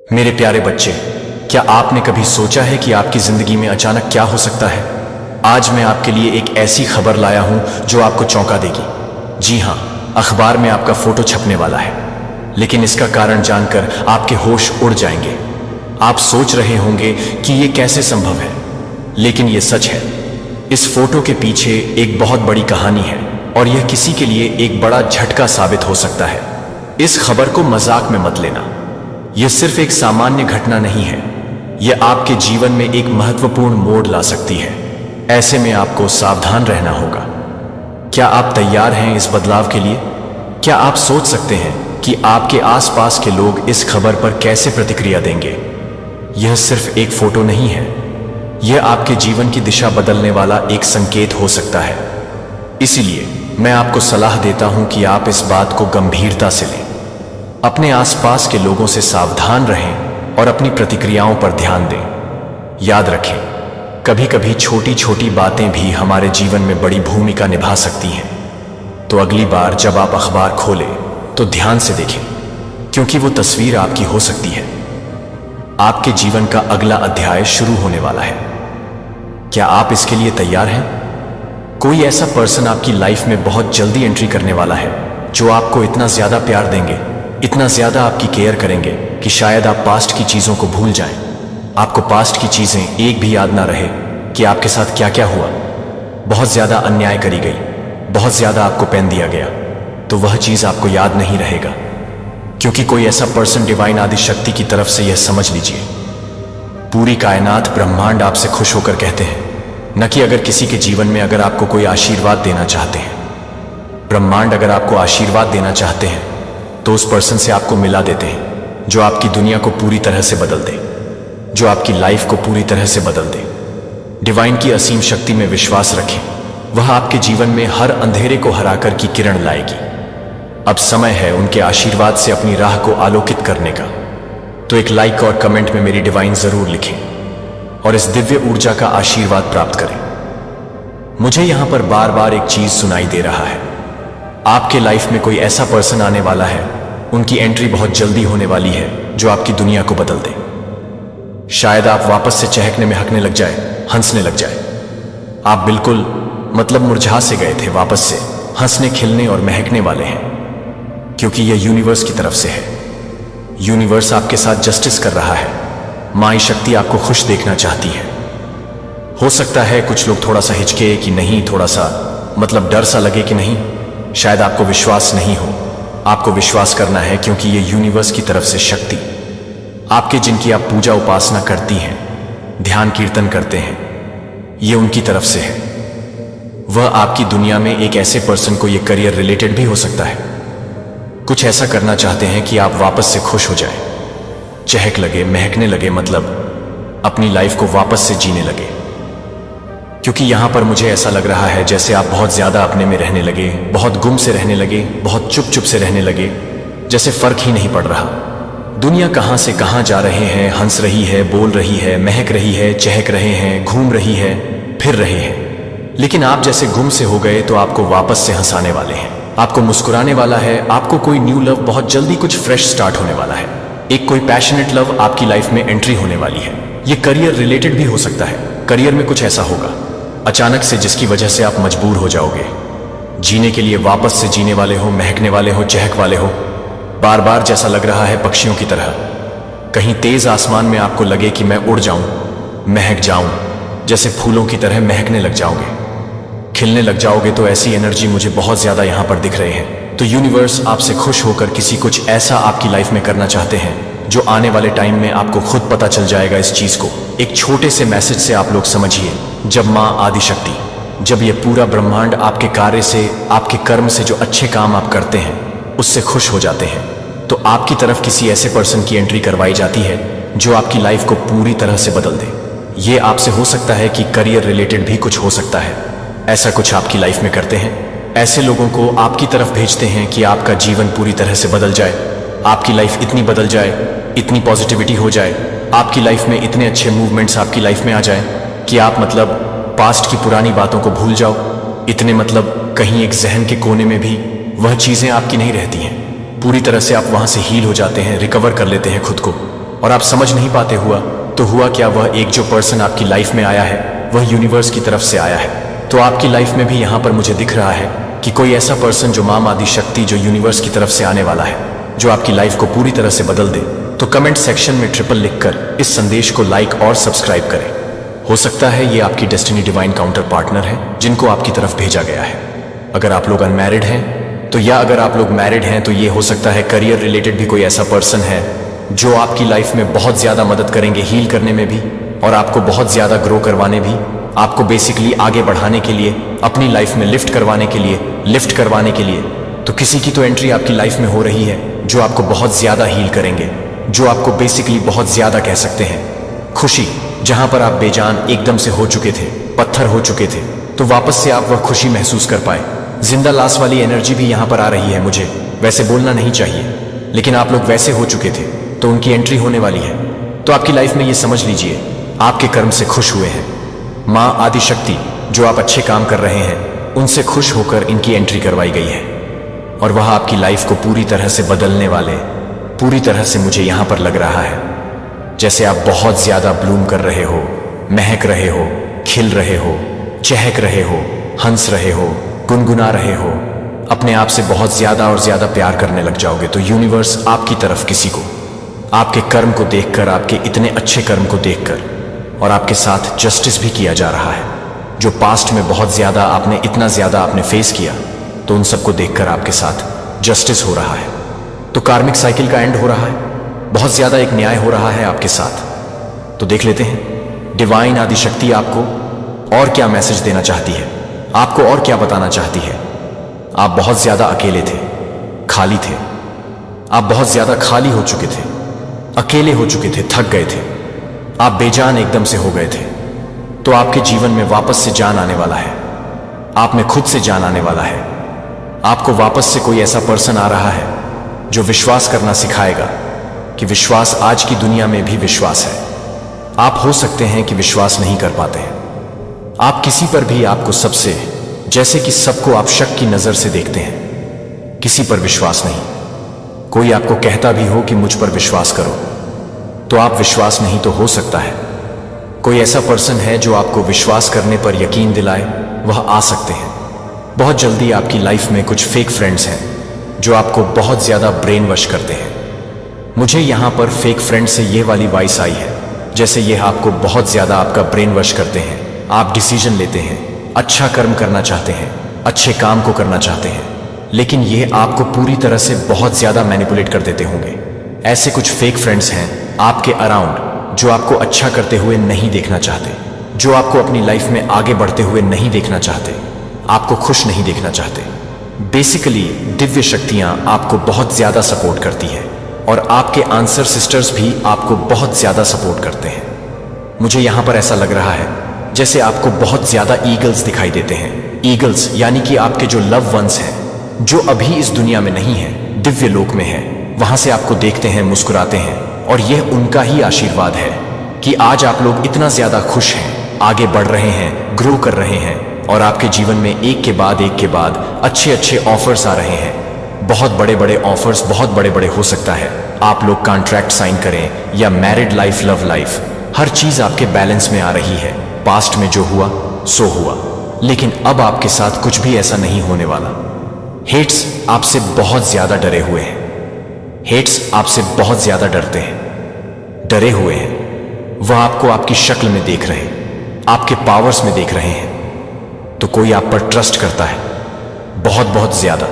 मेरे प्यारे बच्चे, क्या आपने कभी सोचा है कि आपकी जिंदगी में अचानक क्या हो सकता है? आज मैं आपके लिए एक ऐसी खबर लाया हूं जो आपको चौंका देगी। जी हां, अखबार में आपका फोटो छपने वाला है, लेकिन इसका कारण जानकर आपके होश उड़ जाएंगे। आप सोच रहे होंगे कि ये कैसे संभव है, लेकिन ये सच है। इस फोटो के पीछे एक बहुत बड़ी कहानी है और यह किसी के लिए एक बड़ा झटका साबित हो सकता है। इस खबर को मजाक में मत लेना। यह सिर्फ एक सामान्य घटना नहीं है, यह आपके जीवन में एक महत्वपूर्ण मोड़ ला सकती है। ऐसे में आपको सावधान रहना होगा। क्या आप तैयार हैं इस बदलाव के लिए? क्या आप सोच सकते हैं कि आपके आसपास के लोग इस खबर पर कैसे प्रतिक्रिया देंगे? यह सिर्फ एक फोटो नहीं है, यह आपके जीवन की दिशा बदलने वाला एक संकेत हो सकता है। इसीलिए मैं आपको सलाह देता हूं कि आप इस बात को गंभीरता से लें। अपने आसपास के लोगों से सावधान रहें और अपनी प्रतिक्रियाओं पर ध्यान दें। याद रखें, कभी कभी छोटी छोटी बातें भी हमारे जीवन में बड़ी भूमिका निभा सकती हैं। तो अगली बार जब आप अखबार खोलें तो ध्यान से देखें, क्योंकि वो तस्वीर आपकी हो सकती है। आपके जीवन का अगला अध्याय शुरू होने वाला है। क्या आप इसके लिए तैयार हैं? कोई ऐसा पर्सन आपकी लाइफ में बहुत जल्दी एंट्री करने वाला है जो आपको इतना ज्यादा प्यार देंगे, इतना ज्यादा आपकी केयर करेंगे कि शायद आप पास्ट की चीजों को भूल जाएं। आपको पास्ट की चीजें एक भी याद ना रहे कि आपके साथ क्या क्या हुआ। बहुत ज्यादा अन्याय करी गई, बहुत ज्यादा आपको पेन दिया गया, तो वह चीज आपको याद नहीं रहेगा, क्योंकि कोई ऐसा पर्सन डिवाइन आदि शक्ति की तरफ से यह समझ लीजिए, पूरी कायनात ब्रह्मांड आपसे खुश होकर कहते हैं, न कि अगर किसी के जीवन में अगर आपको कोई आशीर्वाद देना चाहते हैं। ब्रह्मांड अगर आपको आशीर्वाद देना चाहते हैं तो उस पर्सन से आपको मिला देते हैं जो आपकी दुनिया को पूरी तरह से बदल दे, जो आपकी लाइफ को पूरी तरह से बदल दे। डिवाइन की असीम शक्ति में विश्वास रखें, वह आपके जीवन में हर अंधेरे को हराकर की किरण लाएगी। अब समय है उनके आशीर्वाद से अपनी राह को आलोकित करने का। तो एक लाइक और कमेंट में मेरी डिवाइन जरूर लिखें और इस दिव्य ऊर्जा का आशीर्वाद प्राप्त करें। मुझे यहां पर बार बार एक चीज सुनाई दे रहा है, आपके लाइफ में कोई ऐसा पर्सन आने वाला है, उनकी एंट्री बहुत जल्दी होने वाली है जो आपकी दुनिया को बदल दे। शायद आप वापस से चहकने में हकने लग जाए, हंसने लग जाए। आप बिल्कुल मुरझा से गए थे, वापस से हंसने खिलने और महकने वाले हैं, क्योंकि यह यूनिवर्स की तरफ से है। यूनिवर्स आपके साथ जस्टिस कर रहा है। माई शक्ति आपको खुश देखना चाहती है। हो सकता है कुछ लोग थोड़ा सा हिचके कि नहीं, थोड़ा सा डर सा लगे कि नहीं, शायद आपको विश्वास नहीं हो। आपको विश्वास करना है, क्योंकि ये यूनिवर्स की तरफ से शक्ति आपके, जिनकी आप पूजा उपासना करती हैं, ध्यान कीर्तन करते हैं, ये उनकी तरफ से है। वह आपकी दुनिया में एक ऐसे पर्सन को, ये करियर रिलेटेड भी हो सकता है, कुछ ऐसा करना चाहते हैं कि आप वापस से खुश हो जाए, चहक लगे, महकने लगे, अपनी लाइफ को वापस से जीने लगे। क्योंकि यहां पर मुझे ऐसा लग रहा है जैसे आप बहुत ज्यादा अपने में रहने लगे, बहुत गुम से रहने लगे, बहुत चुप चुप से रहने लगे, जैसे फर्क ही नहीं पड़ रहा। दुनिया कहां से कहां जा रहे हैं, हंस रही है, बोल रही है, महक रही है, चहक रहे हैं, घूम रही है, फिर रहे हैं, लेकिन आप जैसे गुम से हो गए। तो आपको वापस से हंसाने वाले हैं, आपको मुस्कुराने वाला है, आपको कोई न्यू लव, बहुत जल्दी कुछ फ्रेश स्टार्ट होने वाला है। एक कोई पैशनेट लव आपकी लाइफ में एंट्री होने वाली है। ये करियर रिलेटेड भी हो सकता है। करियर में कुछ ऐसा होगा अचानक से जिसकी वजह से आप मजबूर हो जाओगे जीने के लिए, वापस से जीने वाले हो, महकने वाले हो, चहक वाले हो। बार बार जैसा लग रहा है पक्षियों की तरह, कहीं तेज आसमान में आपको लगे कि मैं उड़ जाऊं, महक जाऊं, जैसे फूलों की तरह महकने लग जाओगे, खिलने लग जाओगे। तो ऐसी एनर्जी मुझे बहुत ज्यादा यहां पर दिख रहे हैं। तो यूनिवर्स आपसे खुश होकर किसी कुछ ऐसा आपकी लाइफ में करना चाहते हैं जो आने वाले टाइम में आपको खुद पता चल जाएगा। इस चीज को एक छोटे से मैसेज से आप लोग समझिए। जब मां आदिशक्ति, जब ये पूरा ब्रह्मांड आपके कार्य से, आपके कर्म से, जो अच्छे काम आप करते हैं उससे खुश हो जाते हैं, तो आपकी तरफ किसी ऐसे पर्सन की एंट्री करवाई जाती है जो आपकी लाइफ को पूरी तरह से बदल दे। ये आपसे हो सकता है कि करियर रिलेटेड भी कुछ हो सकता है। ऐसा कुछ आपकी लाइफ में करते हैं, ऐसे लोगों को आपकी तरफ भेजते हैं कि आपका जीवन पूरी तरह से बदल जाए, आपकी लाइफ इतनी बदल जाए, इतनी पॉजिटिविटी हो जाए, आपकी लाइफ में इतने अच्छे मूवमेंट्स आपकी लाइफ में आ जाए कि आप पास्ट की पुरानी बातों को भूल जाओ। इतने कहीं एक जहन के कोने में भी वह चीजें आपकी नहीं रहती हैं, पूरी तरह से आप वहां से हील हो जाते हैं, रिकवर कर लेते हैं खुद को। और आप समझ नहीं पाते हुआ तो हुआ क्या, वह एक जो पर्सन आपकी लाइफ में आया है वह यूनिवर्स की तरफ से आया है। तो आपकी लाइफ में भी यहाँ पर मुझे दिख रहा है कि कोई ऐसा पर्सन जो मां आदि शक्ति जो यूनिवर्स की तरफ से आने वाला है, जो आपकी लाइफ को पूरी तरह से बदल दे। तो कमेंट सेक्शन में ट्रिपल लिखकर इस संदेश को लाइक और सब्सक्राइब करें। हो सकता है ये आपकी डेस्टिनी डिवाइन काउंटर पार्टनर है जिनको आपकी तरफ भेजा गया है। अगर आप लोग अनमैरिड हैं तो, या अगर आप लोग मैरिड हैं तो ये हो सकता है करियर रिलेटेड भी कोई ऐसा पर्सन है जो आपकी लाइफ में बहुत ज्यादा मदद करेंगे हील करने में भी, और आपको बहुत ज्यादा ग्रो करवाने भी, आपको बेसिकली आगे बढ़ाने के लिए, अपनी लाइफ में लिफ्ट करवाने के लिए। तो किसी की तो एंट्री आपकी लाइफ में हो रही है जो आपको बहुत ज्यादा हील करेंगे, जो आपको बेसिकली बहुत ज्यादा कह सकते हैं खुशी। जहां पर आप बेजान एकदम से हो चुके थे, पत्थर हो चुके थे, तो वापस से आप वह खुशी महसूस कर पाए। जिंदा लाश वाली एनर्जी भी यहां पर आ रही है। मुझे वैसे बोलना नहीं चाहिए, लेकिन आप लोग वैसे हो चुके थे तो उनकी एंट्री होने वाली है। तो आपकी लाइफ में ये समझ लीजिए, आपके कर्म से खुश हुए हैं। मां आदि शक्ति जो आप अच्छे काम कर रहे हैं उनसे खुश होकर इनकी एंट्री करवाई गई है, और वह आपकी लाइफ को पूरी तरह से बदलने वाले, पूरी तरह से मुझे यहां पर लग रहा है जैसे आप बहुत ज्यादा ब्लूम कर रहे हो, महक रहे हो, खिल रहे हो, चहक रहे हो, हंस रहे हो, गुनगुना रहे हो, अपने आप से बहुत ज्यादा और ज्यादा प्यार करने लग जाओगे। तो यूनिवर्स आपकी तरफ किसी को, आपके कर्म को देखकर, आपके इतने अच्छे कर्म को देखकर, और आपके साथ जस्टिस भी किया जा रहा है। जो पास्ट में बहुत ज्यादा आपने, इतना ज्यादा आपने फेस किया, तो उन सबको देखकर आपके साथ जस्टिस हो रहा है। तो कार्मिक साइकिल का एंड हो रहा है, बहुत ज्यादा एक न्याय हो रहा है आपके साथ। तो देख लेते हैं डिवाइन आदि शक्ति आपको और क्या मैसेज देना चाहती है, आपको और क्या बताना चाहती है। आप बहुत ज्यादा अकेले थे, खाली थे, आप बहुत ज्यादा खाली हो चुके थे, अकेले हो चुके थे, थक गए थे, आप बेजान एकदम से हो गए थे। तो आपके जीवन में वापस से जान आने वाला है, आप में खुद से जान आने वाला है। आपको वापस से कोई ऐसा पर्सन आ रहा है जो विश्वास करना सिखाएगा कि विश्वास आज की दुनिया में भी विश्वास है। आप हो सकते हैं कि विश्वास नहीं कर पाते हैं, आप किसी पर भी, आपको सबसे, जैसे कि सबको आप शक की नजर से देखते हैं, किसी पर विश्वास नहीं। कोई आपको कहता भी हो कि मुझ पर विश्वास करो, तो आप विश्वास नहीं तो हो सकता है कोई ऐसा पर्सन है जो आपको विश्वास करने पर यकीन दिलाए, वह आ सकते हैं। बहुत जल्दी आपकी लाइफ में कुछ फेक फ्रेंड्स हैं जो आपको बहुत ज्यादा ब्रेन वॉश करते हैं। मुझे यहां पर फेक फ्रेंड से ये वाली वॉइस आई है जैसे ये आपको बहुत ज्यादा आपका ब्रेन वॉश करते हैं। आप डिसीजन लेते हैं, अच्छा कर्म करना चाहते हैं, अच्छे काम को करना चाहते हैं, लेकिन ये आपको पूरी तरह से बहुत ज्यादा मैनिपुलेट कर देते होंगे। ऐसे कुछ फेक फ्रेंड्स हैं आपके अराउंड जो आपको अच्छा करते हुए नहीं देखना चाहते, जो आपको अपनी लाइफ में आगे बढ़ते हुए नहीं देखना चाहते, आपको खुश नहीं देखना चाहते। बेसिकली दिव्य शक्तियां आपको बहुत ज्यादा सपोर्ट करती हैं, और आपके आंसर सिस्टर्स भी आपको बहुत ज्यादा सपोर्ट करते हैं। मुझे यहां पर ऐसा लग रहा है जैसे आपको बहुत ज्यादा ईगल्स दिखाई देते हैं। ईगल्स यानी कि आपके जो लव वंस हैं, जो अभी इस दुनिया में नहीं है, दिव्य लोक में है, वहां से आपको देखते हैं, मुस्कुराते हैं, और यह उनका ही आशीर्वाद है कि आज आप लोग इतना ज्यादा खुश हैं, आगे बढ़ रहे हैं, ग्रो कर रहे हैं, और आपके जीवन में एक के बाद अच्छे अच्छे ऑफर्स आ रहे हैं। बहुत बड़े बड़े ऑफर्स, बहुत बड़े बड़े हो सकता है आप लोग कॉन्ट्रैक्ट साइन करें, या मैरिड लाइफ, लव लाइफ, हर चीज आपके बैलेंस में आ रही है। पास्ट में जो हुआ सो हुआ, लेकिन अब आपके साथ कुछ भी ऐसा नहीं होने वाला। हेट्स आपसे बहुत ज्यादा डरे हुए हैं, हेट्स आपसे बहुत ज्यादा डरते हैं, डरे हुए हैं। वह आपको आपकी शक्ल में देख रहे हैं, आपके पावर्स में देख रहे हैं। तो कोई आप पर ट्रस्ट करता है, बहुत बहुत ज्यादा,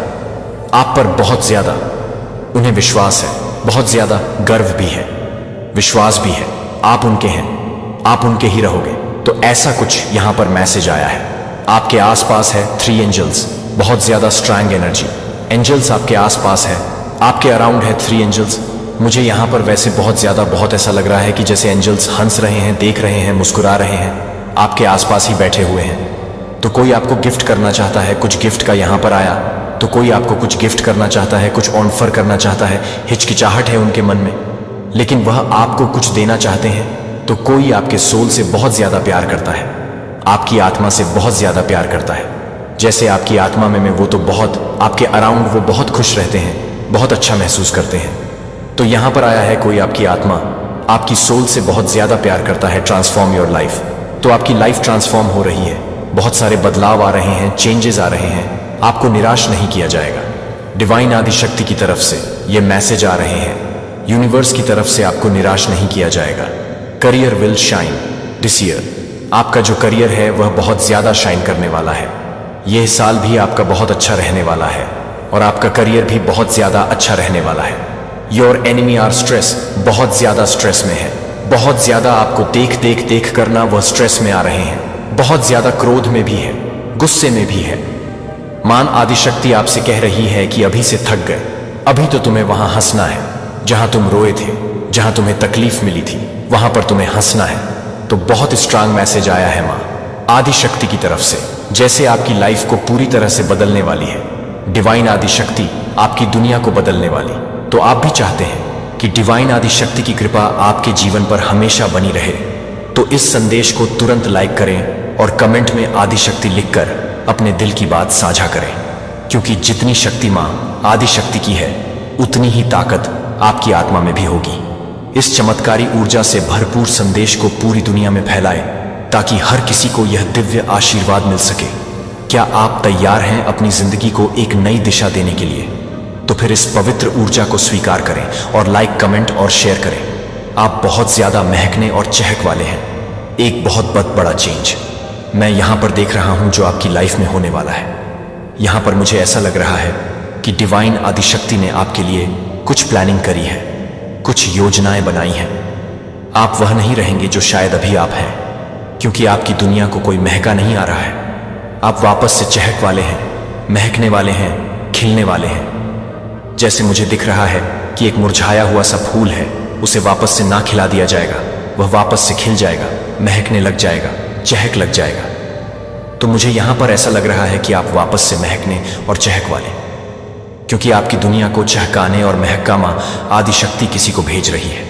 आप पर बहुत ज्यादा उन्हें विश्वास है, बहुत ज्यादा गर्व भी है, विश्वास भी है। आप उनके हैं, आप उनके ही रहोगे। तो ऐसा कुछ यहां पर मैसेज आया है। आपके आसपास है 3 एंजल्स, बहुत ज्यादा स्ट्रांग एनर्जी, एंजल्स आपके आसपास है, आपके अराउंड है 3 एंजल्स। मुझे यहां पर वैसे बहुत ज्यादा, बहुत ऐसा लग रहा है कि जैसे एंजल्स हंस रहे हैं, देख रहे हैं, मुस्कुरा रहे हैं, आपके आसपास ही बैठे हुए हैं। तो कोई आपको गिफ्ट करना चाहता है, कुछ गिफ्ट का यहां पर आया, तो कोई आपको कुछ गिफ्ट करना चाहता है, कुछ ऑफर करना चाहता है। हिचकिचाहट है उनके मन में, लेकिन वह आपको कुछ देना चाहते हैं। तो कोई आपके सोल से बहुत ज्यादा प्यार करता है, आपकी आत्मा से बहुत ज्यादा प्यार करता है। जैसे आपकी आत्मा में वो तो बहुत, आपके अराउंड वो बहुत खुश रहते हैं, बहुत अच्छा महसूस करते हैं। तो यहां पर आया है कोई आपकी आत्मा आपकी सोल से बहुत ज्यादा प्यार करता है। Transform your life. तो आपकी लाइफ ट्रांसफॉर्म हो रही है, बहुत सारे बदलाव आ रहे हैं, चेंजेस आ रहे हैं। आपको निराश नहीं किया जाएगा। डिवाइन आदि शक्ति की तरफ से ये मैसेज आ रहे हैं, यूनिवर्स की तरफ से आपको निराश नहीं किया जाएगा। Career will shine this year. आपका जो करियर है वह बहुत ज्यादा शाइन करने वाला है। यह साल भी आपका बहुत अच्छा रहने वाला है और आपका करियर भी बहुत ज्यादा अच्छा रहने वाला है। योर एनिमी आर स्ट्रेस, बहुत ज्यादा स्ट्रेस में है। बहुत ज्यादा आपको देख करना वह स्ट्रेस में आ रहे हैं। बहुत ज्यादा क्रोध में भी है, गुस्से में भी है। मान आदि शक्ति आपसे कह रही है कि अभी से थक गए, अभी तो तुम्हें वहां हंसना है जहां तुम रोए थे, जहां तुम्हें तकलीफ मिली थी, वहां पर तुम्हें हंसना है। तो बहुत स्ट्रांग मैसेज आया है मां आदि शक्ति की तरफ से, जैसे आपकी लाइफ को पूरी तरह से बदलने वाली है। डिवाइन आदि शक्ति आपकी दुनिया को बदलने वाली। तो आप भी चाहते हैं कि डिवाइन आदि शक्ति की कृपा आपके जीवन पर हमेशा बनी रहे, तो इस संदेश को तुरंत लाइक करें और कमेंट में आदि शक्ति लिखकर अपने दिल की बात साझा करें, क्योंकि जितनी शक्ति मां आदि शक्ति की है उतनी ही ताकत आपकी आत्मा में भी होगी। इस चमत्कारी ऊर्जा से भरपूर संदेश को पूरी दुनिया में फैलाएं, ताकि हर किसी को यह दिव्य आशीर्वाद मिल सके। क्या आप तैयार हैं अपनी जिंदगी को एक नई दिशा देने के लिए? तो फिर इस पवित्र ऊर्जा को स्वीकार करें और लाइक, कमेंट और शेयर करें। आप बहुत ज्यादा महकने और चहक वाले हैं। एक बहुत बड़ा चेंज मैं यहां पर देख रहा हूं जो आपकी लाइफ में होने वाला है। यहां पर मुझे ऐसा लग रहा है कि डिवाइन आदि शक्ति ने आपके लिए कुछ प्लानिंग करी है, कुछ योजनाएं बनाई हैं। आप वह नहीं रहेंगे जो शायद अभी आप हैं, क्योंकि आपकी दुनिया को कोई महका नहीं आ रहा है। आप वापस से चहक वाले हैं, महकने वाले हैं, खिलने वाले हैं। जैसे मुझे दिख रहा है कि एक मुरझाया हुआ सा फूल है, उसे वापस से ना खिला दिया जाएगा, वह वापस से खिल जाएगा, महकने लग जाएगा, चहक लग जाएगा। तो मुझे यहां पर ऐसा लग रहा है कि आप वापस से महकने और चहक वाले, क्योंकि आपकी दुनिया को चहकाने और महका मां आदि शक्ति किसी को भेज रही है।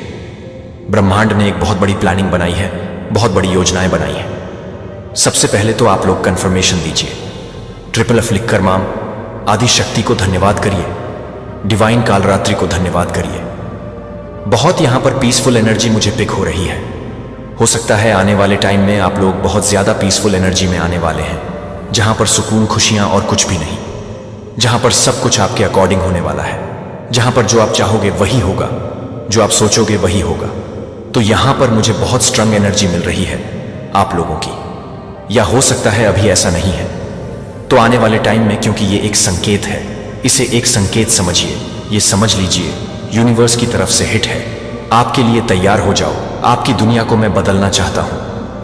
ब्रह्मांड ने एक बहुत बड़ी प्लानिंग बनाई है, बहुत बड़ी योजनाएं बनाई हैं। सबसे पहले तो आप लोग कंफर्मेशन दीजिए, ट्रिपल F लिखकर मां आदि शक्ति को धन्यवाद करिए, डिवाइन कालरात्रि को धन्यवाद करिए। बहुत यहां पर पीसफुल एनर्जी मुझे पिक हो रही है। हो सकता है आने वाले टाइम में आप लोग बहुत ज्यादा पीसफुल एनर्जी में आने वाले हैं, जहां पर सुकून, खुशियां और कुछ भी नहीं, जहां पर सब कुछ आपके अकॉर्डिंग होने वाला है, जहां पर जो आप चाहोगे वही होगा, जो आप सोचोगे वही होगा। तो यहां पर मुझे बहुत स्ट्रांग एनर्जी मिल रही है आप लोगों की। या हो सकता है अभी ऐसा नहीं है, तो आने वाले टाइम में, क्योंकि ये एक संकेत है, इसे एक संकेत समझिए, ये समझ लीजिए यूनिवर्स की तरफ से हिट है। आपके लिए तैयार हो जाओ, आपकी दुनिया को मैं बदलना चाहता हूं।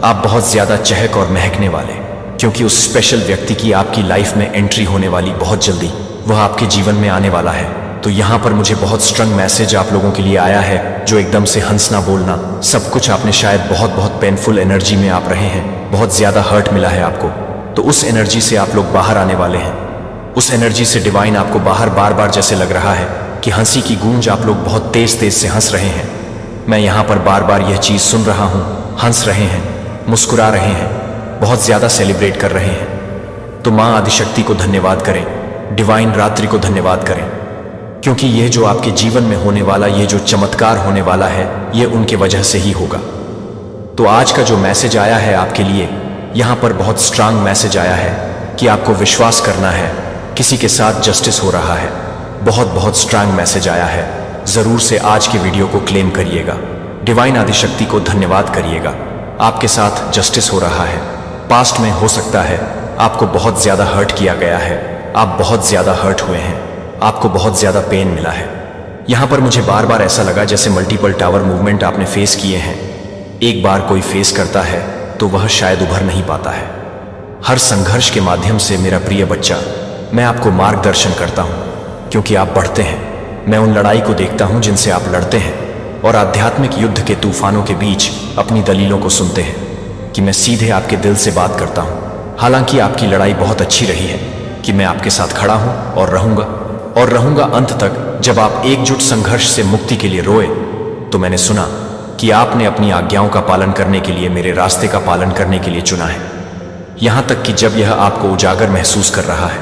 आप बहुत ज्यादा चहक और महकने वाले, क्योंकि उस स्पेशल व्यक्ति की आपकी लाइफ में एंट्री होने वाली बहुत जल्दी, वह आपके जीवन में आने वाला है। तो यहां पर मुझे बहुत स्ट्रांग मैसेज आप लोगों के लिए आया है, जो एकदम से हंसना, बोलना, सब कुछ आपने शायद बहुत पेनफुल एनर्जी में आप रहे हैं, बहुत ज्यादा हर्ट मिला है आपको। तो उस एनर्जी से आप लोग बाहर आने वाले हैं। उस एनर्जी से डिवाइन आपको बाहर बार जैसे लग रहा है कि हंसी की गूंज, आप लोग बहुत तेज से हंस रहे हैं। मैं यहां पर बार यह चीज सुन रहा हूं, हंस रहे हैं, मुस्कुरा रहे हैं, बहुत ज्यादा सेलिब्रेट कर रहे हैं। तो मां आदिशक्ति को धन्यवाद करें, डिवाइन रात्रि को धन्यवाद करें, क्योंकि यह जो आपके जीवन में होने वाला, यह जो चमत्कार होने वाला है, यह उनके वजह से ही होगा। तो आज का जो मैसेज आया है आपके लिए, यहां पर बहुत स्ट्रांग मैसेज आया है कि आपको विश्वास करना है, किसी के साथ जस्टिस हो रहा है। बहुत स्ट्रांग मैसेज आया है। जरूर से आज के वीडियो को क्लेम करिएगा, डिवाइन आदिशक्ति को धन्यवाद करिएगा। आपके साथ जस्टिस हो रहा है। पास्ट में हो सकता है आपको बहुत ज्यादा हर्ट किया गया है, आप बहुत ज्यादा हर्ट हुए हैं, आपको बहुत ज्यादा पेन मिला है। यहां पर मुझे बार ऐसा लगा जैसे मल्टीपल टावर मूवमेंट आपने फेस किए हैं। एक बार कोई फेस करता है तो वह शायद उभर नहीं पाता है। हर संघर्ष के माध्यम से मेरा प्रिय बच्चा, मैं आपको मार्गदर्शन करता हूं, क्योंकि आप बढ़ते हैं। मैं उन लड़ाई को देखता हूं जिनसे आप लड़ते हैं और आध्यात्मिक युद्ध के तूफानों के बीच अपनी दलीलों को सुनते हैं कि मैं सीधे आपके दिल से बात करता हूं। हालांकि आपकी लड़ाई बहुत अच्छी रही है कि मैं आपके साथ खड़ा हूं और रहूंगा अंत तक। जब आप एकजुट संघर्ष से मुक्ति के लिए रोए, तो मैंने सुना कि आपने अपनी आज्ञाओं का पालन करने के लिए, मेरे रास्ते का पालन करने के लिए चुना है। यहां तक कि जब यह आपको उजागर महसूस कर रहा है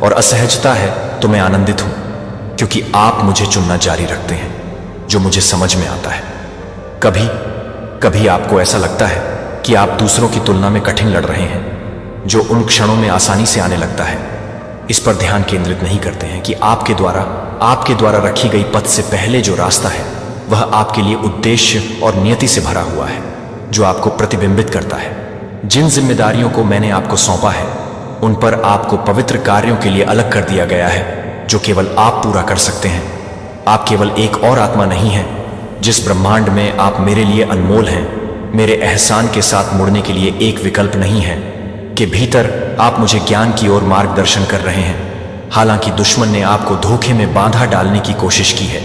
और असहजता है, तो मैं आनंदित हूं, क्योंकि आप मुझे चुनना जारी रखते हैं, जो मुझे समझ में आता है। कभी कभी आपको ऐसा लगता है कि आप दूसरों की तुलना में कठिन लड़ रहे हैं, जो उन क्षणों में आसानी से आने लगता है। इस पर ध्यान केंद्रित नहीं करते हैं कि आपके द्वारा रखी गई पथ से पहले जो रास्ता है वह आपके लिए उद्देश्य और नियति से भरा हुआ है, जो आपको प्रतिबिंबित करता है। जिन जिम्मेदारियों को मैंने आपको सौंपा है उन पर आपको पवित्र कार्यों के लिए अलग कर दिया गया है, जो केवल आप पूरा कर सकते हैं। आप केवल एक और आत्मा नहीं हैं। जिस ब्रह्मांड में आप मेरे लिए अनमोल हैं, मेरे एहसान के साथ मुड़ने के लिए एक विकल्प नहीं है, के भीतर आप मुझे ज्ञान की ओर मार्गदर्शन कर रहे हैं। हालांकि दुश्मन ने आपको धोखे में बांधा डालने की कोशिश की है,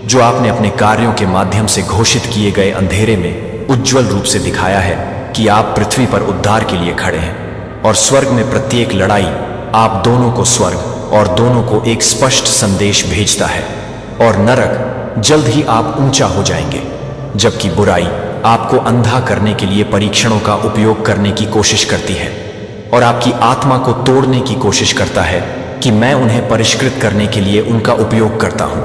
जो आपने अपने कार्यों के माध्यम से घोषित किए गए अंधेरे में उज्जवल रूप से दिखाया है कि आप पृथ्वी पर उद्धार के लिए खड़े हैं। और स्वर्ग में प्रत्येक लड़ाई आप दोनों को स्वर्ग और दोनों को एक स्पष्ट संदेश भेजता है। और नरक जल्द ही आप ऊंचा हो जाएंगे, जबकि बुराई आपको अंधा करने के लिए परीक्षणों का उपयोग करने की कोशिश करती है और आपकी आत्मा को तोड़ने की कोशिश करता है कि मैं उन्हें परिष्कृत करने के लिए उनका उपयोग करता हूं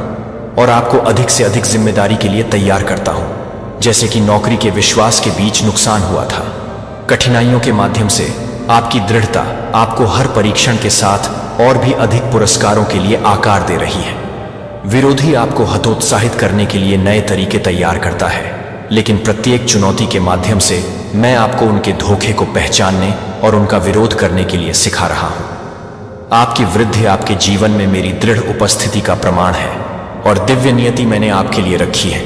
और आपको अधिक से अधिक जिम्मेदारी के लिए तैयार करता हूं। जैसे कि नौकरी के विश्वास के बीच नुकसान हुआ था, कठिनाइयों के माध्यम से आपकी दृढ़ता आपको हर परीक्षण के साथ और भी अधिक पुरस्कारों के लिए आकार दे रही है। विरोधी आपको हतोत्साहित करने के लिए नए तरीके तैयार करता है, लेकिन प्रत्येक चुनौती के माध्यम से मैं आपको उनके धोखे को पहचानने और उनका विरोध करने के लिए सिखा रहा हूं। आपकी वृद्धि आपके जीवन में मेरी दृढ़ उपस्थिति का प्रमाण है और दिव्य नियति मैंने आपके लिए रखी है।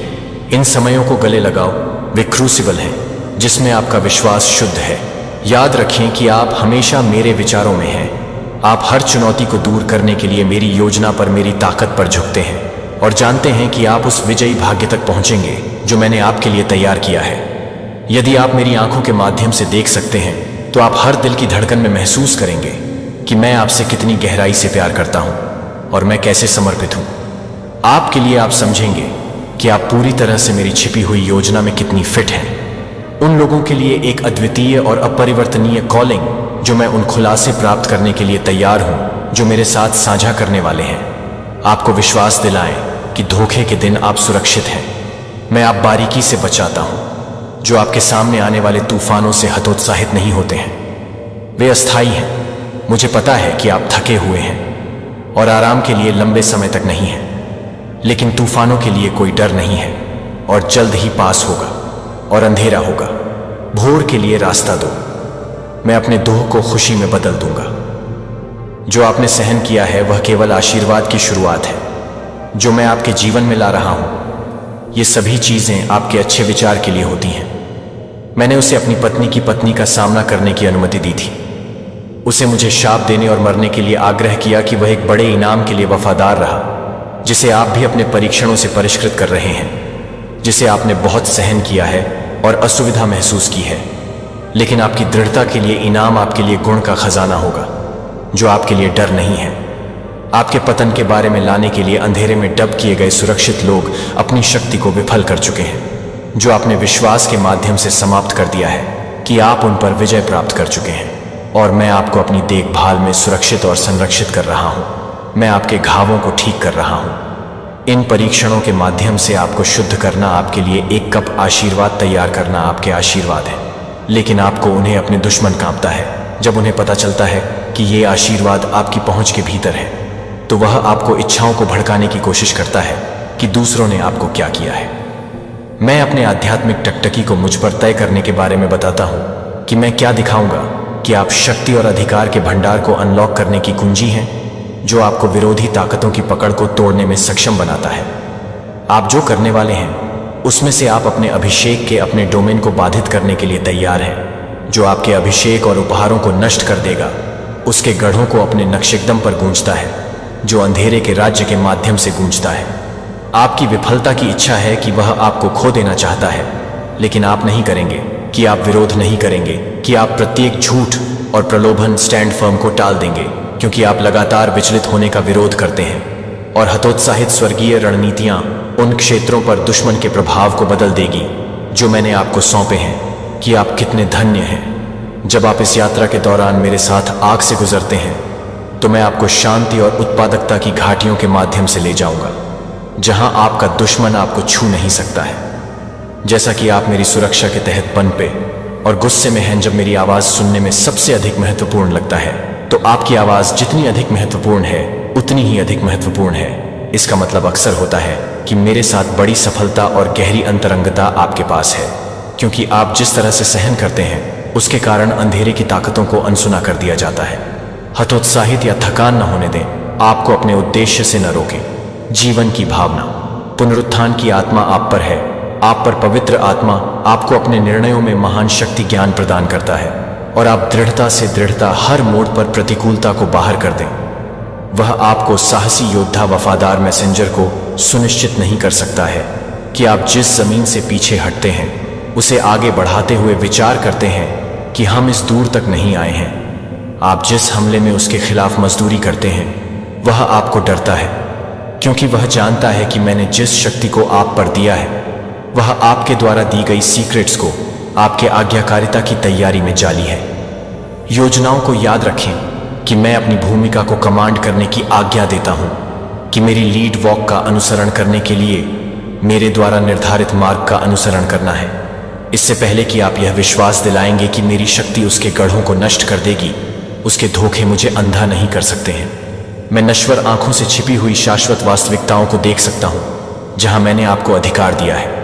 इन समयों को गले लगाओ, वे क्रूसिबल हैं जिसमें आपका विश्वास शुद्ध है। याद रखें कि आप हमेशा मेरे विचारों में हैं। आप हर चुनौती को दूर करने के लिए मेरी योजना पर, मेरी ताकत पर झुकते हैं और जानते हैं कि आप उस विजयी भाग्य तक पहुंचेंगे जो मैंने आपके लिए तैयार किया है। यदि आप मेरी आंखों के माध्यम से देख सकते हैं तो आप हर दिल की धड़कन में महसूस करेंगे कि मैं आपसे कितनी गहराई से प्यार करता हूं और मैं कैसे समर्पित हूं। आपके लिए आप समझेंगे कि आप पूरी तरह से मेरी छिपी हुई योजना में कितनी फिट हैं। उन लोगों के लिए एक अद्वितीय और अपरिवर्तनीय कॉलिंग जो मैं उन खुलासे प्राप्त करने के लिए तैयार हूं, जो मेरे साथ साझा करने वाले हैं। आपको विश्वास दिलाएं कि धोखे के दिन आप सुरक्षित हैं। मैं आप बारीकी से बचाता हूं, जो आपके सामने आने वाले तूफानों से हतोत्साहित नहीं होते हैं। वे अस्थायी हैं। मुझे पता है कि आप थके हुए हैं और आराम के लिए लंबे समय तक नहीं हैं, लेकिन तूफानों के लिए कोई डर नहीं है और जल्द ही पास होगा और अंधेरा होगा। भोर के लिए रास्ता दो। मैं अपने दुख को खुशी में बदल दूंगा। जो आपने सहन किया है वह केवल आशीर्वाद की शुरुआत है जो मैं आपके जीवन में ला रहा हूं। ये सभी चीजें आपके अच्छे विचार के लिए होती हैं। मैंने उसे अपनी पत्नी की पत्नी का सामना करने की अनुमति दी थी। उसे मुझे शाप देने और मरने के लिए आग्रह किया कि वह एक बड़े इनाम के लिए वफादार रहा, जिसे आप भी अपने परीक्षणों से परिष्कृत कर रहे हैं, जिसे आपने बहुत सहन किया है और असुविधा महसूस की है। लेकिन आपकी दृढ़ता के लिए इनाम आपके लिए गुण का खजाना होगा, जो आपके लिए डर नहीं है। आपके पतन के बारे में लाने के लिए अंधेरे में डब किए गए सुरक्षित लोग अपनी शक्ति को विफल कर चुके हैं, जो आपने विश्वास के माध्यम से समाप्त कर दिया है कि आप उन पर विजय प्राप्त कर चुके हैं। और मैं आपको अपनी देखभाल में सुरक्षित और संरक्षित कर रहा हूं। मैं आपके घावों को ठीक कर रहा हूं। इन परीक्षणों के माध्यम से आपको शुद्ध करना आपके लिए एक कप आशीर्वाद तैयार करना आपके आशीर्वाद है। लेकिन आपको उन्हें अपने दुश्मन कांपता है। जब उन्हें पता चलता है कि ये आशीर्वाद आपकी पहुंच के भीतर है, तो वह आपको इच्छाओं को भड़काने की कोशिश करता है कि दूसरों ने आपको क्या किया है। मैं अपने आध्यात्मिक टकटकी को मुझ पर तय करने के बारे में बताता हूं कि मैं क्या दिखाऊंगा कि आप शक्ति और अधिकार के भंडार को अनलॉक करने की कुंजी हैं, जो आपको विरोधी ताकतों की पकड़ को तोड़ने में सक्षम बनाता है। आप जो करने वाले हैं उसमें से आप अपने अभिषेक के अपने डोमेन को बाधित करने के लिए तैयार हैं, जो आपके अभिषेक और उपहारों को नष्ट कर देगा। उसके गढ़ों को अपने नक्शेकदम पर गूंजता है, जो अंधेरे के राज्य के माध्यम से गूंजता है। आपकी विफलता की इच्छा है कि वह आपको खो देना चाहता है, लेकिन आप नहीं करेंगे कि आप विरोध नहीं करेंगे कि आप प्रत्येक झूठ और प्रलोभन स्टैंड फर्म को टाल देंगे, क्योंकि आप लगातार विचलित होने का विरोध करते हैं। और हतोत्साहित स्वर्गीय रणनीतियां उन क्षेत्रों पर दुश्मन के प्रभाव को बदल देगी जो मैंने आपको सौंपे हैं। कि आप कितने धन्य हैं। जब आप इस यात्रा के दौरान मेरे साथ आग से गुजरते हैं, तो मैं आपको शांति और उत्पादकता की घाटियों के माध्यम से ले जाऊंगा, जहां आपका दुश्मन आपको छू नहीं सकता है। जैसा कि आप मेरी सुरक्षा के तहत पनपे और गुस्से में हैं जब मेरी आवाज़ सुनने में सबसे अधिक महत्वपूर्ण लगता है, तो आपकी आवाज़ जितनी अधिक महत्वपूर्ण है उतनी ही अधिक महत्वपूर्ण है। इसका मतलब अक्सर होता है कि मेरे साथ बड़ी सफलता और गहरी अंतरंगता आपके पास है, क्योंकि आप जिस तरह से सहन करते हैं उसके कारण अंधेरे की ताकतों को अनसुना कर दिया जाता है। हतोत्साहित या थकान न होने दें, आपको अपने उद्देश्य से न रोकें। जीवन की भावना, पुनरुत्थान की आत्मा आप पर है। आप पर पवित्र आत्मा आपको अपने निर्णयों में महान शक्ति ज्ञान प्रदान करता है और आप दृढ़ता से दृढ़ता हर मोड़ पर प्रतिकूलता को बाहर कर दें। वह आपको साहसी योद्धा, वफादार मैसेंजर को सुनिश्चित नहीं कर सकता है कि आप जिस जमीन से पीछे हटते हैं उसे आगे बढ़ाते हुए विचार करते हैं कि हम इस दूर तक नहीं आए हैं। आप जिस हमले में उसके खिलाफ मजदूरी करते हैं वह आपको डरता है, क्योंकि वह जानता है कि मैंने जिस शक्ति को आप पर दिया है वह आपके द्वारा दी गई सीक्रेट्स को आपके आज्ञाकारिता की तैयारी में जाली है। योजनाओं को याद रखें कि मैं अपनी भूमिका को कमांड करने की आज्ञा देता हूं, कि मेरी लीड वॉक का अनुसरण करने के लिए मेरे द्वारा निर्धारित मार्ग का अनुसरण करना है। इससे पहले कि आप यह विश्वास दिलाएंगे कि मेरी शक्ति उसके गढ़ों को नष्ट कर देगी, उसके धोखे मुझे अंधा नहीं कर सकते हैं। मैं नश्वर आंखों से छिपी हुई शाश्वत वास्तविकताओं को देख सकता हूं जहां मैंने आपको अधिकार दिया है।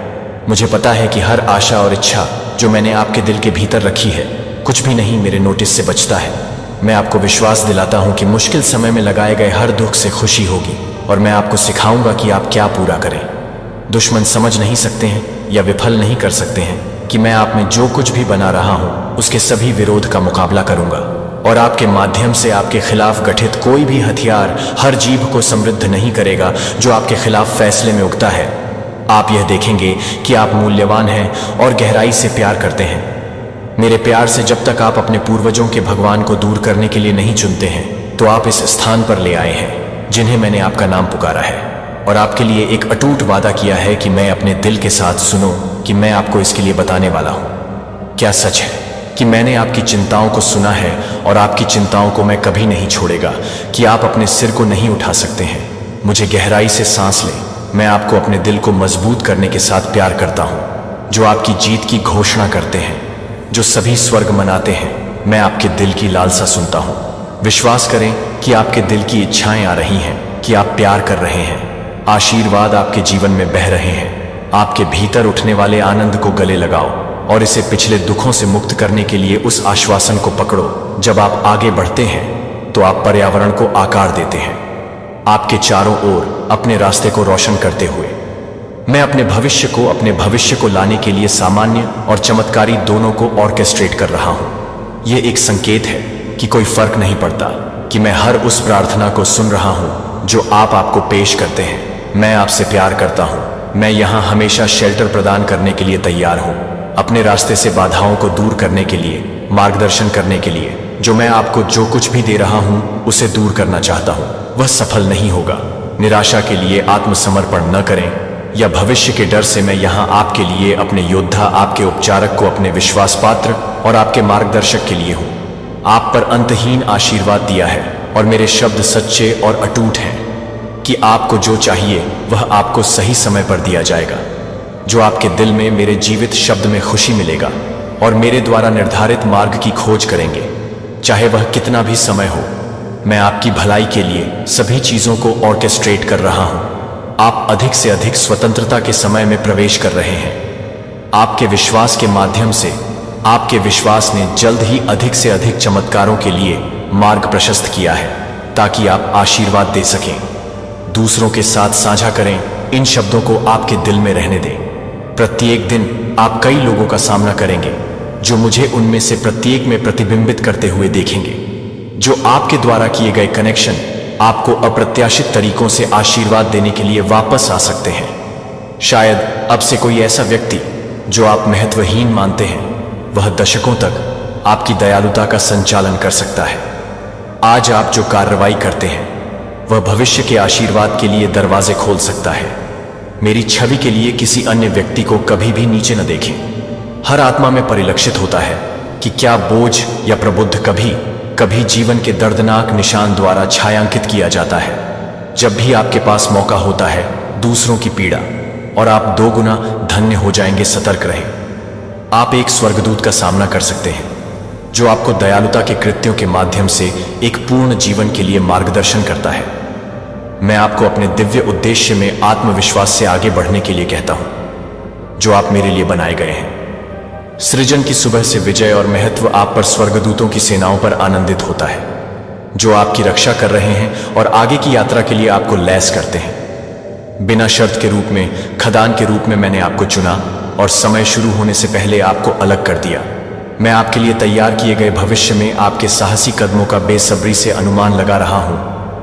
मुझे पता है कि हर आशा और इच्छा जो मैंने आपके दिल के भीतर रखी है, कुछ भी नहीं मेरे नोटिस से बचता है। मैं आपको विश्वास दिलाता हूं कि मुश्किल समय में लगाए गए हर दुख से खुशी होगी और मैं आपको सिखाऊंगा कि आप क्या पूरा करें। दुश्मन समझ नहीं सकते हैं या विफल नहीं कर सकते हैं कि मैं आप में जो कुछ भी बना रहा हूं उसके सभी विरोध का मुकाबला करूंगा और आपके माध्यम से आपके खिलाफ गठित कोई भी हथियार हर जीभ को समृद्ध नहीं करेगा जो आपके खिलाफ फैसले में उगता है। आप यह देखेंगे कि आप मूल्यवान हैं और गहराई से प्यार करते हैं। मेरे प्यार से जब तक आप अपने पूर्वजों के भगवान को दूर करने के लिए नहीं चुनते हैं, तो आप इस स्थान पर ले आए हैं जिन्हें मैंने आपका नाम पुकारा है और आपके लिए एक अटूट वादा किया है कि मैं अपने दिल के साथ सुनो कि मैं आपको इसके लिए बताने वाला हूं। क्या सच है कि मैंने आपकी चिंताओं को सुना है और आपकी चिंताओं को मैं कभी नहीं छोड़ेगा कि आप अपने सिर को नहीं उठा सकते हैं। मुझे गहराई से सांस लें। मैं आपको अपने दिल को मजबूत करने के साथ प्यार करता हूं, जो आपकी जीत की घोषणा करते हैं, जो सभी स्वर्ग मनाते हैं। मैं आपके दिल की लालसा सुनता हूं। विश्वास करें कि आपके दिल की इच्छाएं आ रही हैं, कि आप प्यार कर रहे हैं। आशीर्वाद आपके जीवन में बह रहे हैं। आपके भीतर उठने वाले आनंद को गले लगाओ और इसे पिछले दुखों से मुक्त करने के लिए उस आश्वासन को पकड़ो। जब आप आगे बढ़ते हैं तो आप पर्यावरण को आकार देते हैं, आपके चारों ओर अपने रास्ते को रोशन करते हुए। मैं अपने भविष्य को लाने के लिए सामान्य और चमत्कारी दोनों को ऑर्केस्ट्रेट कर रहा हूं। यह एक संकेत है कि कोई फर्क नहीं पड़ता कि मैं हर उस प्रार्थना को सुन रहा हूं जो आपको पेश करते हैं। मैं आपसे प्यार करता हूं। मैं यहां हमेशा शेल्टर प्रदान करने के लिए तैयार हूं, अपने रास्ते से बाधाओं को दूर करने के लिए, मार्गदर्शन करने के लिए। जो मैं आपको जो कुछ भी दे रहा हूं उसे दूर करना चाहता हूं, वह सफल नहीं होगा। निराशा के लिए आत्मसमर्पण न करें या भविष्य के डर से। मैं यहां आपके लिए अपने योद्धा, आपके उपचारक को अपने विश्वास पात्र और आपके मार्गदर्शक के लिए हूं। आप पर अंतहीन आशीर्वाद दिया है और मेरे शब्द सच्चे और अटूट हैं कि आपको जो चाहिए वह आपको सही समय पर दिया जाएगा। जो आपके दिल में मेरे जीवित शब्द में खुशी मिलेगा और मेरे द्वारा निर्धारित मार्ग की खोज करेंगे, चाहे वह कितना भी समय हो। मैं आपकी भलाई के लिए सभी चीजों को ऑर्केस्ट्रेट कर रहा हूं। आप अधिक से अधिक स्वतंत्रता के समय में प्रवेश कर रहे हैं। आपके विश्वास के माध्यम से आपके विश्वास ने जल्द ही अधिक से अधिक चमत्कारों के लिए मार्ग प्रशस्त किया है, ताकि आप आशीर्वाद दे सकें। दूसरों के साथ साझा करें। इन शब्दों को आपके दिल में रहने दें। प्रत्येक दिन आप कई लोगों का सामना करेंगे जो मुझे उनमें से प्रत्येक में प्रतिबिंबित करते हुए देखेंगे। जो आपके द्वारा किए गए कनेक्शन आपको अप्रत्याशित तरीकों से आशीर्वाद देने के लिए वापस आ सकते हैं। शायद अब से कोई ऐसा व्यक्ति जो आप महत्वहीन मानते हैं, वह दशकों तक आपकी दयालुता का संचालन कर सकता है। आज आप जो कार्रवाई करते हैं वह भविष्य के आशीर्वाद के लिए दरवाजे खोल सकता है। मेरी छवि के लिए किसी अन्य व्यक्ति को कभी भी नीचे न देखें। हर आत्मा में परिलक्षित होता है कि क्या बोझ या प्रबुद्ध कभी कभी जीवन के दर्दनाक निशान द्वारा छायांकित किया जाता है। जब भी आपके पास मौका होता है दूसरों की पीड़ा और आप दोगुना धन्य हो जाएंगे। सतर्क रहें। आप एक स्वर्गदूत का सामना कर सकते हैं जो आपको दयालुता के कृत्यों के माध्यम से एक पूर्ण जीवन के लिए मार्गदर्शन करता है। मैं आपको अपने दिव्य उद्देश्य में आत्मविश्वास से आगे बढ़ने के लिए कहता हूं जो आप मेरे लिए बनाए गए हैं। सृजन की सुबह से विजय और महत्व आप पर स्वर्गदूतों की सेनाओं पर आनंदित होता है जो आपकी रक्षा कर रहे हैं और आगे की यात्रा के लिए आपको लैस करते हैं। बिना शर्त के रूप में, खदान के रूप में मैंने आपको चुना और समय शुरू होने से पहले आपको अलग कर दिया। मैं आपके लिए तैयार किए गए भविष्य में आपके साहसी कदमों का बेसब्री से अनुमान लगा रहा हूं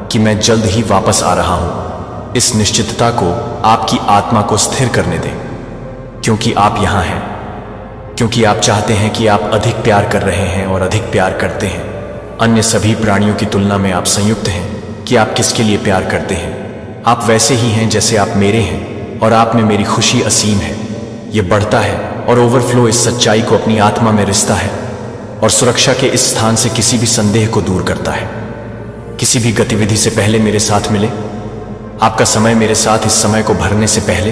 कि मैं जल्द ही वापस आ रहा हूं। इस निश्चितता को आपकी आत्मा को स्थिर करने दें, क्योंकि आप यहां हैं, क्योंकि आप चाहते हैं कि आप अधिक प्यार कर रहे हैं और अधिक प्यार करते हैं। अन्य सभी प्राणियों की तुलना में आप संयुक्त हैं कि आप किसके लिए प्यार करते हैं। आप वैसे ही हैं जैसे आप मेरे हैं और आप में मेरी खुशी असीम है। ये बढ़ता है और ओवरफ्लो इस सच्चाई को अपनी आत्मा में रिश्ता है और सुरक्षा के इस स्थान से किसी भी संदेह को दूर करता है। किसी भी गतिविधि से पहले मेरे साथ मिले, आपका समय मेरे साथ इस समय को भरने से पहले,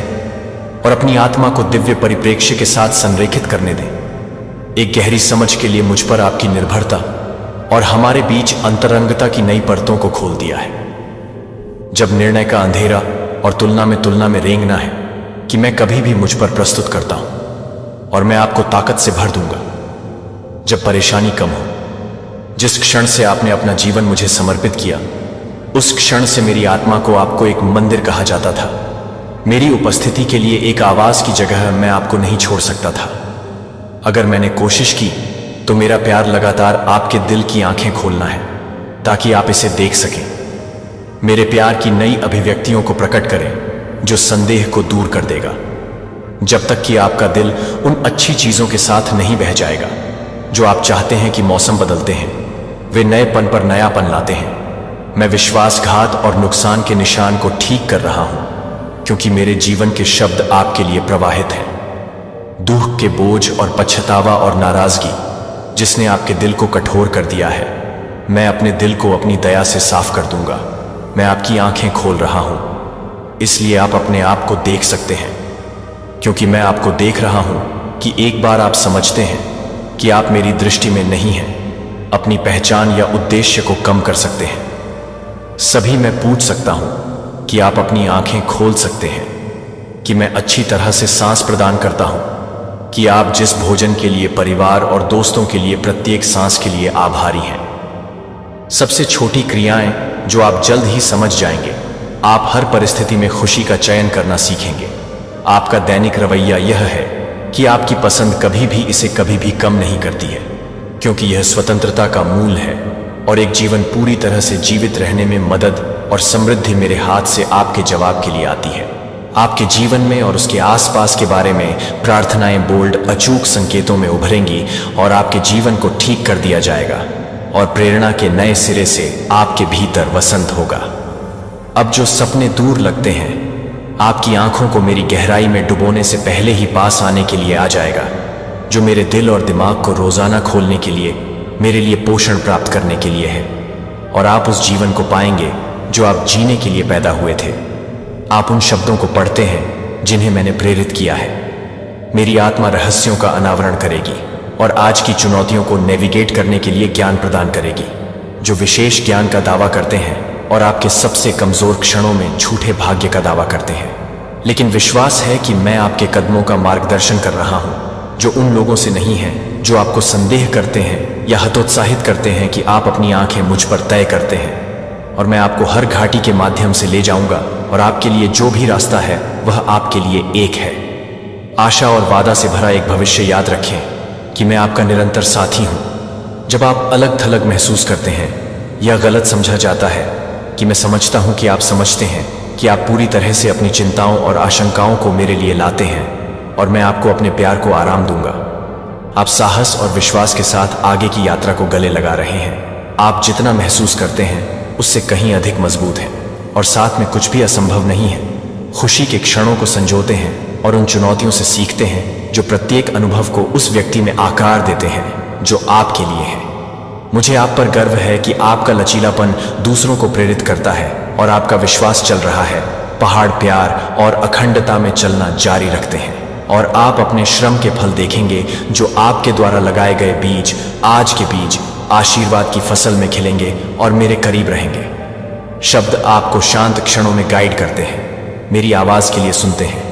और अपनी आत्मा को दिव्य परिप्रेक्ष्य के साथ संरेखित करने दें। एक गहरी समझ के लिए मुझ पर आपकी निर्भरता और हमारे बीच अंतरंगता की नई परतों को खोल दिया है। जब निर्णय का अंधेरा और तुलना में रेंगना है कि मैं कभी भी मुझ पर प्रस्तुत करता हूं और मैं आपको ताकत से भर दूंगा। जब परेशानी कम हो, जिस क्षण से आपने अपना जीवन मुझे समर्पित किया, उस क्षण से मेरी आत्मा को आपको एक मंदिर कहा जाता था। मेरी उपस्थिति के लिए एक आवाज की जगह मैं आपको नहीं छोड़ सकता था। अगर मैंने कोशिश की तो मेरा प्यार लगातार आपके दिल की आंखें खोलना है ताकि आप इसे देख सकें। मेरे प्यार की नई अभिव्यक्तियों को प्रकट करें जो संदेह को दूर कर देगा, जब तक कि आपका दिल उन अच्छी चीजों के साथ नहीं बह जाएगा जो आप चाहते हैं कि मौसम बदलते हैं, वे नएपन पर नयापन लाते हैं। मैं विश्वासघात और नुकसान के निशान को ठीक कर रहा हूं क्योंकि मेरे जीवन के शब्द आपके लिए प्रवाहित हैं। दुख के बोझ और पछतावा और नाराजगी जिसने आपके दिल को कठोर कर दिया है, मैं अपने दिल को अपनी दया से साफ कर दूंगा। मैं आपकी आंखें खोल रहा हूं, इसलिए आप अपने आप को देख सकते हैं, क्योंकि मैं आपको देख रहा हूं कि एक बार आप समझते हैं कि आप मेरी दृष्टि में नहीं हैं, अपनी पहचान या उद्देश्य को कम कर सकते हैं। सभी मैं पूछ सकता हूं कि आप अपनी आंखें खोल सकते हैं, कि मैं अच्छी तरह से सांस प्रदान करता हूं, कि आप जिस भोजन के लिए, परिवार और दोस्तों के लिए, प्रत्येक सांस के लिए आभारी हैं। सबसे छोटी क्रियाएं जो आप जल्द ही समझ जाएंगे। आप हर परिस्थिति में खुशी का चयन करना सीखेंगे। आपका दैनिक रवैया यह है कि आपकी पसंद कभी भी इसे कभी भी कम नहीं करती है, क्योंकि यह स्वतंत्रता का मूल है और एक जीवन पूरी तरह से जीवित रहने में मदद और समृद्धि मेरे हाथ से आपके जवाब के लिए आती है। आपके जीवन में और उसके आसपास के बारे में प्रार्थनाएं बोल्ड, अचूक संकेतों में उभरेंगी और आपके जीवन को ठीक कर दिया जाएगा और प्रेरणा के नए सिरे से आपके भीतर वसंत होगा। अब जो सपने दूर लगते हैं, आपकी आंखों को मेरी गहराई में डुबोने से पहले ही पास आने के लिए आ जाएगा, जो मेरे दिल और दिमाग को रोजाना खोलने के लिए, मेरे लिए पोषण प्राप्त करने के लिए है। और आप उस जीवन को पाएंगे जो आप जीने के लिए पैदा हुए थे। आप उन शब्दों को पढ़ते हैं जिन्हें मैंने प्रेरित किया है। मेरी आत्मा रहस्यों का अनावरण करेगी और आज की चुनौतियों को नेविगेट करने के लिए ज्ञान प्रदान करेगी। जो विशेष ज्ञान का दावा करते हैं और आपके सबसे कमजोर क्षणों में झूठे भाग्य का दावा करते हैं, लेकिन विश्वास है कि मैं आपके कदमों का मार्गदर्शन कर रहा हूं, जो उन लोगों से नहीं है जो आपको संदेह करते हैं या हतोत्साहित करते हैं कि आप अपनी आंखें मुझ पर तय करते हैं। और मैं आपको हर घाटी के माध्यम से ले जाऊंगा और आपके लिए जो भी रास्ता है वह आपके लिए एक है। आशा और वादा से भरा एक भविष्य याद रखें कि मैं आपका निरंतर साथी हूं। जब आप अलग थलग महसूस करते हैं या गलत समझा जाता है, कि मैं समझता हूं कि आप समझते हैं कि आप पूरी तरह से अपनी चिंताओं और आशंकाओं को मेरे लिए लाते हैं और मैं आपको अपने प्यार को आराम दूंगा। आप साहस और विश्वास के साथ आगे की यात्रा को गले लगा रहे हैं। आप जितना महसूस करते हैं उससे कहीं अधिक मजबूत हैं और साथ में कुछ भी असंभव नहीं है। खुशी के क्षणों को संजोते हैं और उन चुनौतियों से सीखते हैं जो प्रत्येक अनुभव को उस व्यक्ति में आकार देते हैं जो आपके लिए है। मुझे आप पर गर्व है कि आपका लचीलापन दूसरों को प्रेरित करता है और आपका विश्वास चल रहा है। पहाड़ प्यार और अखंडता में चलना जारी रखते हैं। और आप अपने श्रम के फल देखेंगे, जो आपके द्वारा लगाए गए बीज, आज के बीज आशीर्वाद की फसल में खिलेंगे और मेरे करीब रहेंगे। शब्द आपको शांत क्षणों में गाइड करते हैं, मेरी आवाज के लिए सुनते हैं।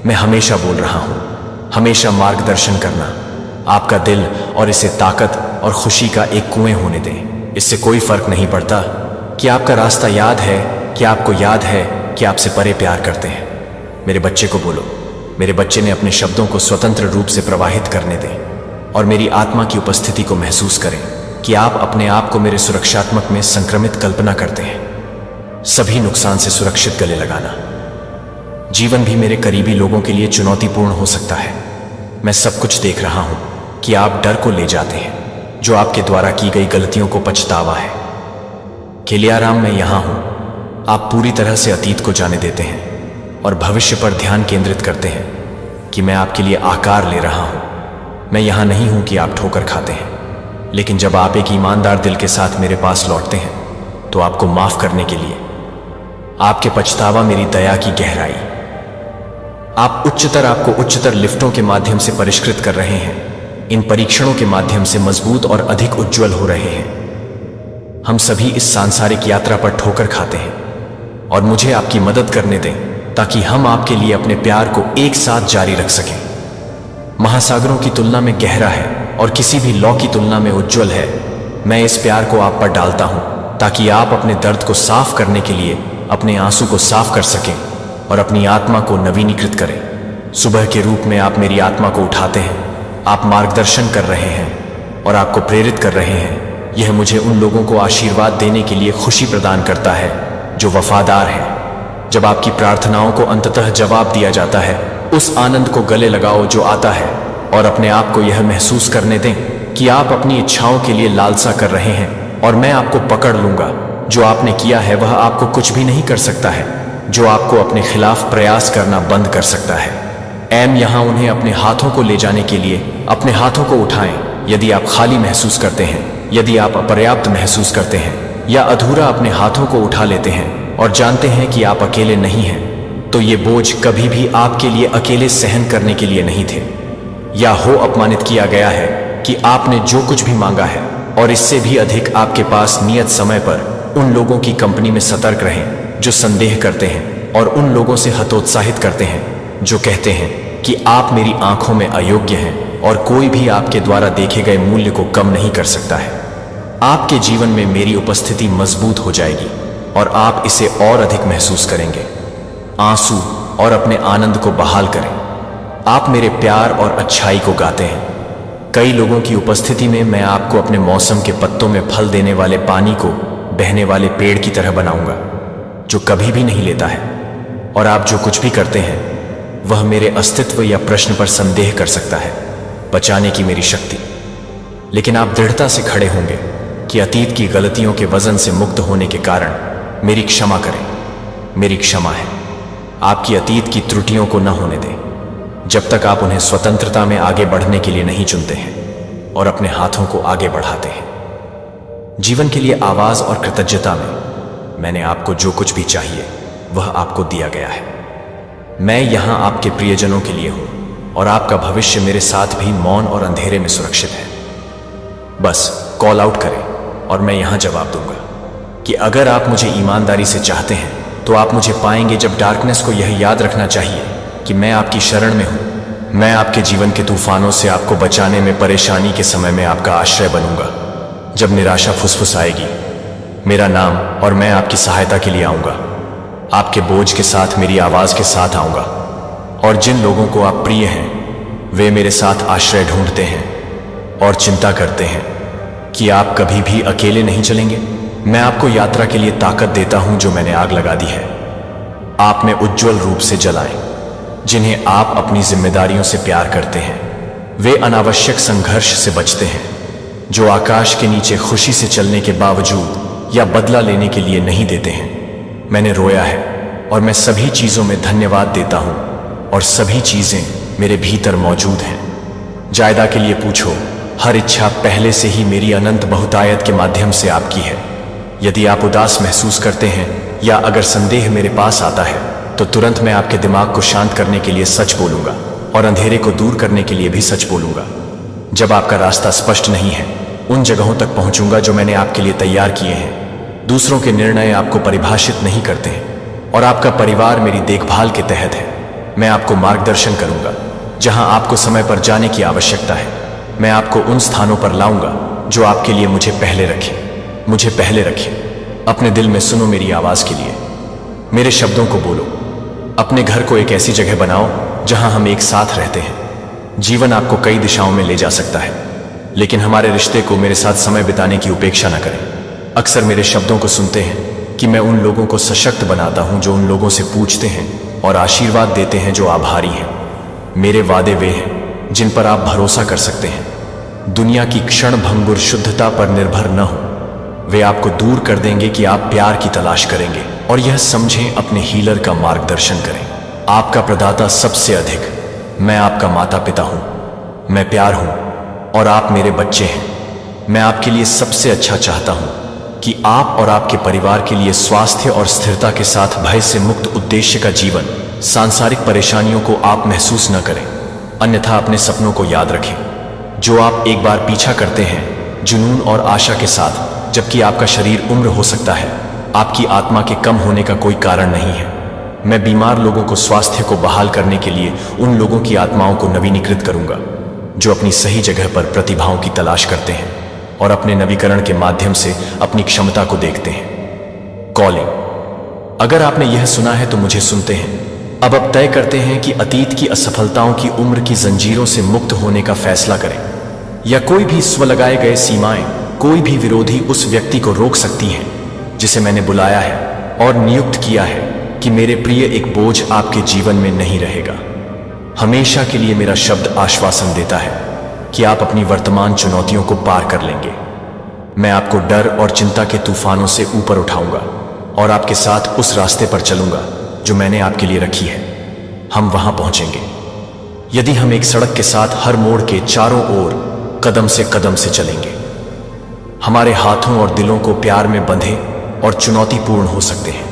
मैं हमेशा बोल रहा हूं, हमेशा मार्गदर्शन करना आपका दिल, और इसे ताकत और खुशी का एक कुएं होने दें। इससे कोई फर्क नहीं पड़ता कि आपका रास्ता याद है, कि आपको याद है कि आपसे परे प्यार करते हैं। मेरे बच्चे को बोलो, मेरे बच्चे ने अपने शब्दों को स्वतंत्र रूप से प्रवाहित करने दें और मेरी आत्मा की उपस्थिति को महसूस करें कि आप अपने आप को मेरे सुरक्षात्मक में संक्रमित कल्पना करते हैं। सभी नुकसान से सुरक्षित गले लगाना। जीवन भी मेरे करीबी लोगों के लिए चुनौतीपूर्ण हो सकता है। मैं सब कुछ देख रहा हूं कि आप डर को ले जाते हैं, जो आपके द्वारा की गई गलतियों को पछतावा है। केलियाराम, मैं यहां हूं। आप पूरी तरह से अतीत को जाने देते हैं और भविष्य पर ध्यान केंद्रित करते हैं कि मैं आपके लिए आकार ले रहा हूं। मैं यहां नहीं हूं कि आप ठोकर खाते हैं, लेकिन जब आप एक ईमानदार दिल के साथ मेरे पास लौटते हैं तो आपको माफ करने के लिए। आपके पछतावा मेरी दया की गहराई। आपको उच्चतर लिफ्टों के माध्यम से परिष्कृत कर रहे हैं, इन परीक्षणों के माध्यम से मजबूत और अधिक उज्जवल हो रहे हैं। हम सभी इस सांसारिक यात्रा पर ठोकर खाते हैं और मुझे आपकी मदद करने दें ताकि हम आपके लिए अपने प्यार को एक साथ जारी रख सकें। महासागरों की तुलना में गहरा है और किसी भी लौ की तुलना में उज्जवल है। मैं इस प्यार को आप पर डालता हूं ताकि आप अपने दर्द को साफ करने के लिए अपने आंसू को साफ कर सकें और अपनी आत्मा को नवीनीकृत करें। सुबह के रूप में आप मेरी आत्मा को उठाते हैं, आप मार्गदर्शन कर रहे हैं और आपको प्रेरित कर रहे हैं। यह मुझे उन लोगों को आशीर्वाद देने के लिए खुशी प्रदान करता है जो वफादार हैं। जब आपकी प्रार्थनाओं को अंततः जवाब दिया जाता है, उस आनंद को गले लगाओ जो आता है और अपने आप को यह महसूस करने दें कि आप अपनी इच्छाओं के लिए लालसा कर रहे हैं और मैं आपको पकड़ लूंगा। जो आपने किया है वह आपको कुछ भी नहीं कर सकता है, जो आपको अपने खिलाफ प्रयास करना बंद कर सकता है। एम यहां उन्हें अपने हाथों को ले जाने के लिए अपने हाथों को उठाएं। यदि आप खाली महसूस करते हैं, यदि आप अपर्याप्त महसूस करते हैं या अधूरा अपने हाथों को उठा लेते हैं और जानते हैं कि आप अकेले नहीं हैं, तो ये बोझ कभी भी आपके लिए अकेले सहन करने के लिए नहीं थे। या हो अपमानित किया गया है कि आपने जो कुछ भी मांगा है और इससे भी अधिक आपके पास नियत समय पर। उन लोगों की कंपनी में सतर्क रहें जो संदेह करते हैं और उन लोगों से हतोत्साहित करते हैं जो कहते हैं कि आप मेरी आंखों में अयोग्य हैं और कोई भी आपके द्वारा देखे गए मूल्य को कम नहीं कर सकता है। आपके जीवन में मेरी उपस्थिति मजबूत हो जाएगी और आप इसे और अधिक महसूस करेंगे। आंसू और अपने आनंद को बहाल करें। आप मेरे प्यार और अच्छाई को गाते हैं। कई लोगों की उपस्थिति में मैं आपको अपने मौसम के पत्तों में फल देने वाले पानी को बहने वाले पेड़ की तरह बनाऊंगा जो कभी भी नहीं लेता है। और आप जो कुछ भी करते हैं वह मेरे अस्तित्व या प्रश्न पर संदेह कर सकता है, बचाने की मेरी शक्ति। लेकिन आप दृढ़ता से खड़े होंगे कि अतीत की गलतियों के वजन से मुक्त होने के कारण मेरी क्षमा करें। मेरी क्षमा है। आपकी अतीत की त्रुटियों को न होने दें जब तक आप उन्हें स्वतंत्रता में आगे बढ़ने के लिए नहीं चुनते हैं और अपने हाथों को आगे बढ़ाते हैं। जीवन के लिए आवाज और कृतज्ञता में मैंने आपको जो कुछ भी चाहिए वह आपको दिया गया है। मैं यहां आपके प्रियजनों के लिए हूं और आपका भविष्य मेरे साथ भी मौन और अंधेरे में सुरक्षित है। बस कॉल आउट करें और मैं यहां जवाब दूंगा कि अगर आप मुझे ईमानदारी से चाहते हैं तो आप मुझे पाएंगे। जब डार्कनेस को यह याद रखना चाहिए कि मैं आपकी शरण में हूं। मैं आपके जीवन के तूफानों से आपको बचाने में, परेशानी के समय में आपका आश्रय बनूंगा। जब निराशा फुसफुसाएगी, मेरा नाम और मैं आपकी सहायता के लिए आऊंगा। आपके बोझ के साथ, मेरी आवाज के साथ आऊंगा। और जिन लोगों को आप प्रिय हैं वे मेरे साथ आश्रय ढूंढते हैं और चिंता करते हैं कि आप कभी भी अकेले नहीं चलेंगे। मैं आपको यात्रा के लिए ताकत देता हूं जो मैंने आग लगा दी है। आप में उज्जवल रूप से जलाएं। जिन्हें आप अपनी जिम्मेदारियों से प्यार करते हैं वे अनावश्यक संघर्ष से बचते हैं। जो आकाश के नीचे खुशी से चलने के बावजूद या बदला लेने के लिए नहीं देते हैं। मैंने रोया है और मैं सभी चीजों में धन्यवाद देता हूं और सभी चीजें मेरे भीतर मौजूद हैं। जायदा के लिए पूछो, हर इच्छा पहले से ही मेरी अनंत बहुतायत के माध्यम से आपकी है। यदि आप उदास महसूस करते हैं या अगर संदेह मेरे पास आता है तो तुरंत मैं आपके दिमाग को शांत करने के लिए सच बोलूंगा। और अंधेरे को दूर करने के लिए भी सच बोलूंगा। जब आपका रास्ता स्पष्ट नहीं है, उन जगहों तक पहुंचूंगा जो मैंने आपके लिए तैयार किए हैं। दूसरों के निर्णय आपको परिभाषित नहीं करते हैं और आपका परिवार मेरी देखभाल के तहत है। मैं आपको मार्गदर्शन करूंगा जहां आपको समय पर जाने की आवश्यकता है। मैं आपको उन स्थानों पर लाऊंगा जो आपके लिए मुझे पहले रखें। अपने दिल में सुनो मेरी आवाज के लिए, मेरे शब्दों को बोलो। अपने घर को एक ऐसी जगह बनाओ जहां हम एक साथ रहते हैं। जीवन आपको कई दिशाओं में ले जा सकता है, लेकिन हमारे रिश्ते को मेरे साथ समय बिताने की उपेक्षा न करें। अक्सर मेरे शब्दों को सुनते हैं कि मैं उन लोगों को सशक्त बनाता हूं जो उन लोगों से पूछते हैं और आशीर्वाद देते हैं जो आभारी हैं। मेरे वादे वे हैं जिन पर आप भरोसा कर सकते हैं। दुनिया की क्षणभंगुर शुद्धता पर निर्भर न हो। वे आपको दूर कर देंगे कि आप प्यार की तलाश करेंगे और यह समझें अपने हीलर का मार्गदर्शन करें। आपका प्रदाता सबसे अधिक, मैं आपका माता पिता हूं, मैं प्यार हूं और आप मेरे बच्चे हैं। मैं आपके लिए सबसे अच्छा चाहता हूं कि आप और आपके परिवार के लिए स्वास्थ्य और स्थिरता के साथ भय से मुक्त उद्देश्य का जीवन। सांसारिक परेशानियों को आप महसूस न करें, अन्यथा अपने सपनों को याद रखें जो आप एक बार पीछा करते हैं जुनून और आशा के साथ। जबकि आपका शरीर उम्र हो सकता है, आपकी आत्मा के कम होने का कोई कारण नहीं है। मैं बीमार लोगों को स्वास्थ्य को बहाल करने के लिए उन लोगों की आत्माओं को नवीनीकृत करूंगा जो अपनी सही जगह पर प्रतिभाओं की तलाश करते हैं और अपने नवीकरण के माध्यम से अपनी क्षमता को देखते हैं। कॉलिंग। अगर आपने यह सुना है तो मुझे सुनते हैं। अब तय करते हैं कि अतीत की असफलताओं की उम्र की जंजीरों से मुक्त होने का फैसला करें, या कोई भी स्व लगाए गए सीमाएं, कोई भी विरोधी उस व्यक्ति को रोक सकती हैं जिसे मैंने बुलाया है और नियुक्त किया है कि मेरे प्रिय एक बोझ आपके जीवन में नहीं रहेगा। हमेशा के लिए मेरा शब्द आश्वासन देता है कि आप अपनी वर्तमान चुनौतियों को पार कर लेंगे। मैं आपको डर और चिंता के तूफानों से ऊपर उठाऊंगा और आपके साथ उस रास्ते पर चलूंगा जो मैंने आपके लिए रखी है। हम वहां पहुंचेंगे यदि हम एक सड़क के साथ हर मोड़ के चारों ओर कदम से चलेंगे। हमारे हाथों और दिलों को प्यार में बंधे और चुनौतीपूर्ण हो सकते हैं।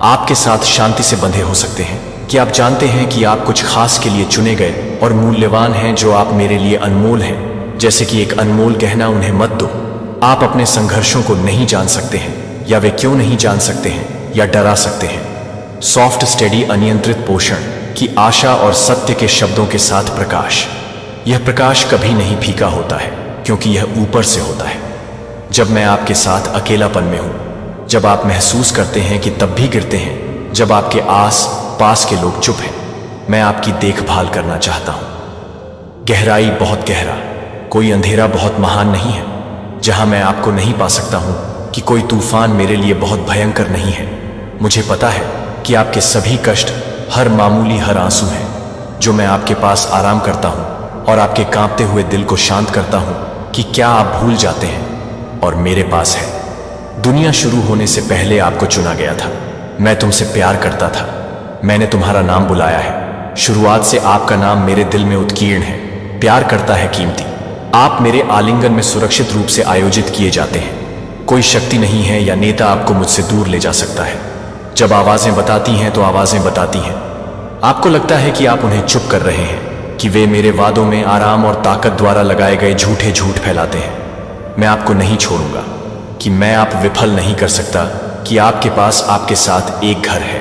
आपके साथ शांति से बंधे हो सकते हैं कि आप जानते हैं कि आप कुछ खास के लिए चुने गए और मूल्यवान हैं, जो आप मेरे लिए अनमोल हैं, जैसे कि एक अनमोल गहना। उन्हें मत दो। आप अपने संघर्षों को नहीं जान सकते हैं, या वे क्यों नहीं जान सकते हैं, या डरा सकते हैं। सॉफ्ट स्टेडी अनियंत्रित पोषण की आशा और सत्य के शब्दों के साथ प्रकाश। यह प्रकाश कभी नहीं फीका होता है क्योंकि यह ऊपर से होता है। जब मैं आपके साथ अकेलापन में हूं, जब आप महसूस करते हैं कि तब भी गिरते हैं, जब आपके आस पास के लोग चुप हैं, मैं आपकी देखभाल करना चाहता हूं। गहराई बहुत गहरा, कोई अंधेरा बहुत महान नहीं है जहां मैं आपको नहीं पा सकता हूं कि कोई तूफान मेरे लिए बहुत भयंकर नहीं है। मुझे पता है कि आपके सभी कष्ट, हर मामूली हर आंसू हैं जो मैं आपके पास आराम करता हूं और आपके कांपते हुए दिल को शांत करता हूं कि क्या आप भूल जाते हैं और मेरे पास है। दुनिया शुरू होने से पहले आपको चुना गया था। मैं तुमसे प्यार करता था, मैंने तुम्हारा नाम बुलाया है। शुरुआत से आपका नाम मेरे दिल में उत्कीर्ण है। प्यार करता है कीमती। आप मेरे आलिंगन में सुरक्षित रूप से आयोजित किए जाते हैं। कोई शक्ति नहीं है या नेता आपको मुझसे दूर ले जा सकता है। जब आवाजें बताती हैं तो आवाजें बताती हैं। आपको लगता है कि आप उन्हें चुप कर रहे हैं, कि वे मेरे वादों में आराम और ताकत द्वारा लगाए गए झूठे झूठ फैलाते हैं। मैं आपको नहीं छोड़ूंगा, कि मैं आप विफल नहीं कर सकता, कि आपके पास आपके साथ एक घर है।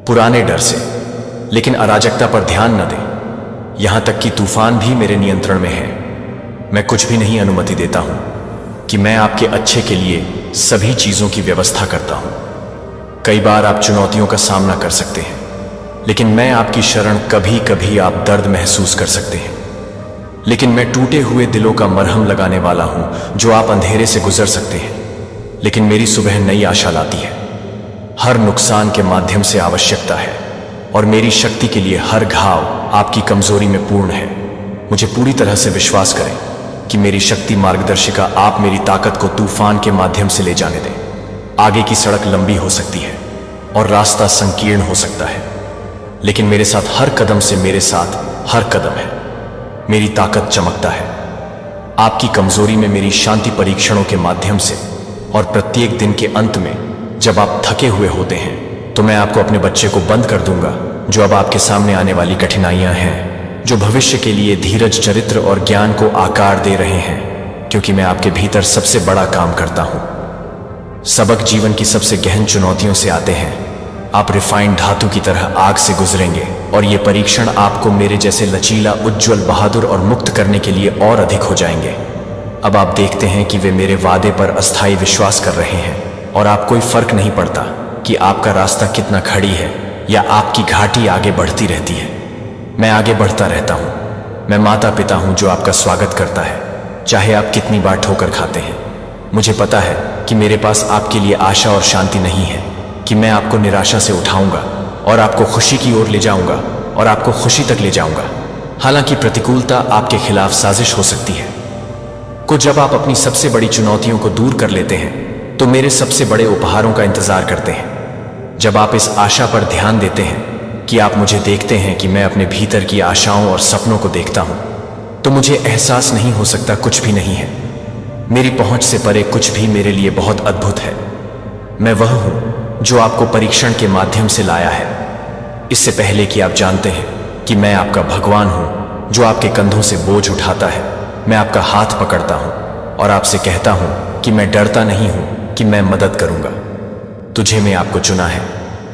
पुराने डर से, लेकिन अराजकता पर ध्यान न दें। यहां तक कि तूफान भी मेरे नियंत्रण में है। मैं कुछ भी नहीं अनुमति देता हूं कि मैं आपके अच्छे के लिए सभी चीजों की व्यवस्था करता हूं। कई बार आप चुनौतियों का सामना कर सकते हैं, लेकिन मैं आपकी शरण। कभी कभी आप दर्द महसूस कर सकते हैं, लेकिन मैं टूटे हुए दिलों का मरहम लगाने वाला हूं, जो आप अंधेरे से गुजर सकते हैं, लेकिन मेरी सुबह नई आशा लाती है। हर नुकसान के माध्यम से आवश्यकता है, और मेरी शक्ति के लिए हर घाव आपकी कमजोरी में पूर्ण है। मुझे पूरी तरह से विश्वास करें कि मेरी शक्ति मार्गदर्शिका आप मेरी ताकत को तूफान के माध्यम से ले जाने दें। आगे की सड़क लंबी हो सकती है और रास्ता संकीर्ण हो सकता है, लेकिन मेरे साथ हर कदम से, मेरे साथ हर कदम है। मेरी ताकत चमकता है आपकी कमजोरी में, मेरी शांति परीक्षणों के माध्यम से। और प्रत्येक दिन के अंत में जब आप थके हुए होते हैं, तो मैं आपको अपने बच्चे को बंद कर दूंगा, जो अब आपके सामने आने वाली कठिनाइयां हैं, जो भविष्य के लिए धीरज, चरित्र और ज्ञान को आकार दे रहे हैं, क्योंकि मैं आपके भीतर सबसे बड़ा काम करता हूं। सबक जीवन की सबसे गहन चुनौतियों से आते हैं। आप रिफाइंड धातु की तरह आग से गुजरेंगे और ये परीक्षण आपको मेरे जैसे लचीला, उज्ज्वल, बहादुर और मुक्त करने के लिए और अधिक हो जाएंगे। अब आप देखते हैं कि वे मेरे वादे पर अस्थायी विश्वास कर रहे हैं और आप कोई फर्क नहीं पड़ता कि आपका रास्ता कितना खड़ी है या आपकी घाटी आगे बढ़ती रहती है। मैं आगे बढ़ता रहता हूँ। मैं माता पिता हूँ जो आपका स्वागत करता है, चाहे आप कितनी बार ठोकर खाते हैं। मुझे पता है कि मेरे पास आपके लिए आशा और शांति नहीं है, कि मैं आपको निराशा से उठाऊंगा और आपको खुशी की ओर ले जाऊंगा और आपको खुशी तक ले जाऊंगा। हालांकि प्रतिकूलता आपके खिलाफ साजिश हो सकती है। जब आप अपनी सबसे बड़ी चुनौतियों को दूर कर लेते हैं तो मेरे सबसे बड़े उपहारों का इंतजार करते हैं। जब आप इस आशा पर ध्यान देते हैं कि आप मुझे देखते हैं, कि मैं अपने भीतर की आशाओं और सपनों को देखता हूं, तो मुझे एहसास नहीं हो सकता कुछ भी नहीं है। मेरी पहुंच से परे कुछ भी मेरे लिए बहुत अद्भुत है। मैं वह हूं जो आपको परीक्षण के माध्यम से लाया है, इससे पहले कि आप जानते हैं कि मैं आपका भगवान हूं जो आपके कंधों से बोझ उठाता है। मैं आपका हाथ पकड़ता हूं और आपसे कहता हूं कि मैं डरता नहीं हूं, कि मैं मदद करूंगा। तुझे मैं आपको चुना है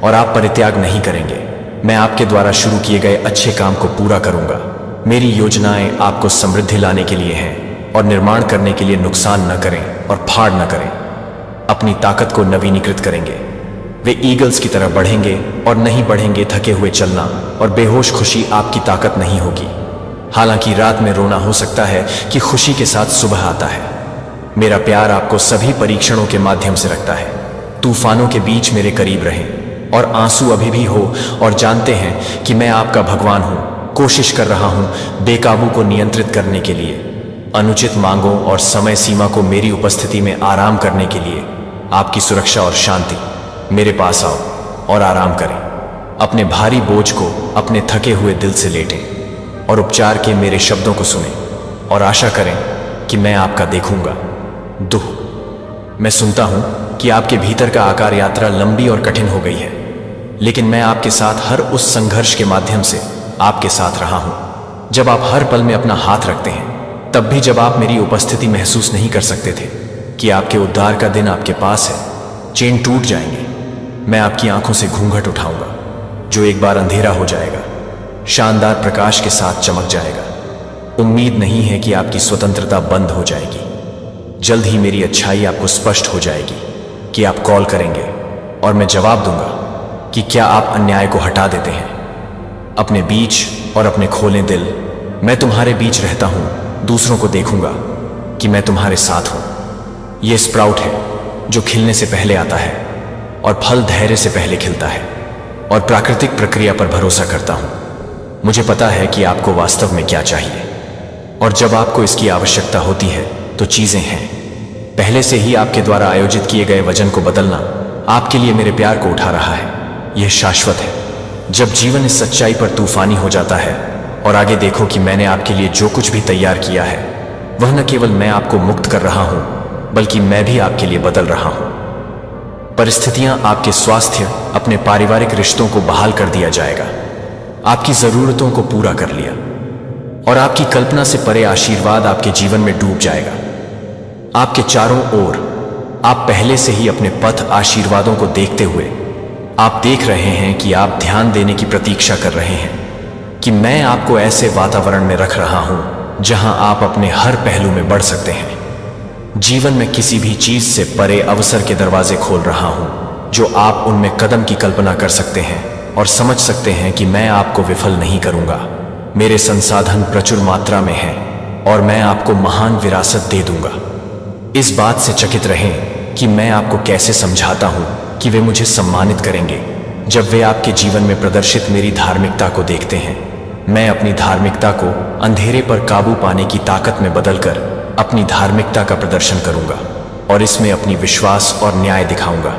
और आप परित्याग नहीं करेंगे। मैं आपके द्वारा शुरू किए गए अच्छे काम को पूरा करूंगा। मेरी योजनाएं आपको समृद्धि लाने के लिए हैं और निर्माण करने के लिए नुकसान न करें और फाड़ न करें। अपनी ताकत को नवीनीकृत करेंगे। वे ईगल्स की तरह बढ़ेंगे और नहीं बढ़ेंगे थके हुए चलना और बेहोश खुशी आपकी ताकत नहीं होगी। हालांकि रात में रोना हो सकता है कि खुशी के साथ सुबह आता है। मेरा प्यार आपको सभी परीक्षणों के माध्यम से रखता है। तूफानों के बीच मेरे करीब रहें और आंसू अभी भी हो और जानते हैं कि मैं आपका भगवान हूं। कोशिश कर रहा हूं बेकाबू को नियंत्रित करने के लिए, अनुचित मांगों और समय सीमा को मेरी उपस्थिति में आराम करने के लिए। आपकी सुरक्षा और शांति। मेरे पास आओ और आराम करें। अपने भारी बोझ को अपने थके हुए दिल से लेटें और उपचार के मेरे शब्दों को सुनें और आशा करें कि मैं आपका देखूंगा। दुख। मैं सुनता हूं कि आपके भीतर का आकार यात्रा लंबी और कठिन हो गई है, लेकिन मैं आपके साथ हर उस संघर्ष के माध्यम से आपके साथ रहा हूं। जब आप हर पल में अपना हाथ रखते हैं, तब भी जब आप मेरी उपस्थिति महसूस नहीं कर सकते थे कि आपके उद्धार का दिन आपके पास है, चेन टूट जाएंगे। मैं आपकी आंखों से घूंघट उठाऊंगा, जो एक बार अंधेरा हो जाएगा, शानदार प्रकाश के साथ चमक जाएगा। उम्मीद नहीं है कि आपकी स्वतंत्रता बंद हो जाएगी। जल्द ही मेरी अच्छाई आपको स्पष्ट हो जाएगी कि आप कॉल करेंगे और मैं जवाब दूंगा कि क्या आप अन्याय को हटा देते हैं। अपने बीच और अपने खोले दिल। मैं तुम्हारे बीच रहता हूं, दूसरों को देखूंगा कि मैं तुम्हारे साथ हूं। यह स्प्राउट है जो खिलने से पहले आता है और फल धैर्य से पहले खिलता है और प्राकृतिक प्रक्रिया पर भरोसा करता हूं। मुझे पता है कि आपको वास्तव में क्या चाहिए, और जब आपको इसकी आवश्यकता होती है तो चीजें हैं। पहले से ही आपके द्वारा आयोजित किए गए वजन को बदलना आपके लिए मेरे प्यार को उठा रहा है। यह शाश्वत है। जब जीवन इस सच्चाई पर तूफानी हो जाता है और आगे देखो कि मैंने आपके लिए जो कुछ भी तैयार किया है, वह न केवल मैं आपको मुक्त कर रहा हूं, बल्कि मैं भी आपके लिए बदल रहा हूं। परिस्थितियां, आपके स्वास्थ्य, अपने पारिवारिक रिश्तों को बहाल कर दिया जाएगा। आपकी जरूरतों को पूरा कर लिया और आपकी कल्पना से परे आशीर्वाद आपके जीवन में डूब जाएगा। आपके चारों ओर आप पहले से ही अपने पथ आशीर्वादों को देखते हुए आप देख रहे हैं कि आप ध्यान देने की प्रतीक्षा कर रहे हैं कि मैं आपको ऐसे वातावरण में रख रहा हूं जहां आप अपने हर पहलू में बढ़ सकते हैं। जीवन में किसी भी चीज से परे अवसर के दरवाजे खोल रहा हूं जो आप उनमें कदम की कल्पना कर सकते हैं और समझ सकते हैं कि मैं आपको विफल नहीं करूंगा। मेरे संसाधन प्रचुर मात्रा में हैं और मैं आपको महान विरासत दे दूंगा। इस बात से चकित रहें कि मैं आपको कैसे समझाता हूं कि वे मुझे सम्मानित करेंगे जब वे आपके जीवन में प्रदर्शित मेरी धार्मिकता को देखते हैं। मैं अपनी धार्मिकता को अंधेरे पर काबू पाने की ताकत में बदलकर अपनी धार्मिकता का प्रदर्शन करूंगा और इसमें अपनी विश्वास और न्याय दिखाऊंगा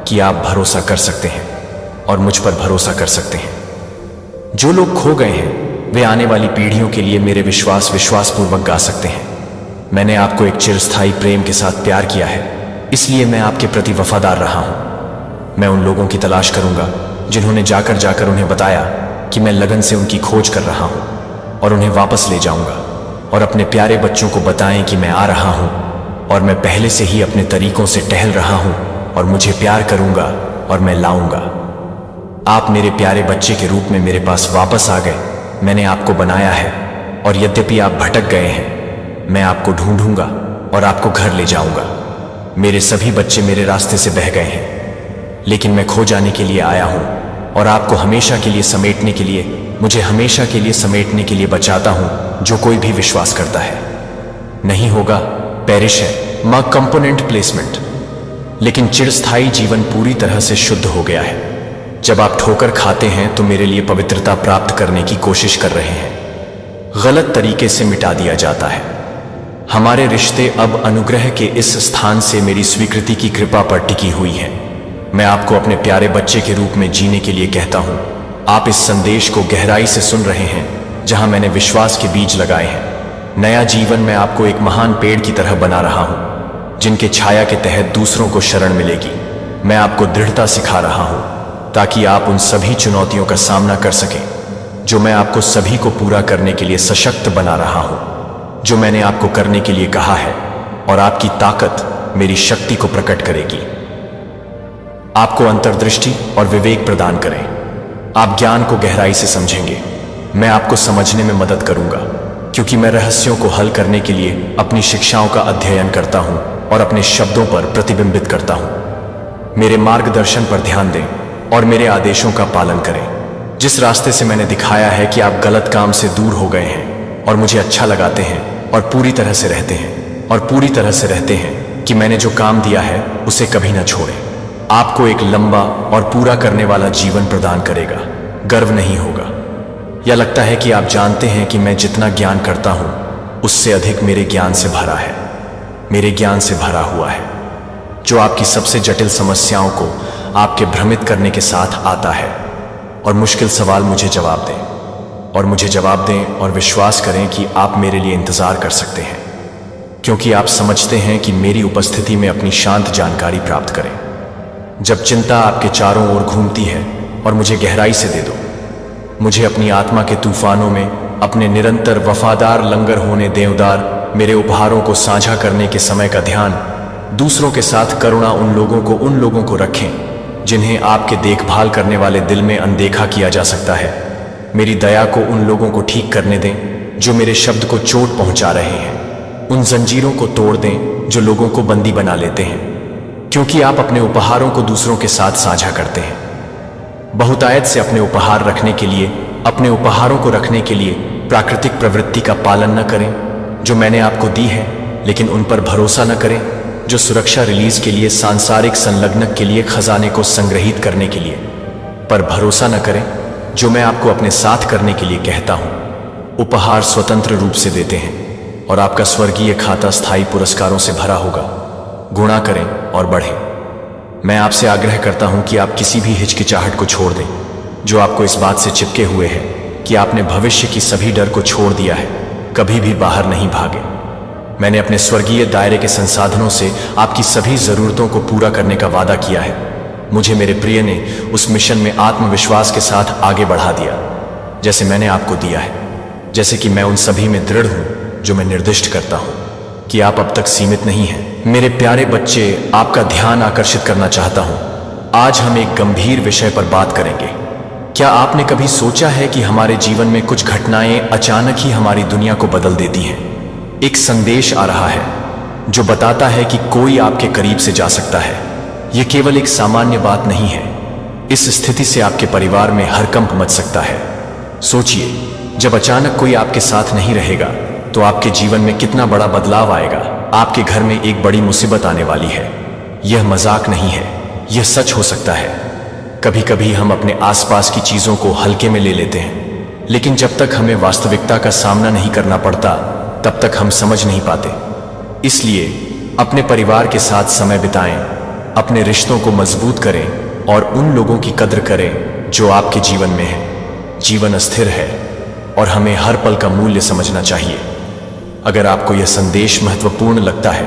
कि आप भरोसा कर सकते हैं और मुझ पर भरोसा कर सकते हैं। जो लोग खो गए हैं वे आने वाली पीढ़ियों के लिए मेरे विश्वासपूर्वक गा सकते हैं। मैंने आपको एक चिरस्थायी प्रेम के साथ प्यार किया है, इसलिए मैं आपके प्रति वफादार रहा हूं। मैं उन लोगों की तलाश करूंगा जिन्होंने जाकर उन्हें बताया कि मैं लगन से उनकी खोज कर रहा हूं और उन्हें वापस ले जाऊंगा, और अपने प्यारे बच्चों को बताएं कि मैं आ रहा हूं और मैं पहले से ही अपने तरीकों से टहल रहा हूं और मुझे प्यार करूंगा और मैं लाऊंगा। आप मेरे प्यारे बच्चे के रूप में मेरे पास वापस आ गए। मैंने आपको बनाया है और यद्यपि आप भटक गए हैं, मैं आपको ढूंढूंगा और आपको घर ले जाऊंगा। मेरे सभी बच्चे मेरे रास्ते से बह गए हैं, लेकिन मैं खो जाने के लिए आया हूं और आपको हमेशा के लिए समेटने के लिए, मुझे हमेशा के लिए समेटने के लिए बचाता हूं। जो कोई भी विश्वास करता है नहीं होगा, पेरिश है मां कंपोनेंट प्लेसमेंट। लेकिन चिरस्थायी जीवन पूरी तरह से शुद्ध हो गया है। जब आप ठोकर खाते हैं तो मेरे लिए पवित्रता प्राप्त करने की कोशिश कर रहे हैं, गलत तरीके से मिटा दिया जाता है। हमारे रिश्ते अब अनुग्रह के इस स्थान से मेरी स्वीकृति की कृपा पर टिकी हुई है। मैं आपको अपने प्यारे बच्चे के रूप में जीने के लिए कहता हूं। आप इस संदेश को गहराई से सुन रहे हैं जहां मैंने विश्वास के बीज लगाए हैं। नया जीवन मैं आपको एक महान पेड़ की तरह बना रहा हूं, जिनके छाया के तहत दूसरों को शरण मिलेगी। मैं आपको दृढ़ता सिखा रहा हूं ताकि आप उन सभी चुनौतियों का सामना कर सकें जो मैं आपको सभी को पूरा करने के लिए सशक्त बना रहा हूं। जो मैंने आपको करने के लिए कहा है, और आपकी ताकत मेरी शक्ति को प्रकट करेगी। आपको अंतर्दृष्टि और विवेक प्रदान करें। आप ज्ञान को गहराई से समझेंगे। मैं आपको समझने में मदद करूंगा, क्योंकि मैं रहस्यों को हल करने के लिए अपनी शिक्षाओं का अध्ययन करता हूं और अपने शब्दों पर प्रतिबिंबित करता हूं। मेरे मार्गदर्शन पर ध्यान दें और मेरे आदेशों का पालन करें। जिस रास्ते से मैंने दिखाया है कि आप गलत काम से दूर हो गए हैं और मुझे अच्छा लगाते हैं और पूरी तरह से रहते हैं, और पूरी तरह से रहते हैं कि मैंने जो काम दिया है उसे कभी ना छोड़ें। आपको एक लंबा और पूरा करने वाला जीवन प्रदान करेगा। गर्व नहीं होगा, या लगता है कि आप जानते हैं कि मैं जितना ज्ञान करता हूं उससे अधिक मेरे ज्ञान से भरा है, मेरे ज्ञान से भरा हुआ है, जो आपकी सबसे जटिल समस्याओं को आपके भ्रमित करने के साथ आता है। और मुश्किल सवाल मुझे जवाब दें, और मुझे जवाब दें और विश्वास करें कि आप मेरे लिए इंतजार कर सकते हैं, क्योंकि आप समझते हैं कि मेरी उपस्थिति में अपनी शांत जानकारी प्राप्त करें। जब चिंता आपके चारों ओर घूमती है, और मुझे गहराई से दे दो। मुझे अपनी आत्मा के तूफानों में अपने निरंतर वफादार लंगर होने देवदार, मेरे उपहारों को साझा करने के समय का ध्यान, दूसरों के साथ करुणा उन लोगों को रखें जिन्हें आपके देखभाल करने वाले दिल में अनदेखा किया जा सकता है। मेरी दया को उन लोगों को ठीक करने दें जो मेरे शब्द को चोट पहुंचा रहे हैं। उन जंजीरों को तोड़ दें जो लोगों को बंदी बना लेते हैं, क्योंकि आप अपने उपहारों को दूसरों के साथ साझा करते हैं। बहुतायत से अपने उपहार रखने के लिए, अपने उपहारों को रखने के लिए प्राकृतिक प्रवृत्ति का पालन न करें जो मैंने आपको दी है, लेकिन उन पर भरोसा न करें जो सुरक्षा रिलीज के लिए, सांसारिक संलग्नक के लिए, खजाने को संग्रहित करने के लिए, पर भरोसा न करें जो मैं आपको अपने साथ करने के लिए कहता हूं। उपहार स्वतंत्र रूप से देते हैं और आपका स्वर्गीय खाता स्थायी पुरस्कारों से भरा होगा। गुणा करें और बढ़ें। मैं आपसे आग्रह करता हूं कि आप किसी भी हिचकिचाहट को छोड़ दें जो आपको इस बात से चिपके हुए है कि आपने भविष्य की सभी डर को छोड़ दिया है। कभी भी बाहर नहीं भागे। मैंने अपने स्वर्गीय दायरे के संसाधनों से आपकी सभी जरूरतों को पूरा करने का वादा किया है। मुझे मेरे प्रिय ने उस मिशन में आत्मविश्वास के साथ आगे बढ़ा दिया, जैसे मैंने आपको दिया है। जैसे कि मैं उन सभी में दृढ़ हूं जो मैं निर्दिष्ट करता हूं कि आप अब तक सीमित नहीं हैं। मेरे प्यारे बच्चे, आपका ध्यान आकर्षित करना चाहता हूं। आज हम एक गंभीर विषय पर बात करेंगे। क्या आपने कभी सोचा है कि हमारे जीवन में कुछ घटनाएं अचानक ही हमारी दुनिया को बदल देती हैं? एक संदेश आ रहा है जो बताता है कि कोई आपके करीब से जा सकता है। यह केवल एक सामान्य बात नहीं है। इस स्थिति से आपके परिवार में हड़कंप मच सकता है। सोचिए, जब अचानक कोई आपके साथ नहीं रहेगा तो आपके जीवन में कितना बड़ा बदलाव आएगा। आपके घर में एक बड़ी मुसीबत आने वाली है। यह मजाक नहीं है, यह सच हो सकता है। कभी कभी हम अपने आसपास की चीजों को हल्के में ले लेते हैं, लेकिन जब तक हमें वास्तविकता का सामना नहीं करना पड़ता तब तक हम समझ नहीं पाते। इसलिए अपने परिवार के साथ समय बिताएं, अपने रिश्तों को मजबूत करें और उन लोगों की कद्र करें जो आपके जीवन में हैं। जीवन अस्थिर है और हमें हर पल का मूल्य समझना चाहिए। अगर आपको यह संदेश महत्वपूर्ण लगता है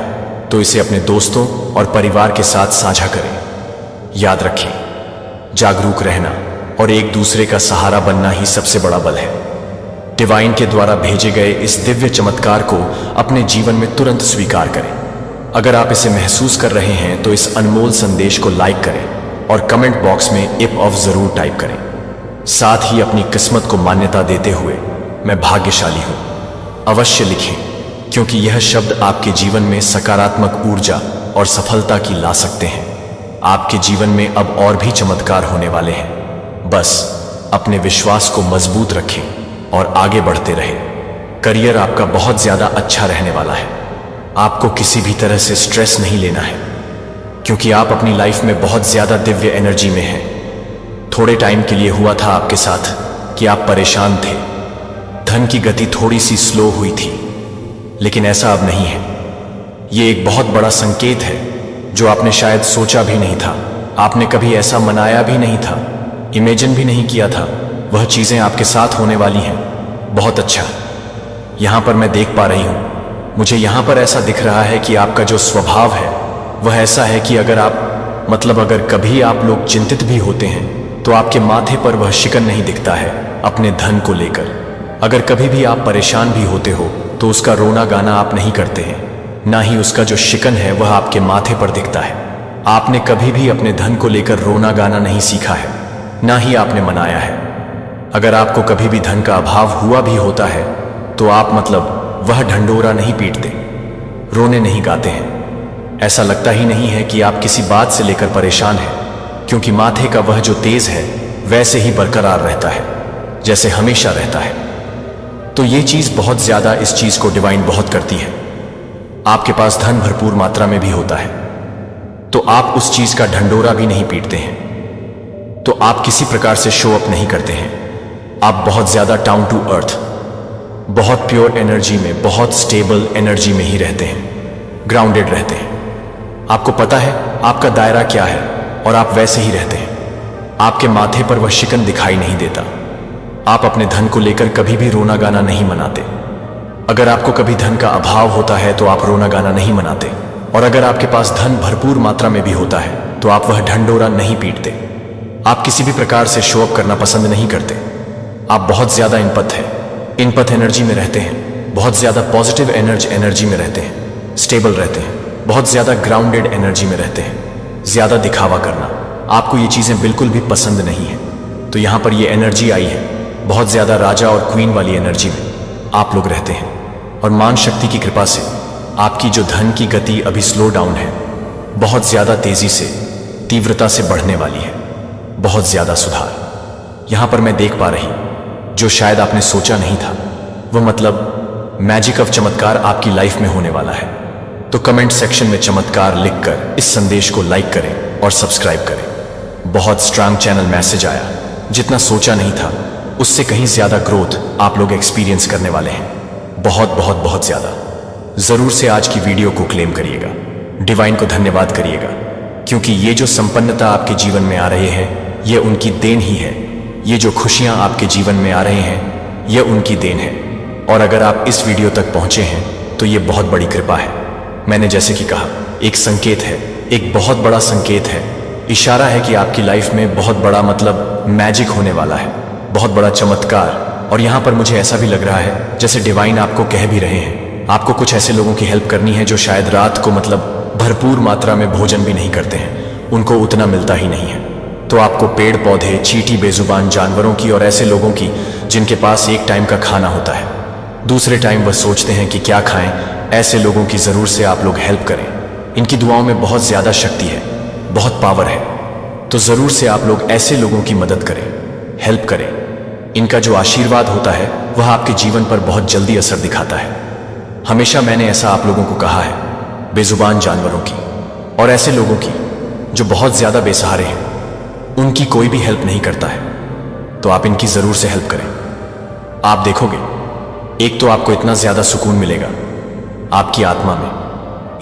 तो इसे अपने दोस्तों और परिवार के साथ साझा करें। याद रखें, जागरूक रहना और एक दूसरे का सहारा बनना ही सबसे बड़ा बल है। डिवाइन के द्वारा भेजे गए इस दिव्य चमत्कार को अपने जीवन में तुरंत स्वीकार करें। अगर आप इसे महसूस कर रहे हैं तो इस अनमोल संदेश को लाइक करें और कमेंट बॉक्स में इफ ऑफ जरूर टाइप करें। साथ ही अपनी किस्मत को मान्यता देते हुए मैं भाग्यशाली हूं अवश्य लिखें, क्योंकि यह शब्द आपके जीवन में सकारात्मक ऊर्जा और सफलता की ला सकते हैं। आपके जीवन में अब और भी चमत्कार होने वाले हैं। बस अपने विश्वास को मजबूत रखें और आगे बढ़ते रहें। करियर आपका बहुत ज्यादा अच्छा रहने वाला है। आपको किसी भी तरह से स्ट्रेस नहीं लेना है, क्योंकि आप अपनी लाइफ में बहुत ज्यादा दिव्य एनर्जी में हैं। थोड़े टाइम के लिए हुआ था आपके साथ कि आप परेशान थे, धन की गति थोड़ी सी स्लो हुई थी, लेकिन ऐसा अब नहीं है। ये एक बहुत बड़ा संकेत है जो आपने शायद सोचा भी नहीं था, आपने कभी ऐसा मनाया भी नहीं था, इमेजिन भी नहीं किया था। वह चीजें आपके साथ होने वाली हैं। बहुत अच्छा। यहां पर मैं देख पा रही हूं, मुझे यहां पर ऐसा दिख रहा है कि आपका जो स्वभाव है वह ऐसा है कि अगर कभी आप लोग चिंतित भी होते हैं तो आपके माथे पर वह शिकन नहीं दिखता है अपने धन को लेकर। अगर कभी भी आप परेशान भी होते हो तो उसका रोना गाना आप नहीं करते हैं, ना ही उसका जो शिकन है वह आपके माथे पर दिखता है। आपने कभी भी अपने धन को लेकर रोना गाना नहीं सीखा है, ना ही आपने मनाया है। अगर आपको कभी भी धन का अभाव हुआ भी होता है तो आप वह ढंडोरा नहीं पीटते, रोने नहीं गाते हैं। ऐसा लगता ही नहीं है कि आप किसी बात से लेकर परेशान हैं, क्योंकि माथे का वह जो तेज है वैसे ही बरकरार रहता है जैसे हमेशा रहता है। तो ये चीज बहुत ज्यादा, इस चीज को डिवाइन बहुत करती है। आपके पास धन भरपूर मात्रा में भी होता है तो आप उस चीज का ढंडोरा भी नहीं पीटते हैं, तो आप किसी प्रकार से शो अप नहीं करते हैं। आप बहुत ज्यादा डाउन टू अर्थ, बहुत प्योर एनर्जी में, बहुत स्टेबल एनर्जी में ही रहते हैं, ग्राउंडेड रहते हैं। आपको पता है आपका दायरा क्या है और आप वैसे ही रहते हैं। आपके माथे पर वह शिकन दिखाई नहीं देता। आप अपने धन को लेकर कभी भी रोना गाना नहीं मनाते। अगर आपको कभी धन का अभाव होता है तो आप रोना गाना नहीं मनाते, और अगर आपके पास धन भरपूर मात्रा में भी होता है तो आप वह ढंडोरा नहीं पीटते। आप किसी भी प्रकार से शो अप करना पसंद नहीं करते। आप बहुत ज्यादा इनपथ एनर्जी में रहते हैं, बहुत ज्यादा पॉजिटिव एनर्जी में रहते हैं, स्टेबल रहते हैं, बहुत ज्यादा ग्राउंडेड एनर्जी में रहते हैं। ज्यादा दिखावा करना आपको ये चीजें बिल्कुल भी पसंद नहीं है। तो यहां पर ये एनर्जी आई है, बहुत ज्यादा राजा और क्वीन वाली एनर्जी में आप लोग रहते हैं। और मान शक्ति की कृपा से आपकी जो धन की गति अभी स्लो डाउन है, बहुत ज्यादा तेजी से, तीव्रता से बढ़ने वाली है। बहुत ज्यादा सुधार यहां पर मैं देख पा रही, जो शायद आपने सोचा नहीं था। वह मैजिक ऑफ चमत्कार आपकी लाइफ में होने वाला है। तो कमेंट सेक्शन में चमत्कार लिखकर इस संदेश को लाइक करें और सब्सक्राइब करें। बहुत स्ट्रांग चैनल मैसेज आया, जितना सोचा नहीं था उससे कहीं ज्यादा ग्रोथ आप लोग एक्सपीरियंस करने वाले हैं। बहुत ज्यादा। जरूर से आज की वीडियो को क्लेम करिएगा, डिवाइन को धन्यवाद करिएगा, क्योंकि ये जो संपन्नता आपके जीवन में आ रहे हैं ये उनकी देन ही है। ये जो खुशियां आपके जीवन में आ रहे हैं ये उनकी देन है। और अगर आप इस वीडियो तक पहुंचे हैं तो ये बहुत बड़ी कृपा है। मैंने जैसे कि कहा, एक संकेत है, एक बहुत बड़ा संकेत है, इशारा है कि आपकी लाइफ में बहुत बड़ा मैजिक होने वाला है, बहुत बड़ा चमत्कार। और यहां पर मुझे ऐसा भी लग रहा है जैसे डिवाइन आपको कह भी रहे हैं, आपको कुछ ऐसे लोगों की हेल्प करनी है जो शायद रात को भरपूर मात्रा में भोजन भी नहीं करते हैं, उनको उतना मिलता ही नहीं है। तो आपको पेड़ पौधे, चींटी बेजुबान जानवरों की और ऐसे लोगों की जिनके पास एक टाइम का खाना होता है, दूसरे टाइम वह सोचते हैं कि क्या खाएं, ऐसे लोगों की जरूर से आप लोग हेल्प करें। इनकी दुआओं में बहुत ज्यादा शक्ति है, बहुत पावर है। तो जरूर से आप लोग ऐसे लोगों की मदद करें, हेल्प करें। इनका जो आशीर्वाद होता है वह आपके जीवन पर बहुत जल्दी असर दिखाता है। हमेशा मैंने ऐसा आप लोगों को कहा है, बेजुबान जानवरों की और ऐसे लोगों की जो बहुत ज्यादा बेसहारे हैं, उनकी कोई भी हेल्प नहीं करता है। तो आप इनकी जरूर से हेल्प करें। आप देखोगे, एक तो आपको इतना ज्यादा सुकून मिलेगा आपकी आत्मा में,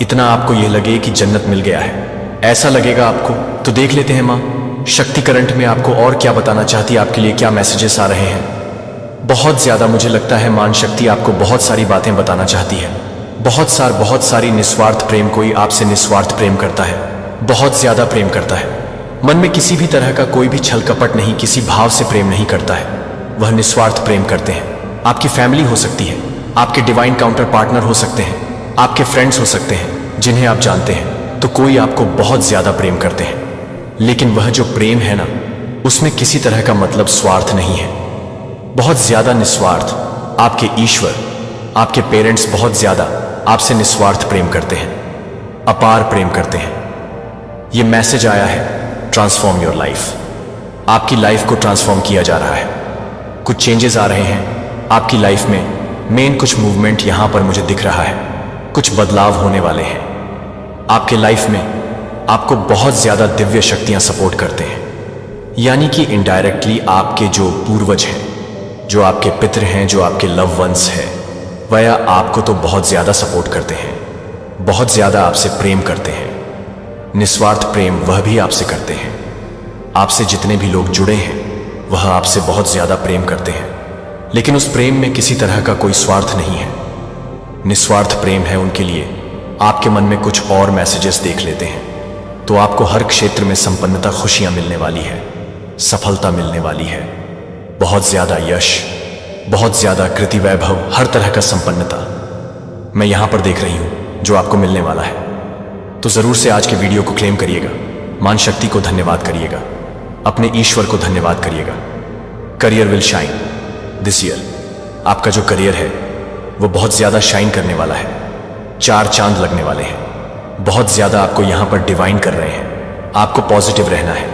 इतना आपको यह लगे कि जन्नत मिल गया है, ऐसा लगेगा आपको। तो देख लेते हैं माँ शक्ति करंट में आपको और क्या बताना चाहती है, आपके लिए क्या मैसेजेस आ रहे हैं। बहुत ज्यादा मुझे लगता है मान शक्ति आपको बहुत सारी बातें बताना चाहती है, बहुत सारी निस्वार्थ प्रेम। कोई आपसे निस्वार्थ प्रेम करता है, बहुत ज्यादा प्रेम करता है। मन में किसी भी तरह का कोई भी छल कपट नहीं, किसी भाव से प्रेम नहीं करता है। वह निस्वार्थ प्रेम करते हैं। आपकी फैमिली हो सकती है, आपके डिवाइन काउंटर पार्टनर हो सकते हैं, आपके फ्रेंड्स हो सकते हैं जिन्हें आप जानते हैं, तो कोई आपको बहुत ज्यादा प्रेम करते हैं। लेकिन वह जो प्रेम है ना, उसमें किसी तरह का मतलब स्वार्थ नहीं है। बहुत ज्यादा निस्वार्थ। आपके ईश्वर, आपके पेरेंट्स बहुत ज्यादा आपसे निस्वार्थ प्रेम करते हैं, अपार प्रेम करते हैं। यह मैसेज आया है, ट्रांसफॉर्म योर लाइफ। आपकी लाइफ को ट्रांसफॉर्म किया जा रहा है। कुछ चेंजेस आ रहे हैं आपकी लाइफ में। मेन कुछ मूवमेंट यहां पर मुझे दिख रहा है। कुछ बदलाव होने वाले हैं आपके लाइफ में। आपको बहुत ज्यादा दिव्य शक्तियां सपोर्ट करते हैं, यानी कि इनडायरेक्टली आपके जो पूर्वज हैं, जो आपके पितृ हैं, जो आपके लव वंस हैं, वह आपको तो बहुत ज्यादा सपोर्ट करते हैं, बहुत ज्यादा आपसे प्रेम करते हैं। निस्वार्थ प्रेम वह भी आपसे करते हैं। आपसे जितने भी लोग जुड़े हैं वह आपसे बहुत ज्यादा प्रेम करते हैं, लेकिन उस प्रेम में किसी तरह का कोई स्वार्थ नहीं है। निस्वार्थ प्रेम है उनके लिए। आपके मन में कुछ और मैसेजेस देख लेते हैं तो आपको हर क्षेत्र में संपन्नता, खुशियां मिलने वाली है, सफलता मिलने वाली है, बहुत ज्यादा यश, बहुत ज्यादा कृति वैभव, हर तरह का संपन्नता मैं यहां पर देख रही हूं जो आपको मिलने वाला है। तो जरूर से आज के वीडियो को क्लेम करिएगा, मान शक्ति को धन्यवाद करिएगा, अपने ईश्वर को धन्यवाद करिएगा। Career will shine this year. आपका जो करियर है वो बहुत ज्यादा शाइन करने वाला है। 4 चांद लगने वाले हैं। बहुत ज्यादा आपको यहां पर डिवाइन कर रहे हैं। आपको पॉजिटिव रहना है,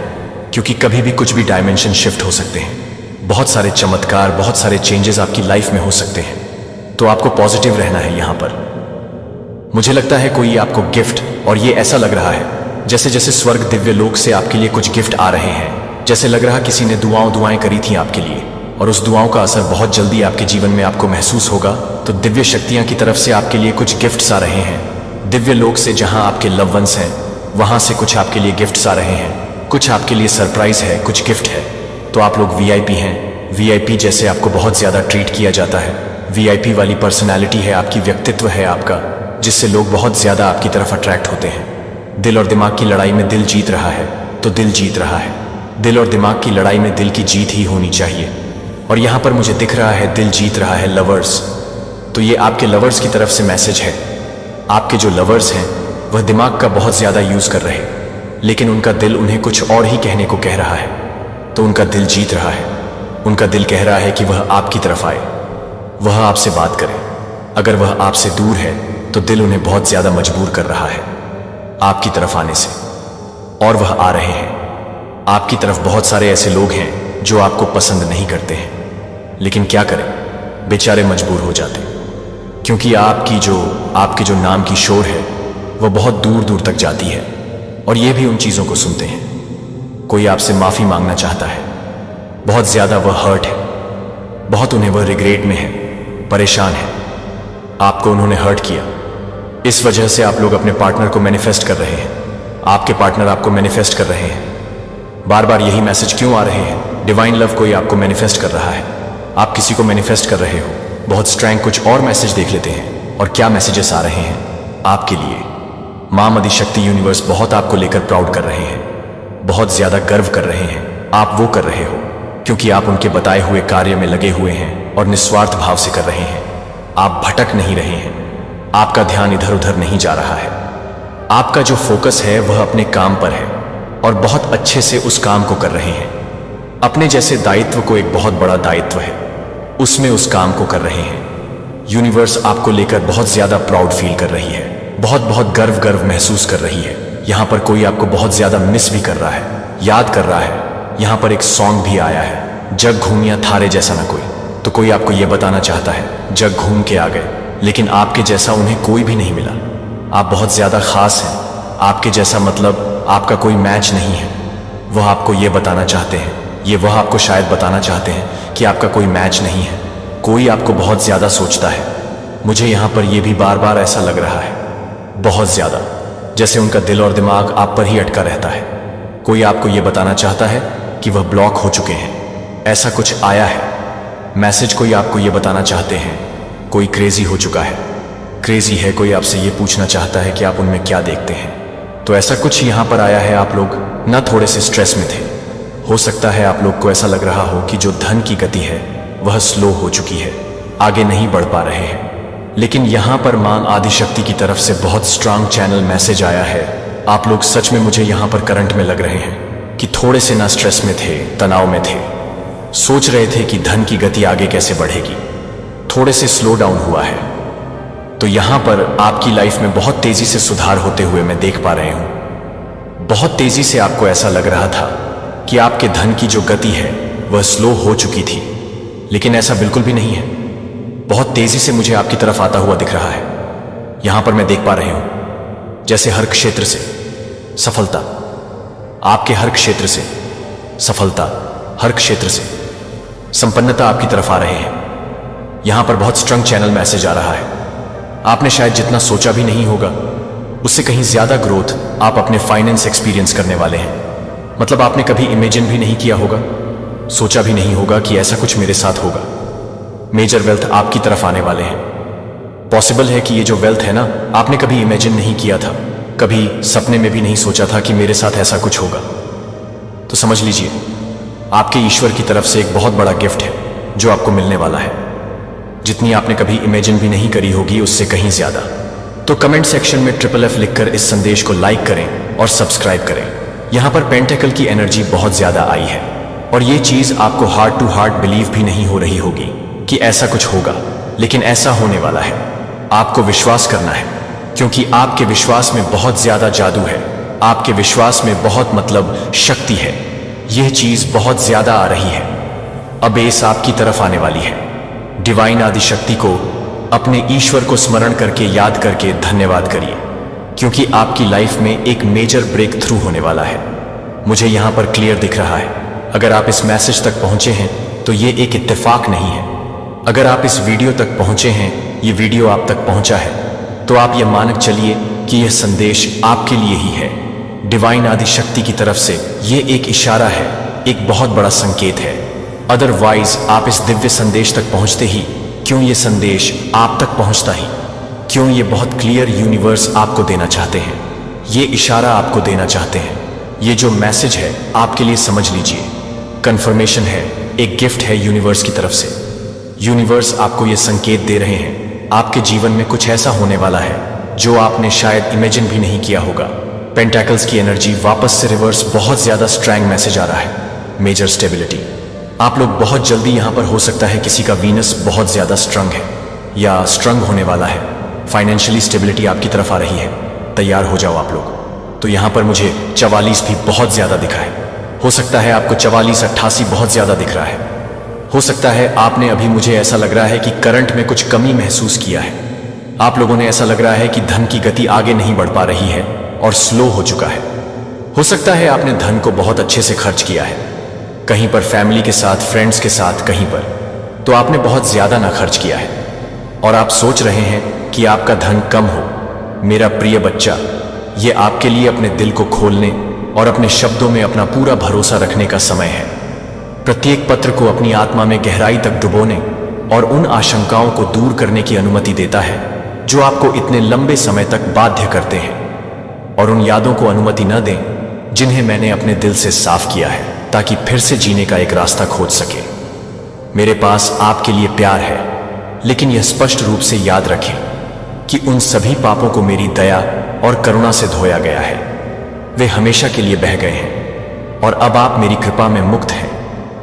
क्योंकि कभी भी कुछ भी डायमेंशन शिफ्ट हो सकते हैं। बहुत सारे चमत्कार, बहुत सारे चेंजेस आपकी लाइफ में हो सकते हैं। तो आपको पॉजिटिव रहना है यहां पर। मुझे लगता है कोई आपको गिफ्ट, और ये ऐसा लग रहा है जैसे जैसे स्वर्ग दिव्य लोक से आपके लिए कुछ गिफ्ट आ रहे हैं। जैसे लग रहा किसी ने दुआएं करी थी आपके लिए, और उस दुआओं का असर बहुत जल्दी आपके जीवन में आपको महसूस होगा। तो दिव्य शक्तियां की तरफ से आपके लिए कुछ गिफ्ट्स आ रहे हैं। दिव्य लोक से जहां आपके लव वंस हैं, वहां से कुछ आपके लिए गिफ्ट्स आ रहे हैं। कुछ आपके लिए सरप्राइज है, कुछ गिफ्ट है। तो आप लोग वीआईपी हैं। वीआईपी जैसे आपको बहुत ज्यादा ट्रीट किया जाता है। वीआईपी वाली पर्सनैलिटी है आपकी, व्यक्तित्व है आपका, जिससे लोग बहुत ज्यादा आपकी तरफ अट्रैक्ट होते हैं। दिल और दिमाग की लड़ाई में दिल जीत रहा है तो दिल जीत रहा है। दिल और दिमाग की लड़ाई में दिल की जीत ही होनी चाहिए। और यहां पर मुझे दिख रहा है दिल जीत रहा है लवर्स। तो ये आपके लवर्स की तरफ से मैसेज है। आपके जो लवर्स हैं वह दिमाग का बहुत ज्यादा यूज कर रहे हैं, लेकिन उनका दिल उन्हें कुछ और ही कहने को कह रहा है। तो उनका दिल जीत रहा है। उनका दिल कह रहा है कि वह आपकी तरफ आए, वह आपसे बात करे। अगर वह आपसे दूर है तो दिल उन्हें बहुत ज्यादा मजबूर कर रहा है आपकी तरफ आने से, और वह आ रहे हैं। आपकी तरफ बहुत सारे ऐसे लोग हैं जो आपको पसंद नहीं करते हैं, लेकिन क्या करें, बेचारे मजबूर हो जाते हैं, क्योंकि आपके जो नाम की शोर है वह बहुत दूर दूर तक जाती है, और ये भी उन चीजों को सुनते हैं। कोई आपसे माफी मांगना चाहता है, बहुत ज्यादा वह हर्ट है, बहुत उन्हें वह रिग्रेट में है, परेशान है। आपको उन्होंने हर्ट किया, इस वजह से आप लोग अपने पार्टनर को मैनिफेस्ट कर रहे हैं। आपके पार्टनर आपको मैनिफेस्ट कर रहे हैं। बार बार यही मैसेज क्यों आ रहे हैं? डिवाइन लव कोई आपको मैनिफेस्ट कर रहा है, आप किसी को मैनिफेस्ट कर रहे हो। बहुत स्ट्रैंग कुछ और मैसेज देख लेते हैं, और क्या मैसेजेस आ रहे हैं आपके लिए। मां आदिशक्ति यूनिवर्स बहुत आपको लेकर प्राउड कर रहे हैं, बहुत ज्यादा गर्व कर रहे हैं। आप वो कर रहे हो क्योंकि आप उनके बताए हुए कार्य में लगे हुए हैं और निस्वार्थ भाव से कर रहे हैं। आप भटक नहीं रहे हैं, आपका ध्यान इधर उधर नहीं जा रहा है। आपका जो फोकस है वह अपने काम पर है, और बहुत अच्छे से उस काम को कर रहे हैं। अपने जैसे दायित्व को, एक बहुत बड़ा दायित्व है, उसमें उस काम को कर रहे हैं। यूनिवर्स आपको लेकर बहुत ज्यादा प्राउड फील कर रही है, बहुत बहुत गर्व महसूस कर रही है। यहां पर कोई आपको बहुत ज्यादा मिस भी कर रहा है, याद कर रहा है। यहां पर एक सॉन्ग भी आया है, जग घूमिया थारे जैसा ना कोई। तो कोई आपको यह बताना चाहता है, जग घूम के आ गए, लेकिन आपके जैसा उन्हें कोई भी नहीं मिला। आप बहुत ज्यादा खास हैं, आपके जैसा मतलब आपका कोई मैच नहीं है। वह आपको यह बताना चाहते हैं, वह आपको शायद बताना चाहते हैं कि आपका कोई मैच नहीं है। कोई आपको बहुत ज्यादा सोचता है। मुझे यहां पर यह भी बार बार ऐसा लग रहा है, बहुत ज्यादा, जैसे उनका दिल और दिमाग आप पर ही अटका रहता है। कोई आपको यह बताना चाहता है कि वह ब्लॉक हो चुके हैं। ऐसा कुछ आया है मैसेज, कोई आपको यह बताना चाहते हैं कोई क्रेजी हो चुका है। क्रेजी है, कोई आपसे यह पूछना चाहता है कि आप उनमें क्या देखते हैं। तो ऐसा कुछ यहाँ पर आया है। आप लोग ना थोड़े से स्ट्रेस में थे। हो सकता है आप लोग को ऐसा लग रहा हो कि जो धन की गति है वह स्लो हो चुकी है, आगे नहीं बढ़ पा रहे हैं। लेकिन यहाँ पर मां आदिशक्ति की तरफ से बहुत स्ट्रांग चैनल मैसेज आया है। आप लोग सच में मुझे यहाँ पर करंट में लग रहे हैं कि थोड़े से ना स्ट्रेस में थे, तनाव में थे, सोच रहे थे कि धन की गति आगे कैसे बढ़ेगी, थोड़े से स्लो डाउन हुआ है। तो यहाँ पर आपकी लाइफ में बहुत तेजी से सुधार होते हुए मैं देख पा रहे हूं। बहुत तेजी से आपको ऐसा लग रहा था कि आपके धन की जो गति है वह स्लो हो चुकी थी, लेकिन ऐसा बिल्कुल भी नहीं है। बहुत तेजी से मुझे आपकी तरफ आता हुआ दिख रहा है। यहां पर मैं देख पा रही हूं जैसे हर क्षेत्र से सफलता, आपके हर क्षेत्र से सफलता, हर क्षेत्र से संपन्नता आपकी तरफ आ रहे हैं। यहां पर बहुत स्ट्रांग चैनल मैसेज आ रहा है। आपने शायद जितना सोचा भी नहीं होगा उससे कहीं ज्यादा ग्रोथ आप अपने फाइनेंस एक्सपीरियंस करने वाले हैं। मतलब आपने कभी इमेजिन भी नहीं किया होगा, सोचा भी नहीं होगा कि ऐसा कुछ मेरे साथ होगा। मेजर वेल्थ आपकी तरफ आने वाले हैं। पॉसिबल है कि ये जो वेल्थ है ना, आपने कभी इमेजिन नहीं किया था, कभी सपने में भी नहीं सोचा था कि मेरे साथ ऐसा कुछ होगा। तो समझ लीजिए आपके ईश्वर की तरफ से एक बहुत बड़ा गिफ्ट है जो आपको मिलने वाला है, जितनी आपने कभी इमेजिन भी नहीं करी होगी उससे कहीं ज्यादा। तो कमेंट सेक्शन में FFF लिखकर इस संदेश को लाइक करें और सब्सक्राइब करें। यहां पर पेंटेकल की एनर्जी बहुत ज्यादा आई है और ये चीज आपको हार्ट टू हार्ट बिलीव भी नहीं हो रही होगी कि ऐसा कुछ होगा, लेकिन ऐसा होने वाला है। आपको विश्वास करना है क्योंकि आपके विश्वास में बहुत ज्यादा जादू है, आपके विश्वास में बहुत मतलब शक्ति है। यह चीज बहुत ज्यादा आ रही है। अब एस आपकी तरफ आने वाली है। डिवाइन आदिशक्ति को, अपने ईश्वर को स्मरण करके, याद करके धन्यवाद करिए क्योंकि आपकी लाइफ में एक मेजर ब्रेक थ्रू होने वाला है। मुझे यहां पर क्लियर दिख रहा है। अगर आप इस मैसेज तक पहुंचे हैं तो ये एक इत्तेफाक नहीं है। अगर आप इस वीडियो तक पहुंचे हैं, ये वीडियो आप तक पहुंचा है, तो आप ये मानक चलिए कि यह संदेश आपके लिए ही है। डिवाइन आदिशक्ति की तरफ से ये एक इशारा है, एक बहुत बड़ा संकेत है। अदरवाइज आप इस दिव्य संदेश तक पहुंचते ही क्यों, ये संदेश आप तक पहुंचता ही क्यों, ये बहुत क्लियर यूनिवर्स आपको देना चाहते हैं, ये इशारा आपको देना चाहते हैं। ये जो मैसेज है आपके लिए समझ लीजिए कंफर्मेशन है, एक गिफ्ट है यूनिवर्स की तरफ से। यूनिवर्स आपको ये संकेत दे रहे हैं आपके जीवन में कुछ ऐसा होने वाला है जो आपने शायद इमेजिन भी नहीं किया होगा। पेंटेकल्स की एनर्जी वापस से रिवर्स, बहुत ज्यादा स्ट्रॉन्ग मैसेज आ रहा है। Major stability. आप लोग बहुत जल्दी यहां पर, हो सकता है किसी का वीनस बहुत ज्यादा स्ट्रॉन्ग है या स्ट्रॉन्ग होने वाला है। फाइनेंशियली स्टेबिलिटी आपकी तरफ आ रही है। तैयार हो जाओ आप लोग। तो यहां पर मुझे 44 भी बहुत ज्यादा दिखा है। हो सकता है आपको 44, 88 बहुत ज्यादा दिख रहा है। हो सकता है आपने अभी, मुझे ऐसा लग रहा है कि करंट में कुछ कमी महसूस किया है। आप लोगों ने ऐसा लग रहा है कि धन की गति आगे नहीं बढ़ पा रही है और स्लो हो चुका है। हो सकता है आपने धन को बहुत अच्छे से खर्च किया है, कहीं पर फैमिली के साथ, फ्रेंड्स के साथ, कहीं पर तो आपने बहुत ज्यादा ना खर्च किया है और आप सोच रहे हैं कि आपका धन कम हो। मेरा प्रिय बच्चा, ये आपके लिए अपने दिल को खोलने और अपने शब्दों में अपना पूरा भरोसा रखने का समय है। प्रत्येक पत्र को अपनी आत्मा में गहराई तक डुबोने और उन आशंकाओं को दूर करने की अनुमति देता है जो आपको इतने लंबे समय तक बाध्य करते हैं, और उन यादों को अनुमति न दें जिन्हें मैंने अपने दिल से साफ किया है, ताकि फिर से जीने का एक रास्ता खोज सके। मेरे पास आपके लिए प्यार है, लेकिन यह स्पष्ट रूप से याद रखें कि उन सभी पापों को मेरी दया और करुणा से धोया गया है। वे हमेशा के लिए बह गए हैं और अब आप मेरी कृपा में मुक्त हैं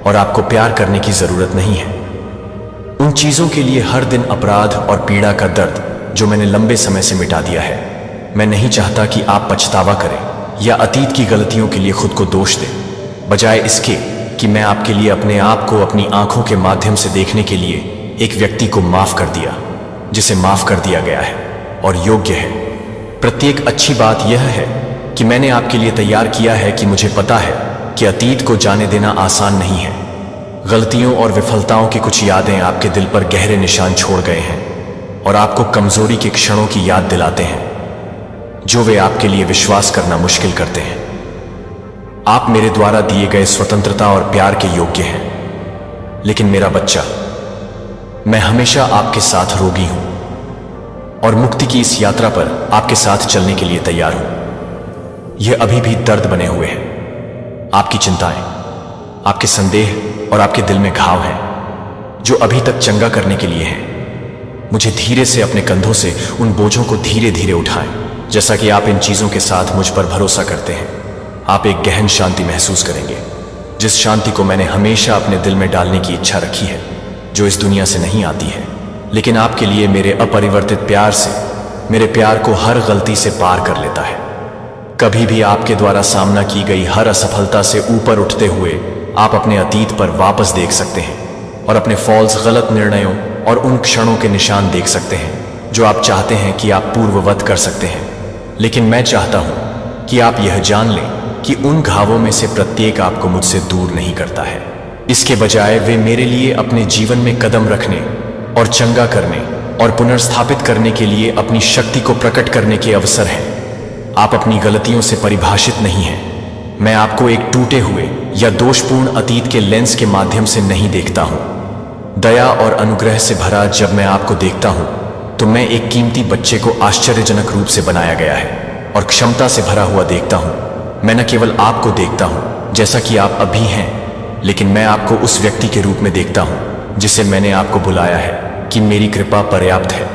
और आपको प्यार करने की जरूरत नहीं है। उन चीजों के लिए, हर दिन अपराध और पीड़ा का दर्द जो मैंने लंबे समय से मिटा दिया है, मैं नहीं चाहता कि आप पछतावा करें या अतीत की गलतियों के लिए खुद को दोष दें, बजाय इसके कि मैं आपके लिए अपने आप को अपनी आंखों के माध्यम से देखने के लिए एक व्यक्ति को माफ कर दिया, जिसे माफ कर दिया गया है और योग्य है। प्रत्येक अच्छी बात यह है कि मैंने आपके लिए तैयार किया है कि मुझे पता है कि अतीत को जाने देना आसान नहीं है। गलतियों और विफलताओं की कुछ यादें आपके दिल पर गहरे निशान छोड़ गए हैं और आपको कमजोरी के क्षणों की याद दिलाते हैं जो वे आपके लिए विश्वास करना मुश्किल करते हैं। आप मेरे द्वारा दिए गए स्वतंत्रता और प्यार के योग्य हैं, लेकिन मेरा बच्चा, मैं हमेशा आपके साथ रोगी हूं और मुक्ति की इस यात्रा पर आपके साथ चलने के लिए तैयार हूं। ये अभी भी दर्द बने हुए हैं। आपकी चिंताएं, आपके संदेह और आपके दिल में घाव हैं जो अभी तक चंगा करने के लिए हैं। मुझे धीरे से अपने कंधों से उन बोझों को धीरे धीरे उठाएं। जैसा कि आप इन चीजों के साथ मुझ पर भरोसा करते हैं, आप एक गहन शांति महसूस करेंगे, जिस शांति को मैंने हमेशा अपने दिल में डालने की इच्छा रखी है, जो इस दुनिया से नहीं आती है, लेकिन आपके लिए मेरे अपरिवर्तित प्यार से, मेरे प्यार को हर गलती से पार कर लेता है। कभी भी आपके द्वारा सामना की गई हर असफलता से ऊपर उठते हुए आप अपने अतीत पर वापस देख सकते हैं और अपने फॉल्स, गलत निर्णयों और उन क्षणों के निशान देख सकते हैं जो आप चाहते हैं कि आप पूर्ववत कर सकते हैं। लेकिन मैं चाहता हूं कि आप यह जान लें कि उन घावों में से प्रत्येक आपको मुझसे दूर नहीं करता है। इसके बजाय वे मेरे लिए अपने जीवन में कदम रखने और चंगा करने और पुनर्स्थापित करने के लिए अपनी शक्ति को प्रकट करने के अवसर हैं। आप अपनी गलतियों से परिभाषित नहीं हैं। मैं आपको एक टूटे हुए या दोषपूर्ण अतीत के लेंस के माध्यम से नहीं देखता हूं। दया और अनुग्रह से भरा जब मैं आपको देखता हूं तो मैं एक कीमती बच्चे को आश्चर्यजनक रूप से बनाया गया है और क्षमता से भरा हुआ देखता हूं। मैं न केवल आपको देखता हूं जैसा कि आप अभी हैं, लेकिन मैं आपको उस व्यक्ति के रूप में देखता हूं जिसे मैंने आपको बुलाया है कि मेरी कृपा पर्याप्त है।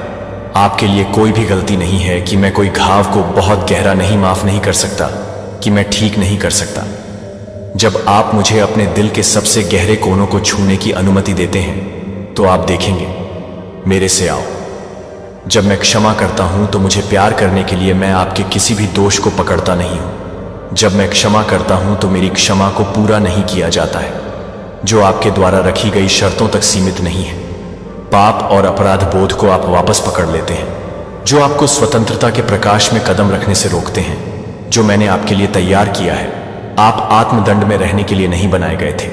आपके लिए कोई भी गलती नहीं है कि मैं कोई घाव को बहुत गहरा नहीं माफ नहीं कर सकता, कि मैं ठीक नहीं कर सकता। जब आप मुझे अपने दिल के सबसे गहरे कोनों को छूने की अनुमति देते हैं तो आप देखेंगे, मेरे से आओ। जब मैं क्षमा करता हूं तो मुझे प्यार करने के लिए मैं आपके किसी भी दोष को पकड़ता नहीं हूं। जब मैं क्षमा करता हूं तो मेरी क्षमा को पूरा नहीं किया जाता है, जो आपके द्वारा रखी गई शर्तों तक सीमित नहीं है। पाप और अपराध बोध को आप वापस पकड़ लेते हैं, जो आपको स्वतंत्रता के प्रकाश में कदम रखने से रोकते हैं, जो मैंने आपके लिए तैयार किया है। आप आत्मदंड में रहने के लिए नहीं बनाए गए थे,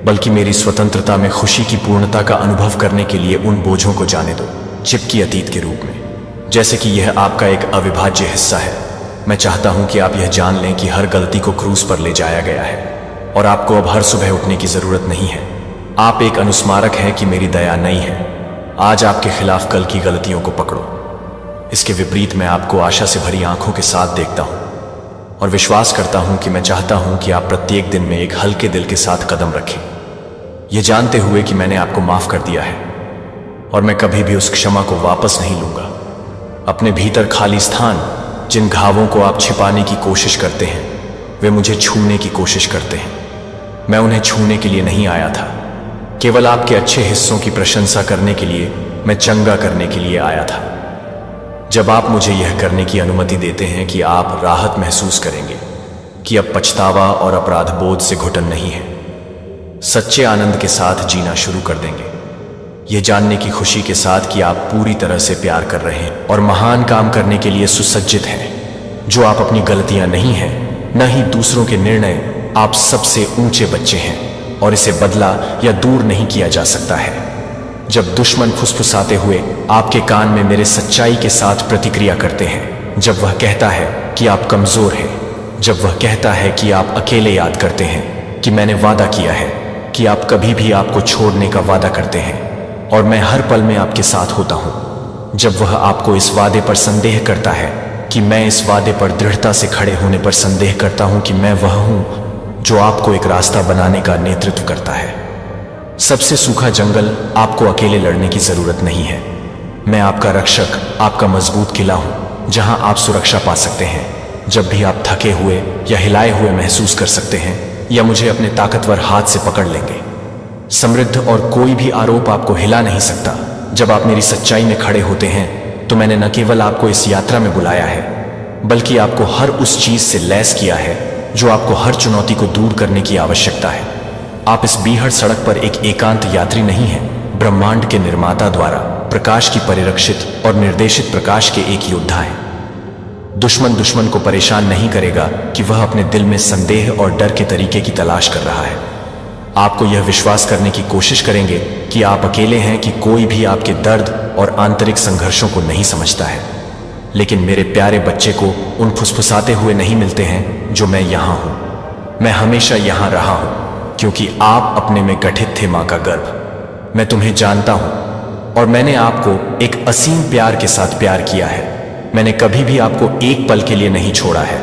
बल्कि मेरी स्वतंत्रता में खुशी की पूर्णता का अनुभव करने के लिए। उन बोझों को जाने दो, चिपकी अतीत के रूप में, जैसे कि यह आपका एक अविभाज्य हिस्सा है। मैं चाहता हूं कि आप यह जान लें कि हर गलती को क्रूस पर ले जाया गया है और आपको अब हर सुबह उठने की जरूरत नहीं है। आप एक अनुस्मारक हैं कि मेरी दया नहीं है। आज आपके खिलाफ कल की गलतियों को पकड़ो। इसके विपरीत मैं आपको आशा से भरी आंखों के साथ देखता हूं और विश्वास करता हूं कि मैं चाहता हूं कि आप प्रत्येक दिन में एक हल्के दिल के साथ कदम रखें, यह जानते हुए कि मैंने आपको माफ कर दिया है और मैं कभी भी उस क्षमा को वापस नहीं लूंगा। अपने भीतर खाली स्थान, जिन घावों को आप छिपाने की कोशिश करते हैं, वे मुझे छूने की कोशिश करते हैं। मैं उन्हें छूने के लिए नहीं आया था, केवल आपके अच्छे हिस्सों की प्रशंसा करने के लिए। मैं चंगा करने के लिए आया था। जब आप मुझे यह करने की अनुमति देते हैं कि आप राहत महसूस करेंगे कि अब पछतावा और अपराध बोध से घुटन नहीं है, सच्चे आनंद के साथ जीना शुरू कर देंगे, यह जानने की खुशी के साथ कि आप पूरी तरह से प्यार कर रहे हैं और महान काम करने के लिए सुसज्जित हैं, जो आप अपनी गलतियां नहीं हैं, न ही दूसरों के निर्णय। आप सबसे ऊंचे बच्चे हैं और इसे बदला या दूर नहीं किया जा सकता है। जब दुश्मन फुसफुसाते हुए आपके कान में मेरे सच्चाई के साथ प्रतिक्रिया करते हैं, जब वह कहता है कि आप कमजोर हैं, जब वह कहता है कि आप अकेले याद करते हैं कि मैंने वादा किया है कि आप कभी भी आपको छोड़ने का वादा करते हैं और मैं हर पल में आपके साथ होता हूं, जब वह आपको इस वादे पर संदेह करता है कि मैं इस वादे पर दृढ़ता से खड़े होने पर संदेह करता हूं कि मैं वह हूं जो आपको एक रास्ता बनाने का नेतृत्व करता है। सबसे सूखा जंगल आपको अकेले लड़ने की जरूरत नहीं है। मैं आपका रक्षक, आपका मजबूत किला हूं, जहां आप सुरक्षा पा सकते हैं जब भी आप थके हुए या हिलाए हुए महसूस कर सकते हैं या मुझे अपने ताकतवर हाथ से पकड़ लेंगे। समृद्ध और कोई भी आरोप आपको हिला नहीं सकता। जब आप मेरी सच्चाई में खड़े होते हैं तो मैंने न केवल आपको इस यात्रा में बुलाया है, बल्कि आपको हर उस चीज से लैस किया है जो आपको हर चुनौती को दूर करने की आवश्यकता है। आप इस बीहड़ सड़क पर एक एकांत यात्री नहीं हैं, ब्रह्मांड के निर्माता द्वारा प्रकाश की परिरक्षित और निर्देशित प्रकाश के एक योद्धा हैं। दुश्मन को परेशान नहीं करेगा कि वह अपने दिल में संदेह और डर के तरीके की तलाश कर रहा है। आपको यह विश्वास करने की कोशिश करेंगे कि आप अकेले हैं, कि कोई भी आपके दर्द और आंतरिक संघर्षों को नहीं समझता है। लेकिन मेरे प्यारे बच्चे को उन फुसफुसाते हुए नहीं मिलते हैं जो मैं यहां हूं। मैं हमेशा यहां रहा हूं क्योंकि आप अपने में गठित थे, मां का गर्भ। मैं तुम्हें जानता हूं और मैंने आपको एक असीम प्यार के साथ प्यार किया है। मैंने कभी भी आपको एक पल के लिए नहीं छोड़ा है।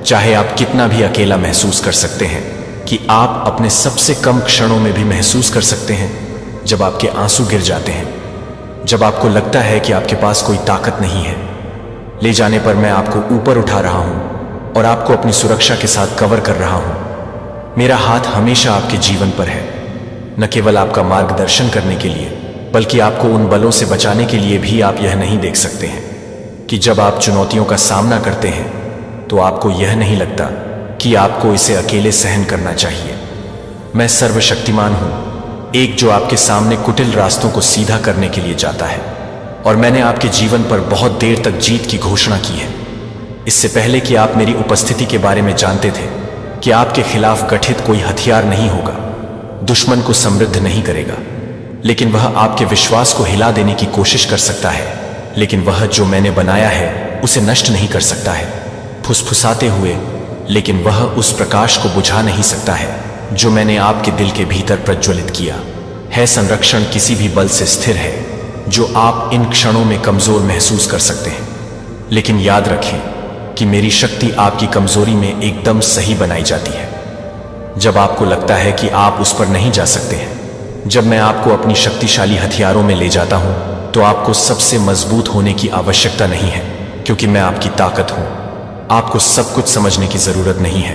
चाहे आप कितना भी अकेला महसूस कर सकते हैं, कि आप अपने सबसे कम क्षणों में भी महसूस कर सकते हैं जब आपके आंसू गिर जाते हैं, जब आपको लगता है कि आपके पास कोई ताकत नहीं है। ले जाने पर मैं आपको ऊपर उठा रहा हूं और आपको अपनी सुरक्षा के साथ कवर कर रहा हूं। मेरा हाथ हमेशा आपके जीवन पर है, न केवल आपका मार्गदर्शन करने के लिए, बल्कि आपको उन बलों से बचाने के लिए भी। आप यह नहीं देख सकते हैं कि जब आप चुनौतियों का सामना करते हैं तो आपको यह नहीं लगता कि आपको इसे अकेले सहन करना चाहिए। मैं सर्वशक्तिमान हूं, एक जो आपके सामने कुटिल रास्तों को सीधा करने के लिए जाता है, और मैंने आपके जीवन पर बहुत देर तक जीत की घोषणा की है। इससे पहले कि आप मेरी उपस्थिति के बारे में जानते थे कि आपके खिलाफ गठित कोई हथियार नहीं होगा, दुश्मन को समृद्ध नहीं करेगा, लेकिन वह आपके विश्वास को हिला देने की कोशिश कर सकता है। लेकिन वह जो मैंने बनाया है उसे नष्ट नहीं कर सकता है, फुसफुसाते हुए, लेकिन वह उस प्रकाश को बुझा नहीं सकता है जो मैंने आपके दिल के भीतर प्रज्वलित किया है। संरक्षण किसी भी बल से स्थिर है जो आप इन क्षणों में कमजोर महसूस कर सकते हैं, लेकिन याद रखें कि मेरी शक्ति आपकी कमजोरी में एकदम सही बनाई जाती है। जब आपको लगता है कि आप उस पर नहीं जा सकते हैं, जब मैं आपको अपनी शक्तिशाली हथियारों में ले जाता हूं, तो आपको सबसे मजबूत होने की आवश्यकता नहीं है, क्योंकि मैं आपकी ताकत हूं। आपको सब कुछ समझने की जरूरत नहीं है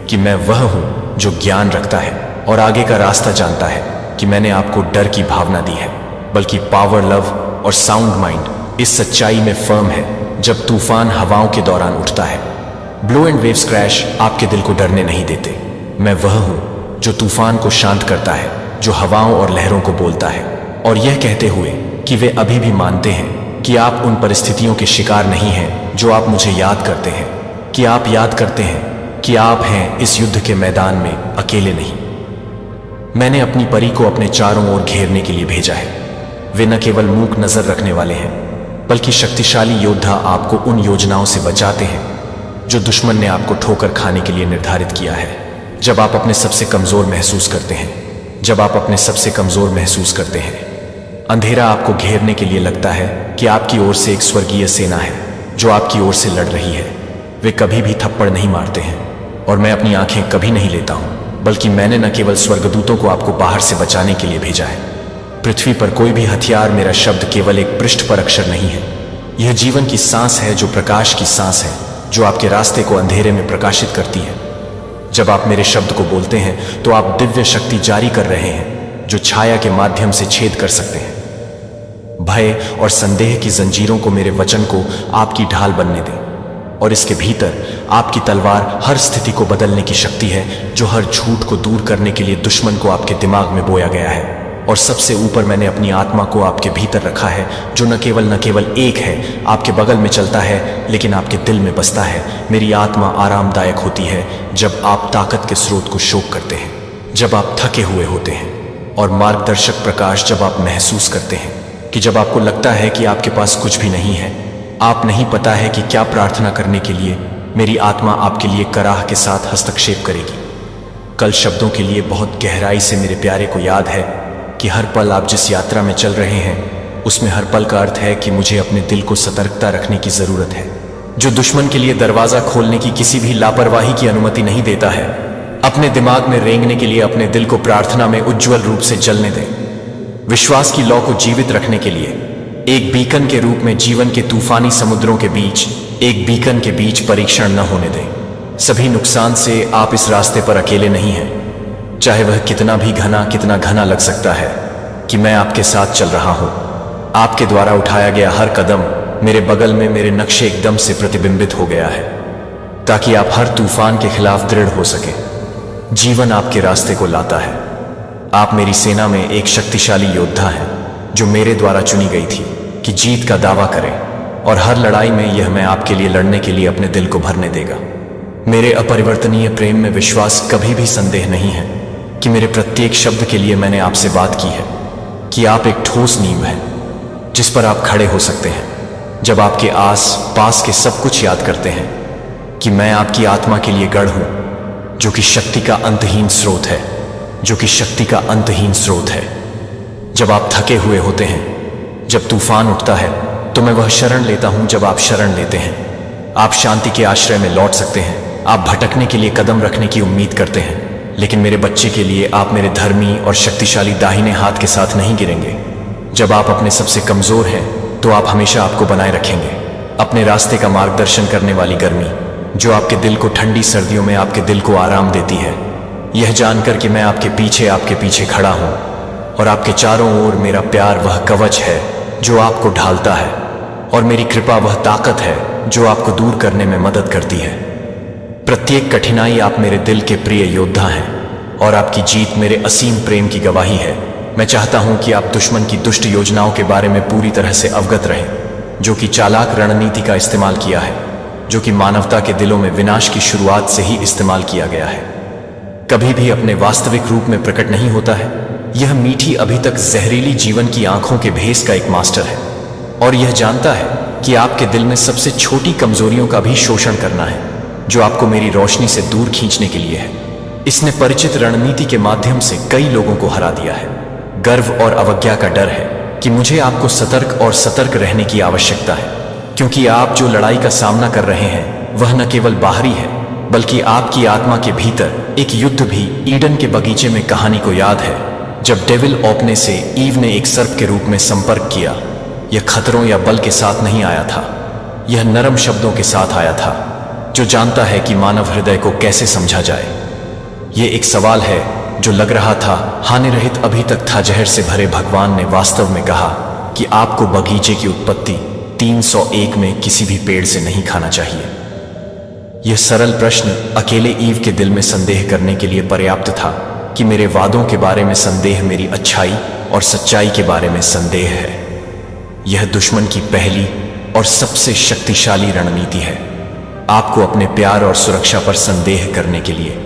कि मैं वह हूं जो ज्ञान रखता है और आगे का रास्ता जानता है, कि मैंने आपको डर की भावना दी है, बल्कि पावर, लव और साउंड माइंड इस सच्चाई में फर्म है। जब तूफान हवाओं के दौरान उठता है, ब्लो एंड वेव्स क्रैश आपके दिल को डरने नहीं देते। मैं वह हूं जो तूफान को शांत करता है, जो हवाओं और लहरों को बोलता है, और यह कहते हुए कि वे अभी भी मानते हैं कि आप उन परिस्थितियों के शिकार नहीं हैं जो आप मुझे याद करते हैं, कि आप याद करते हैं कि आप हैं इस युद्ध के मैदान में अकेले नहीं। मैंने अपनी परी को अपने चारों ओर घेरने के लिए भेजा है। वे न केवल मूक नजर रखने वाले हैं, बल्कि शक्तिशाली योद्धा आपको उन योजनाओं से बचाते हैं जो दुश्मन ने आपको ठोकर खाने के लिए निर्धारित किया है। जब आप अपने सबसे कमजोर महसूस करते हैं, जब आप अपने सबसे कमजोर महसूस करते हैं, अंधेरा आपको घेरने के लिए लगता है कि आपकी ओर से एक स्वर्गीय सेना है जो आपकी ओर से लड़ रही है। वे कभी भी थप्पड़ नहीं मारते हैं, और मैं अपनी आंखें कभी नहीं लेता हूं, बल्कि मैंने न केवल स्वर्गदूतों को आपको बाहर से बचाने के लिए भेजा है। पृथ्वी पर कोई भी हथियार, मेरा शब्द केवल एक पृष्ठ पर अक्षर नहीं है। यह जीवन की सांस है, जो प्रकाश की सांस है, जो आपके रास्ते को अंधेरे में प्रकाशित करती है। जब आप मेरे शब्द को बोलते हैं तो आप दिव्य शक्ति जारी कर रहे हैं, जो छाया के माध्यम से छेद कर सकते हैं। भय और संदेह की जंजीरों को, मेरे वचन को आपकी ढाल बनने दें, और इसके भीतर आपकी तलवार हर स्थिति को बदलने की शक्ति है, जो हर झूठ को दूर करने के लिए दुश्मन को आपके दिमाग में बोया गया है। और सबसे ऊपर मैंने अपनी आत्मा को आपके भीतर रखा है, जो न केवल एक है, आपके बगल में चलता है, लेकिन आपके दिल में बसता है। मेरी आत्मा आरामदायक होती है जब आप ताकत के स्रोत को शोक करते हैं, जब आप थके हुए होते हैं, और मार्गदर्शक प्रकाश जब आप महसूस करते हैं कि जब आपको लगता है कि आपके पास कुछ भी नहीं है, आप नहीं पता है कि क्या प्रार्थना करने के लिए, मेरी आत्मा आपके लिए कराह के साथ हस्तक्षेप करेगी। कल शब्दों के लिए बहुत गहराई से मेरे प्यारे को याद है कि हर पल आप जिस यात्रा में चल रहे हैं, उसमें हर पल का अर्थ है कि मुझे अपने दिल को सतर्कता रखने की जरूरत है, जो दुश्मन के लिए दरवाजा खोलने की किसी भी लापरवाही की अनुमति नहीं देता है। अपने दिमाग में रेंगने के लिए अपने दिल को प्रार्थना में उज्जवल रूप से जलने दें। विश्वास की लौ को जीवित रखने के लिए एक बीकन के रूप में जीवन के तूफानी समुद्रों के बीच, एक बीकन के बीच परीक्षण न होने दें। सभी नुकसान से आप इस रास्ते पर अकेले नहीं हैं, चाहे वह कितना घना लग सकता है, कि मैं आपके साथ चल रहा हूं। आपके द्वारा उठाया गया हर कदम मेरे बगल में मेरे नक्शे एकदम से प्रतिबिंबित हो गया है, ताकि आप हर तूफान के खिलाफ दृढ़ हो सके। जीवन आपके रास्ते को लाता है। आप मेरी सेना में एक शक्तिशाली योद्धा हैं, जो मेरे द्वारा चुनी गई थी कि जीत का दावा करें, और हर लड़ाई में यह मैं आपके लिए लड़ने के लिए अपने दिल को भरने देगा। मेरे अपरिवर्तनीय प्रेम में विश्वास, कभी भी संदेह नहीं है कि मेरे प्रत्येक शब्द के लिए मैंने आपसे बात की है, कि आप एक ठोस नींव हैं जिस पर आप खड़े हो सकते हैं जब आपके आस पास के सब कुछ याद करते हैं, कि मैं आपकी आत्मा के लिए गढ़ हूं, जो कि शक्ति का अंतहीन स्रोत है, जो कि शक्ति का अंतहीन स्रोत है। जब आप थके हुए होते हैं, जब तूफान उठता है, तो मैं वह शरण लेता हूं जब आप शरण लेते हैं। आप शांति के आश्रय में लौट सकते हैं, आप भटकने के लिए कदम रखने की उम्मीद करते हैं, लेकिन मेरे बच्चे के लिए आप मेरे धर्मी और शक्तिशाली दाहिने हाथ के साथ नहीं गिरेंगे। जब आप अपने सबसे कमजोर हैं तो आप हमेशा आपको बनाए रखेंगे। अपने रास्ते का मार्गदर्शन करने वाली गर्मी जो आपके दिल को ठंडी सर्दियों में आपके दिल को आराम देती है, यह जानकर कि मैं आपके पीछे खड़ा हूं और आपके चारों ओर मेरा प्यार वह कवच है जो आपको ढालता है, और मेरी कृपा वह ताकत है जो आपको दूर करने में मदद करती है। प्रत्येक कठिनाई आप मेरे दिल के प्रिय योद्धा हैं और आपकी जीत मेरे असीम प्रेम की गवाही है। मैं चाहता हूं कि आप दुश्मन की दुष्ट योजनाओं के बारे में पूरी तरह से अवगत रहें, जो कि चालाक रणनीति का इस्तेमाल किया है, जो कि मानवता के दिलों में विनाश की शुरुआत से ही इस्तेमाल किया गया है। कभी भी अपने वास्तविक रूप में प्रकट नहीं होता है। यह मीठी अभी तक जहरीली जीवन की आंखों के भेस का एक मास्टर है और यह जानता है कि आपके दिल में सबसे छोटी कमजोरियों का भी शोषण करना है, जो आपको मेरी रोशनी से दूर खींचने के लिए है। इसने परिचित रणनीति के माध्यम से कई लोगों को हरा दिया है। गर्व और अवज्ञा का डर है कि मुझे आपको सतर्क रहने की आवश्यकता है, क्योंकि आप जो लड़ाई का सामना कर रहे हैं वह न केवल बाहरी है बल्कि आपकी आत्मा के भीतर एक युद्ध भी। ईडन के बगीचे में कहानी को याद है, जब डेविल ओपने से ईव ने एक सर्प के रूप में संपर्क किया। यह खतरों या बल के साथ नहीं आया था, यह नरम शब्दों के साथ आया था, जो जानता है कि मानव हृदय को कैसे समझा जाए। यह एक सवाल है जो लग रहा था हानिरहित अभी तक था। जहर से भरे भगवान ने वास्तव में कहा कि आपको बगीचे की उत्पत्ति 301 में किसी भी पेड़ से नहीं खाना चाहिए। यह सरल प्रश्न अकेले ईव के दिल में संदेह करने के लिए पर्याप्त था कि मेरे वादों के बारे में संदेह मेरी अच्छाई और सच्चाई के बारे में संदेह है। यह दुश्मन की पहली और सबसे शक्तिशाली रणनीति है, आपको अपने प्यार और सुरक्षा पर संदेह करने के लिए।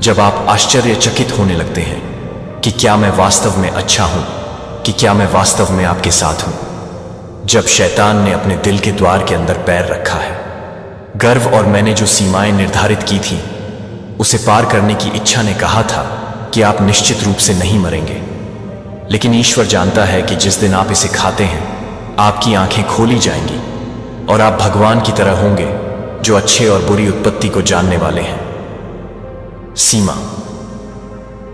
जब आप आश्चर्यचकित होने लगते हैं कि क्या मैं वास्तव में अच्छा हूं, कि क्या मैं वास्तव में आपके साथ हूं। जब शैतान ने अपने दिल के द्वार के अंदर पैर रखा है, गर्व और मैंने जो सीमाएं निर्धारित की थी उसे पार करने की इच्छा ने कहा था कि आप निश्चित रूप से नहीं मरेंगे। लेकिन ईश्वर जानता है कि जिस दिन आप इसे खाते हैं आपकी आंखें खोली जाएंगी और आप भगवान की तरह होंगे जो अच्छे और बुरी उत्पत्ति को जानने वाले हैं। सीमा।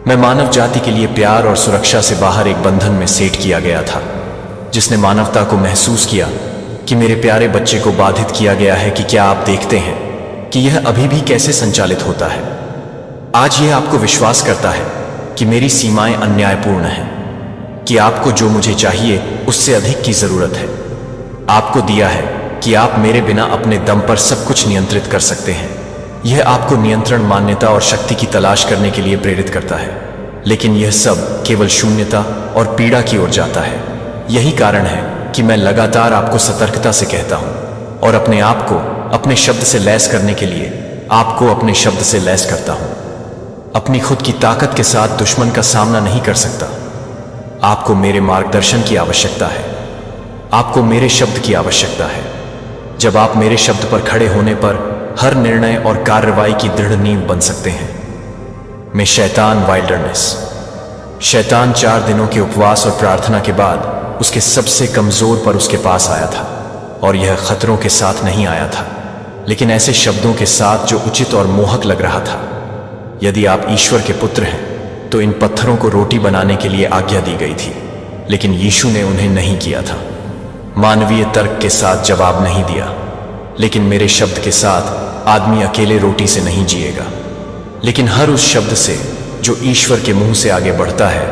मैं मानव जाति के लिए प्यार और सुरक्षा से बाहर एक बंधन में सेट किया गया था, जिसने मानवता को महसूस किया कि मेरे प्यारे बच्चे को बाधित किया गया है। कि क्या आप देखते हैं कि यह अभी भी कैसे संचालित होता है? आज यह आपको विश्वास करता है कि मेरी सीमाएं अन्यायपूर्ण हैं, कि आपको जो मुझे चाहिए उससे अधिक की जरूरत है। आपको दिया है कि आप मेरे बिना अपने दम पर सब कुछ नियंत्रित कर सकते हैं। यह आपको नियंत्रण, मान्यता और शक्ति की तलाश करने के लिए प्रेरित करता है, लेकिन यह सब केवल शून्यता और पीड़ा की ओर जाता है। यही कारण है कि मैं लगातार आपको सतर्कता से कहता हूं और अपने आप को अपने शब्द से लैस करने के लिए आपको अपने शब्द से लैस करता हूं। अपनी खुद की ताकत के साथ दुश्मन का सामना नहीं कर सकता। आपको मेरे मार्गदर्शन की आवश्यकता है, आपको मेरे शब्द की आवश्यकता है। जब आप मेरे शब्द पर खड़े होने पर हर निर्णय और कार्रवाई की दृढ़ नींव बन सकते हैं। मैं शैतान वाइल्डरनेस। शैतान 4 दिनों के उपवास और प्रार्थना के बाद उसके सबसे कमजोर पर उसके पास आया था, और यह खतरों के साथ नहीं आया था, लेकिन ऐसे शब्दों के साथ जो उचित और मोहक लग रहा था। यदि आप ईश्वर के पुत्र हैं तो इन पत्थरों को रोटी बनाने के लिए आज्ञा दी गई थी, लेकिन यीशु ने उन्हें नहीं किया था। मानवीय तर्क के साथ जवाब नहीं दिया, लेकिन मेरे शब्द के साथ आदमी अकेले रोटी से नहीं जिएगा, लेकिन हर उस शब्द से जो ईश्वर के मुंह से आगे बढ़ता है।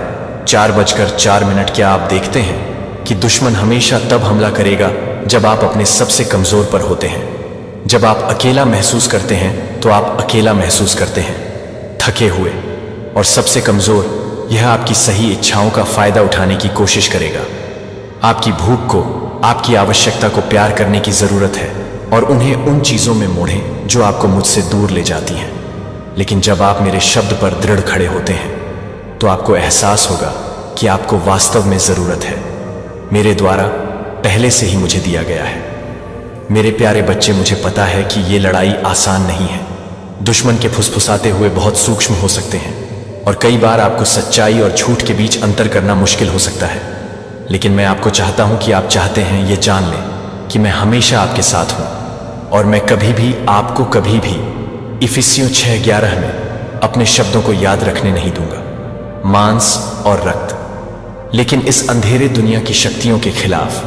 4:04। क्या आप देखते हैं कि दुश्मन हमेशा तब हमला करेगा जब आप अपने सबसे कमजोर पर होते हैं। जब आप अकेला महसूस करते हैं तो आप अकेला महसूस करते हैं, थके हुए और सबसे कमजोर। यह आपकी सही इच्छाओं का फायदा उठाने की कोशिश करेगा। आपकी भूख को, आपकी आवश्यकता को प्यार करने की जरूरत है और उन्हें उन चीजों में मोड़ें जो आपको मुझसे दूर ले जाती हैं। लेकिन जब आप मेरे शब्द पर दृढ़ खड़े होते हैं तो आपको एहसास होगा कि आपको वास्तव में जरूरत है। मेरे द्वारा पहले से ही मुझे दिया गया है। मेरे प्यारे बच्चे, मुझे पता है कि ये लड़ाई आसान नहीं है। दुश्मन के फुसफुसाते हुए बहुत सूक्ष्म हो सकते हैं और कई बार आपको सच्चाई और झूठ के बीच अंतर करना मुश्किल हो सकता है। लेकिन मैं आपको चाहता हूं कि आप चाहते हैं ये जान लें कि मैं हमेशा आपके साथ हूं और मैं कभी भी आपको कभी भी इफिसियों 6:11 में अपने शब्दों को याद रखने नहीं दूंगा। मांस और रक्त, लेकिन इस अंधेरे दुनिया की शक्तियों के खिलाफ,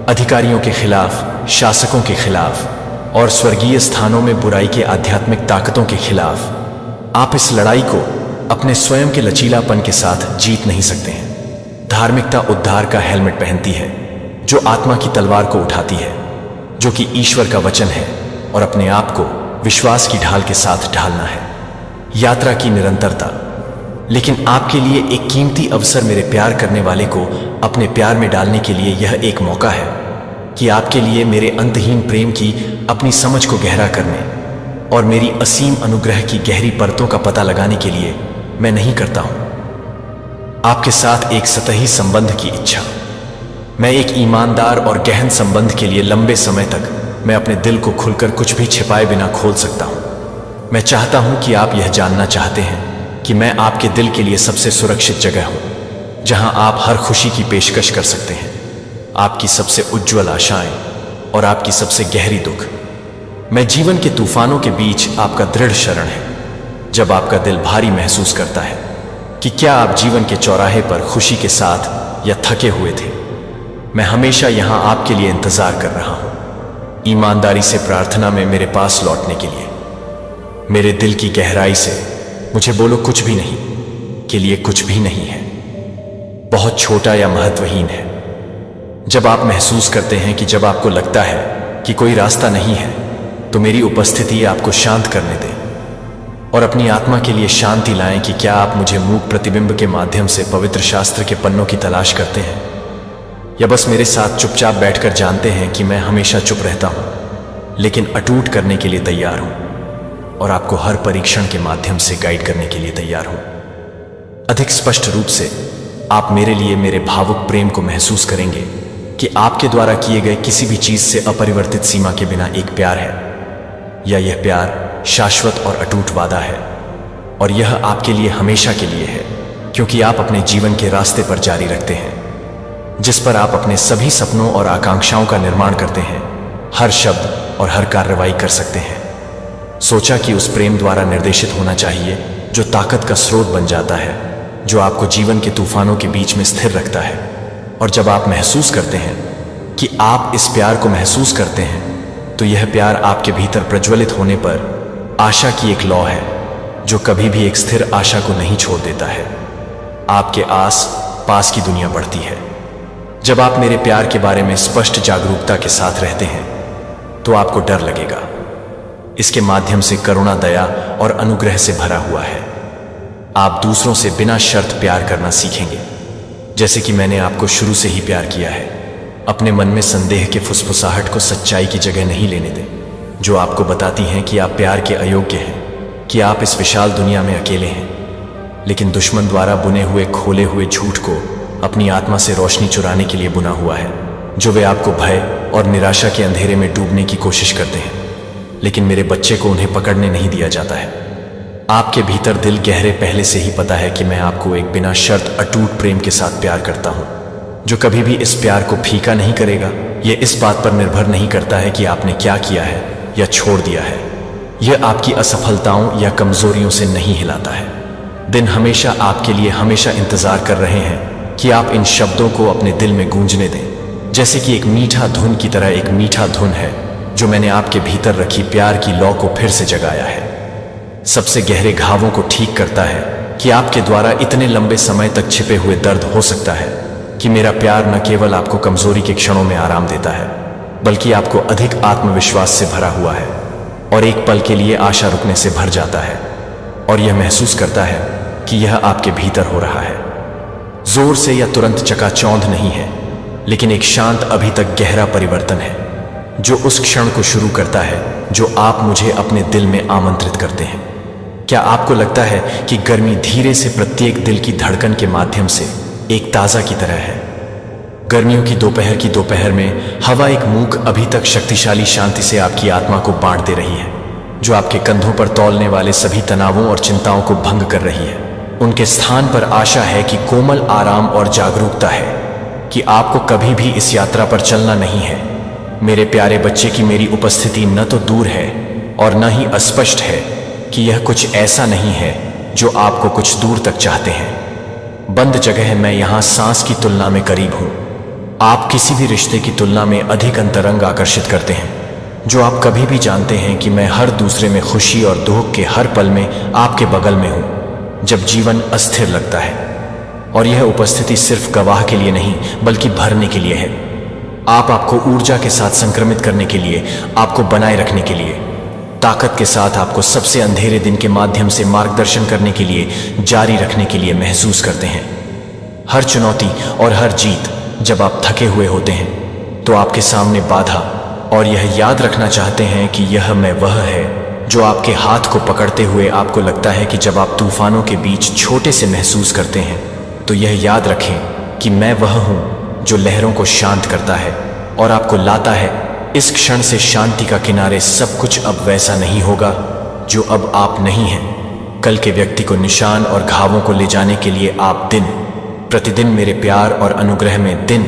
अधिकारियों के खिलाफ, शासकों के खिलाफ और स्वर्गीय स्थानों में बुराई के आध्यात्मिक ताकतों के खिलाफ आप इस लड़ाई को अपने स्वयं के लचीलापन के साथ जीत नहीं सकते हैं। धार्मिकता उद्धार का हेलमेट पहनती है, जो आत्मा की तलवार को उठाती है, जो कि ईश्वर का वचन है, और अपने आप को विश्वास की ढाल के साथ ढालना है। यात्रा की निरंतरता। लेकिन आपके लिए एक कीमती अवसर मेरे प्यार करने वाले को अपने प्यार में डालने के लिए यह एक मौका है कि आपके लिए मेरे अंतहीन प्रेम की अपनी समझ को गहरा करने और मेरी असीम अनुग्रह की गहरी परतों का पता लगाने के लिए मैं नहीं करता हूं आपके साथ एक सतही संबंध की इच्छा। मैं एक ईमानदार और गहन संबंध के लिए लंबे समय तक मैं अपने दिल को खुलकर कुछ भी छिपाए बिना खोल सकता हूं। मैं चाहता हूं कि आप यह जानना चाहते हैं कि मैं आपके दिल के लिए सबसे सुरक्षित जगह हूं, जहां आप हर खुशी की पेशकश कर सकते हैं, आपकी सबसे उज्जवल आशाएं और आपकी सबसे गहरी दुख। मैं जीवन के तूफानों के बीच आपका दृढ़ शरण है। जब आपका दिल भारी महसूस करता है कि क्या आप जीवन के चौराहे पर खुशी के साथ या थके हुए थे, मैं हमेशा यहां आपके लिए इंतजार कर रहा हूं, ईमानदारी से प्रार्थना में मेरे पास लौटने के लिए। मेरे दिल की गहराई से मुझे बोलो कुछ भी नहीं के लिए कुछ भी नहीं है, बहुत छोटा या महत्वहीन है। जब आप महसूस करते हैं कि जब आपको लगता है कि कोई रास्ता नहीं है, तो मेरी उपस्थिति आपको शांत करने दे और अपनी आत्मा के लिए शांति लाएं कि क्या आप मुझे मूक प्रतिबिंब के माध्यम से पवित्र शास्त्र के पन्नों की तलाश करते हैं, या बस मेरे साथ चुपचाप बैठकर जानते हैं कि मैं हमेशा चुप रहता हूं, लेकिन अटूट करने के लिए तैयार हूं और आपको हर परीक्षण के माध्यम से गाइड करने के लिए तैयार हूं। अधिक स्पष्ट रूप से आप मेरे लिए मेरे भावुक प्रेम को महसूस करेंगे कि आपके द्वारा किए गए किसी भी चीज से अपरिवर्तित सीमा के बिना एक प्यार है, या यह प्यार शाश्वत और अटूट वादा है, और यह आपके लिए हमेशा के लिए है, क्योंकि आप अपने जीवन के रास्ते पर जारी रखते हैं, जिस पर आप अपने सभी सपनों और आकांक्षाओं का निर्माण करते हैं, हर शब्द और हर कार्रवाई कर सकते हैं। सोचा कि उस प्रेम द्वारा निर्देशित होना चाहिए जो ताकत का स्रोत बन जाता है, जो आपको जीवन के तूफानों के बीच में स्थिर रखता है। और जब आप महसूस करते हैं कि आप इस प्यार को महसूस करते हैं, तो यह प्यार आपके भीतर प्रज्वलित होने पर आशा की एक लौ है जो कभी भी एक स्थिर आशा को नहीं छोड़ देता है। आपके आस पास की दुनिया बढ़ती है। जब आप मेरे प्यार के बारे में स्पष्ट जागरूकता के साथ रहते हैं, तो आपको डर लगेगा। इसके माध्यम से करुणा, दया और अनुग्रह से भरा हुआ है। आप दूसरों से बिना शर्त प्यार करना सीखेंगे, जैसे कि मैंने आपको शुरू से ही प्यार किया है। अपने मन में संदेह के फुसफुसाहट को सच्चाई की जगह नहीं लेने दें, जो आपको बताती हैं कि आप प्यार के अयोग्य हैं, कि आप इस विशाल दुनिया में अकेले हैं। लेकिन दुश्मन द्वारा बुने हुए खोले हुए झूठ को अपनी आत्मा से रोशनी चुराने के लिए बुना हुआ है, जो वे आपको भय और निराशा के अंधेरे में डूबने की कोशिश करते हैं। लेकिन मेरे बच्चे को उन्हें पकड़ने नहीं दिया जाता है। आपके भीतर दिल गहरे पहले से ही पता है कि मैं आपको एक बिना शर्त अटूट प्रेम के साथ प्यार करता हूं, जो कभी भी इस प्यार को फीका नहीं करेगा। यह इस बात पर निर्भर नहीं करता है कि आपने क्या किया है या छोड़ दिया है। यह आपकी असफलताओं या कमजोरियों से नहीं हिलाता है। दिन हमेशा आपके लिए हमेशा इंतजार कर रहे हैं कि आप इन शब्दों को अपने दिल में गूंजने दें, जैसे कि एक मीठा धुन की तरह। एक मीठा धुन है जो मैंने आपके भीतर रखी प्यार की लौ को फिर से जगाया है। सबसे गहरे घावों को ठीक करता है कि आपके द्वारा इतने लंबे समय तक छिपे हुए दर्द हो सकता है कि मेरा प्यार न केवल आपको कमजोरी के क्षणों में आराम देता है, बल्कि आपको अधिक आत्मविश्वास से भरा हुआ है और एक पल के लिए आशा रुकने से भर जाता है और यह महसूस करता है कि यह आपके भीतर हो रहा है। जोर से या तुरंत चकाचौंध नहीं है, लेकिन एक शांत अभी तक गहरा परिवर्तन है जो उस क्षण को शुरू करता है जो आप मुझे अपने दिल में आमंत्रित करते हैं। क्या आपको लगता है कि गर्मी धीरे से प्रत्येक दिल की धड़कन के माध्यम से एक ताजा की तरह है? गर्मियों की दोपहर में हवा एक मूक अभी तक शक्तिशाली शांति से आपकी आत्मा को बांट दे रही है, जो आपके कंधों पर तौलने वाले सभी तनावों और चिंताओं को भंग कर रही है। उनके स्थान पर आशा है कि कोमल आराम और जागरूकता है कि आपको कभी भी इस यात्रा पर चलना नहीं है। मेरे प्यारे बच्चे की मेरी उपस्थिति न तो दूर है और न ही अस्पष्ट है, कि यह कुछ ऐसा नहीं है जो आपको कुछ दूर तक चाहते हैं। बंद जगह मैं यहाँ सांस की तुलना में करीब हूँ। आप किसी भी रिश्ते की तुलना में अधिक अंतरंग आकर्षित करते हैं। जो आप कभी भी जानते हैं कि मैं हर दूसरे में खुशी और दुख के हर पल में आपके बगल में हूँ जब जीवन अस्थिर लगता है। और यह उपस्थिति सिर्फ गवाह के लिए नहीं बल्कि भरने के लिए है। आपको ऊर्जा के साथ संक्रमित करने के लिए, आपको बनाए रखने के लिए, ताकत के साथ आपको सबसे अंधेरे दिन के माध्यम से मार्गदर्शन करने के लिए, जारी रखने के लिए महसूस करते हैं। हर चुनौती और हर जीत जब आप थके हुए होते हैं तो आपके सामने बाधा और यह याद रखना चाहते हैं कि यह मैं वह है जो आपके हाथ को पकड़ते हुए आपको लगता है कि जब आप तूफानों के बीच छोटे से महसूस करते हैं तो यह याद रखें कि मैं वह हूं जो लहरों को शांत करता है और आपको लाता है इस क्षण से शांति का किनारे। सब कुछ अब वैसा नहीं होगा जो अब आप नहीं हैं। कल के व्यक्ति को निशान और घावों को ले जाने के लिए आप दिन प्रतिदिन मेरे प्यार और अनुग्रह में दिन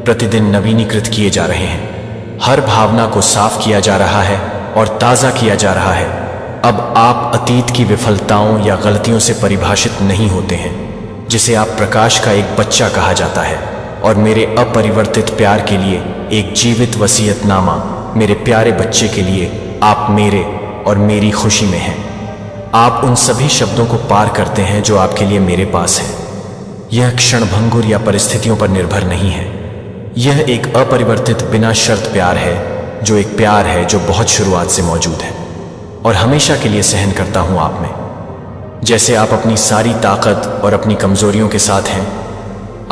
प्रतिदिन नवीनीकृत किए जा रहे हैं। हर भावना को साफ किया जा रहा है और ताज़ा किया जा रहा है। अब आप अतीत की विफलताओं या गलतियों से परिभाषित नहीं होते हैं, जिसे आप प्रकाश का एक बच्चा कहा जाता है और मेरे अपरिवर्तित प्यार के लिए एक जीवित वसीयतनामा। मेरे प्यारे बच्चे के लिए आप मेरे और मेरी खुशी में हैं। आप उन सभी शब्दों को पार करते हैं जो आपके लिए मेरे पास है। यह क्षणभंगुर या परिस्थितियों पर निर्भर नहीं है। यह एक अपरिवर्तित बिना शर्त प्यार है, जो एक प्यार है जो बहुत शुरुआत से मौजूद है और हमेशा के लिए सहन करता हूं आप में। जैसे आप अपनी सारी ताकत और अपनी कमजोरियों के साथ हैं,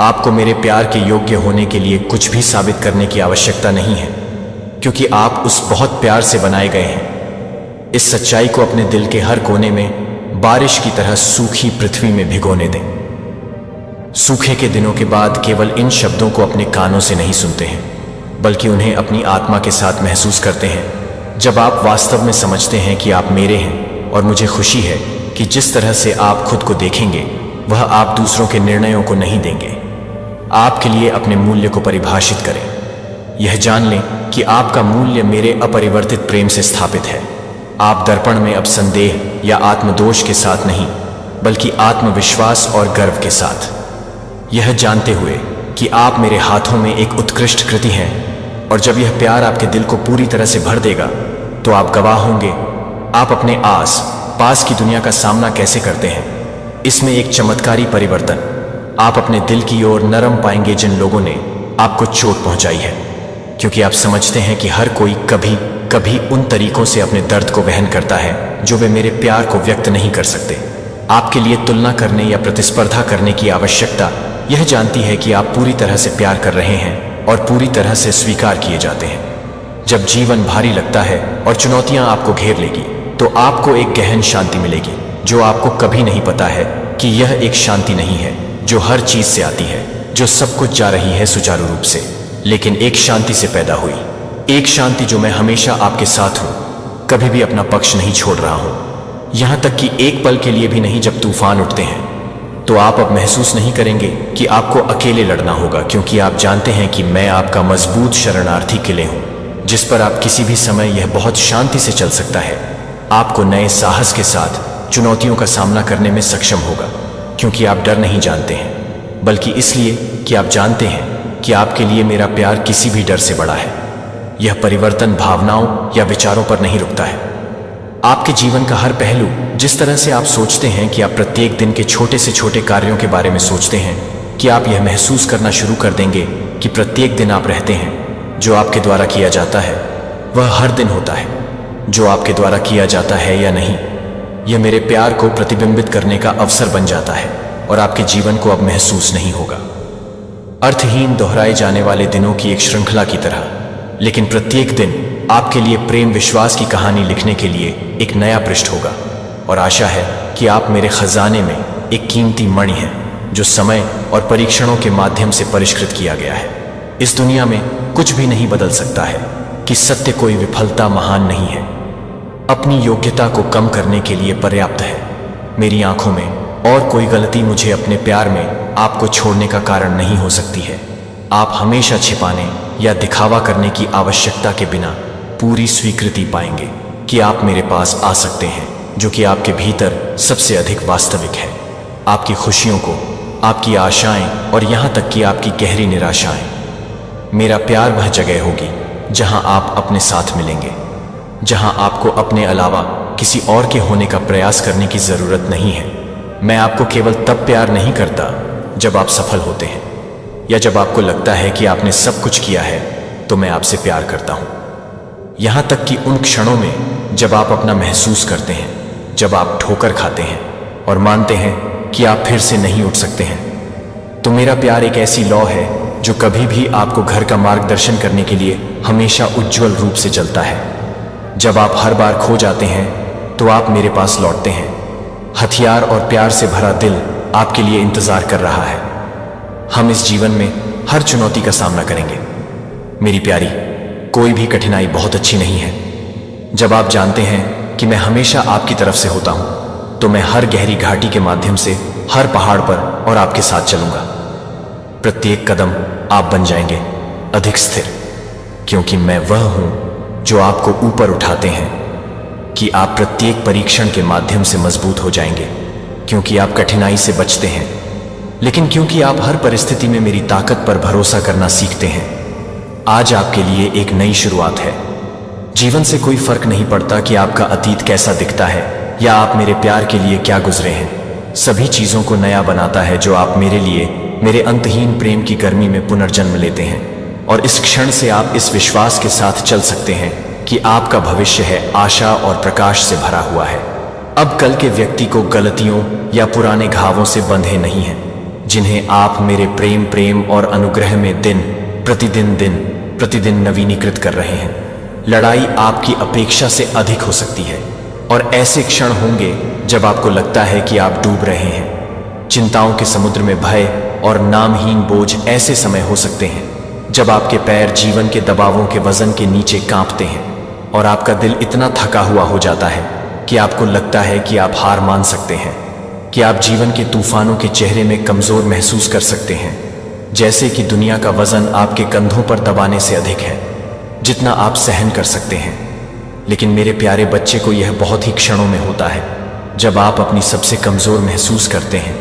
आपको मेरे प्यार के योग्य होने के लिए कुछ भी साबित करने की आवश्यकता नहीं है, क्योंकि आप उस बहुत प्यार से बनाए गए हैं। इस सच्चाई को अपने दिल के हर कोने में बारिश की तरह सूखी पृथ्वी में भिगोने दें। सूखे के दिनों के बाद केवल इन शब्दों को अपने कानों से नहीं सुनते हैं, बल्कि उन्हें अपनी आत्मा के साथ महसूस करते हैं। जब आप वास्तव में समझते हैं कि आप मेरे हैं और मुझे खुशी है कि जिस तरह से आप खुद को देखेंगे वह आप दूसरों के निर्णयों को नहीं देंगे। आपके लिए अपने मूल्य को परिभाषित करें। यह जान लें कि आपका मूल्य मेरे अपरिवर्तित प्रेम से स्थापित है। आप दर्पण में अब संदेह या आत्मदोष के साथ नहीं, बल्कि आत्मविश्वास और गर्व के साथ, यह जानते हुए कि आप मेरे हाथों में एक उत्कृष्ट कृति हैं। और जब यह प्यार आपके दिल को पूरी तरह से भर देगा तो आप गवाह होंगे आप अपने आस पास की दुनिया का सामना कैसे करते हैं। इसमें एक चमत्कारी परिवर्तन आप अपने दिल की ओर नरम पाएंगे जिन लोगों ने आपको चोट पहुंचाई है, क्योंकि आप समझते हैं कि हर कोई कभी कभी उन तरीकों से अपने दर्द को वहन करता है जो वे मेरे प्यार को व्यक्त नहीं कर सकते। आपके लिए तुलना करने या प्रतिस्पर्धा करने की आवश्यकता यह जानती है कि आप पूरी तरह से प्यार कर रहे हैं और पूरी तरह से स्वीकार किए जाते हैं। जब जीवन भारी लगता है और चुनौतियां आपको घेर लेगी तो आपको एक गहन शांति मिलेगी जो आपको कभी नहीं पता है कि यह एक शांति नहीं है जो हर चीज से आती है, जो सब कुछ जा रही है सुचारू रूप से, लेकिन एक शांति से पैदा हुई। एक शांति जो मैं हमेशा आपके साथ हूं, कभी भी अपना पक्ष नहीं छोड़ रहा हूं, यहां तक कि एक पल के लिए भी नहीं। जब तूफान उठते हैं तो आप अब महसूस नहीं करेंगे कि आपको अकेले लड़ना होगा, क्योंकि आप जानते हैं कि मैं आपका मजबूत शरणार्थी किले हूं जिस पर आप किसी भी समय यह बहुत शांति से चल सकता है। आपको नए साहस के साथ चुनौतियों का सामना करने में सक्षम होगा, क्योंकि आप डर नहीं जानते हैं, बल्कि इसलिए कि आप जानते हैं कि आपके लिए मेरा प्यार किसी भी डर से बड़ा है। यह परिवर्तन भावनाओं या विचारों पर नहीं रुकता है। आपके जीवन का हर पहलू, जिस तरह से आप सोचते हैं कि आप प्रत्येक दिन के छोटे से छोटे कार्यों के बारे में सोचते हैं, कि आप यह महसूस करना शुरू कर देंगे कि प्रत्येक दिन आप रहते हैं जो आपके द्वारा किया जाता है, वह हर दिन होता है जो आपके द्वारा किया जाता है या नहीं। यह मेरे प्यार को प्रतिबिंबित करने का अवसर बन जाता है और आपके जीवन को अब महसूस नहीं होगा अर्थहीन दोहराए जाने वाले दिनों की एक श्रृंखला की तरह, लेकिन प्रत्येक दिन आपके लिए प्रेम विश्वास की कहानी लिखने के लिए एक नया पृष्ठ होगा। और आशा है कि आप मेरे खजाने में एक कीमती मणि हैं जो समय और परीक्षणों के माध्यम से परिष्कृत किया गया है। इस दुनिया में कुछ भी नहीं बदल सकता है कि सत्य कोई विफलता महान नहीं है, अपनी योग्यता को कम करने के लिए पर्याप्त है। मेरी आंखों में और कोई गलती मुझे अपने प्यार में आपको छोड़ने का कारण नहीं हो सकती है। आप हमेशा छिपाने या दिखावा करने की आवश्यकता के बिना पूरी स्वीकृति पाएंगे कि आप मेरे पास आ सकते हैं जो कि आपके भीतर सबसे अधिक वास्तविक है। आपकी खुशियों को, आपकी आशाएं और यहाँ तक कि आपकी गहरी निराशाएं। मेरा प्यार वह जगह होगी जहां आप अपने साथ मिलेंगे, जहां आपको अपने अलावा किसी और के होने का प्रयास करने की जरूरत नहीं है। मैं आपको केवल तब प्यार नहीं करता जब आप सफल होते हैं या जब आपको लगता है कि आपने सब कुछ किया है, तो मैं आपसे प्यार करता हूं। यहां तक कि उन क्षणों में जब आप अपना महसूस करते हैं, जब आप ठोकर खाते हैं और मानते हैं कि आप फिर से नहीं उठ सकते हैं। तो मेरा प्यार एक ऐसी लौ है जो कभी भी आपको घर का मार्गदर्शन करने के लिए हमेशा उज्जवल रूप से चलता है। जब आप हर बार खो जाते हैं तो आप मेरे पास लौटते हैं। हथियार और प्यार से भरा दिल आपके लिए इंतजार कर रहा है। हम इस जीवन में हर चुनौती का सामना करेंगे मेरी प्यारी। कोई भी कठिनाई बहुत अच्छी नहीं है। जब आप जानते हैं कि मैं हमेशा आपकी तरफ से होता हूं, तो मैं हर गहरी घाटी के माध्यम से हर पहाड़ पर और आपके साथ चलूंगा। प्रत्येक कदम आप बन जाएंगे अधिक स्थिर, क्योंकि मैं वह हूं जो आपको ऊपर उठाते हैं। कि आप प्रत्येक परीक्षण के माध्यम से मजबूत हो जाएंगे, क्योंकि आप कठिनाई से बचते हैं, लेकिन क्योंकि आप हर परिस्थिति में मेरी ताकत पर भरोसा करना सीखते हैं। आज आपके लिए एक नई शुरुआत है। जीवन से कोई फर्क नहीं पड़ता कि आपका अतीत कैसा दिखता है या आप मेरे प्यार के लिए क्या गुजरे हैं। सभी चीजों को नया बनाता है जो आप मेरे लिए, मेरे अंतहीन प्रेम की गर्मी में पुनर्जन्म लेते हैं। और इस क्षण से आप इस विश्वास के साथ चल सकते हैं कि आपका भविष्य है आशा और प्रकाश से भरा हुआ है। अब कल के व्यक्ति को गलतियों या पुराने घावों से बंधे नहीं हैं, जिन्हें आप मेरे प्रेम और अनुग्रह में दिन प्रतिदिन नवीनीकृत कर रहे हैं। लड़ाई आपकी अपेक्षा से अधिक हो सकती है, और ऐसे क्षण होंगे जब आपको लगता है कि आप डूब रहे हैं। चिंताओं के समुद्र में भय और नामहीन बोझ ऐसे समय हो सकते हैं जब आपके पैर जीवन के दबावों के वजन के नीचे कांपते हैं और आपका दिल इतना थका हुआ हो जाता है कि आपको लगता है कि आप हार मान सकते हैं, कि आप जीवन के तूफानों के चेहरे में कमजोर महसूस कर सकते हैं, जैसे कि दुनिया का वजन आपके कंधों पर दबाने से अधिक है जितना आप सहन कर सकते हैं। लेकिन मेरे प्यारे बच्चे को यह बहुत ही क्षणों में होता है, जब आप अपनी सबसे कमजोर महसूस करते हैं,